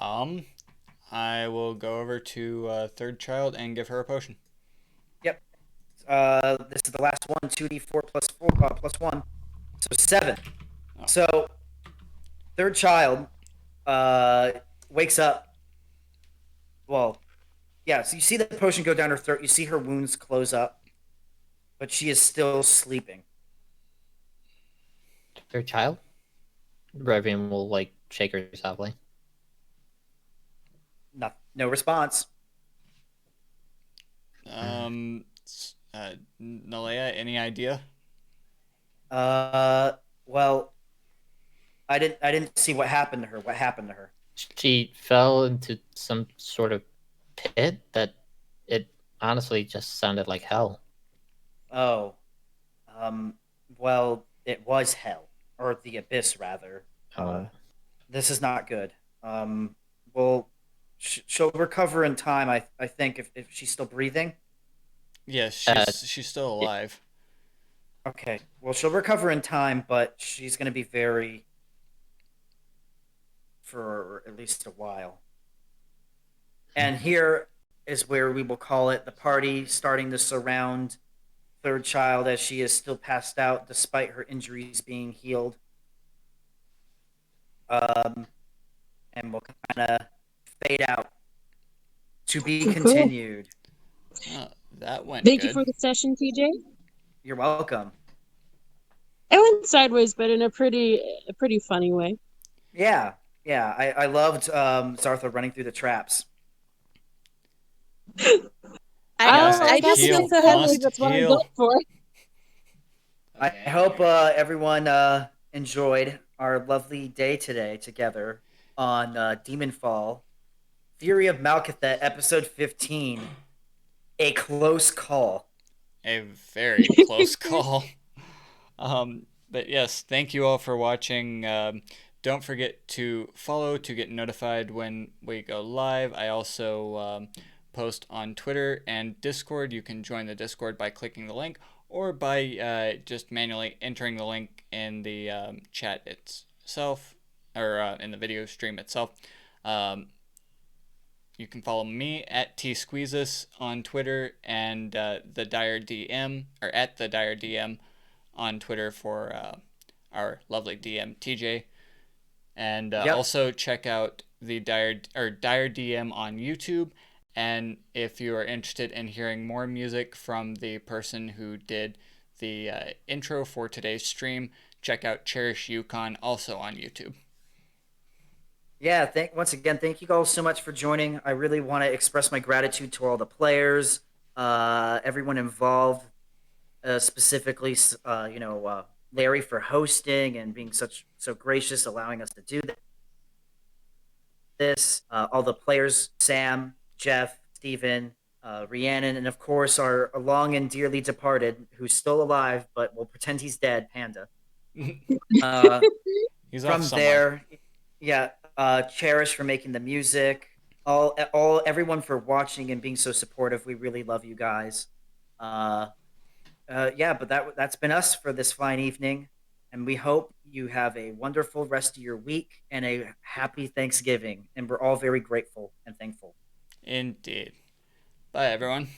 I will go over to third child and give her a potion. Yep. This is the last one. 2d4 plus 4 plus 1. So 7. Oh. So, third child wakes up. Well, yeah, so you see the potion go down her throat. You see her wounds close up. But she is still sleeping. Your child? Revion will like shake her softly. No response. Nalea, any idea? Well, I didn't see what happened to her. What happened to her? She fell into some sort of pit that it honestly just sounded like hell. Oh, well, it was hell, or the abyss, rather. This is not good. Well, she'll recover in time. I think if she's still breathing. Yes, she's still alive. Okay. Well, she'll recover in time, but she's going to be for at least a while. And here is where we will call it the party starting to surround third child as she is still passed out despite her injuries being healed. And we'll kind of fade out. To be Cool. continued. That went Thank good. you for the session, TJ. You're welcome. It went sideways, but in a pretty funny way. Yeah. I loved Zartha running through the traps. I just Heal feel so happy. must That's what I'm heal. going for. I hope everyone enjoyed our lovely day today together on Demonfall, Fury of Malkathet, episode 15, A Close Call. A very close call. But yes, thank you all for watching. Don't forget to follow to get notified when we go live. I also post on Twitter and Discord. You can join the Discord by clicking the link or by just manually entering the link in the chat itself or in the video stream itself. You can follow me at tsqueezes on Twitter and the Dire DM or at the Dire DM on Twitter for our lovely DM TJ. And also check out the Dire DM on YouTube. And if you are interested in hearing more music from the person who did the intro for today's stream, check out Cherish Yukon also on YouTube. Yeah, once again, thank you all so much for joining. I really want to express my gratitude to all the players, everyone involved, specifically, Larry for hosting and being so gracious, allowing us to do this. All the players, Sam, Jeff, Steven, Rhiannon, and of course our long and dearly departed, who's still alive, but we'll pretend he's dead, Panda. He's from there, yeah. Cherish for making the music, everyone for watching and being so supportive. We really love you guys. But that's been us for this fine evening, and we hope you have a wonderful rest of your week and a happy Thanksgiving. And we're all very grateful and thankful. Indeed. Bye, everyone.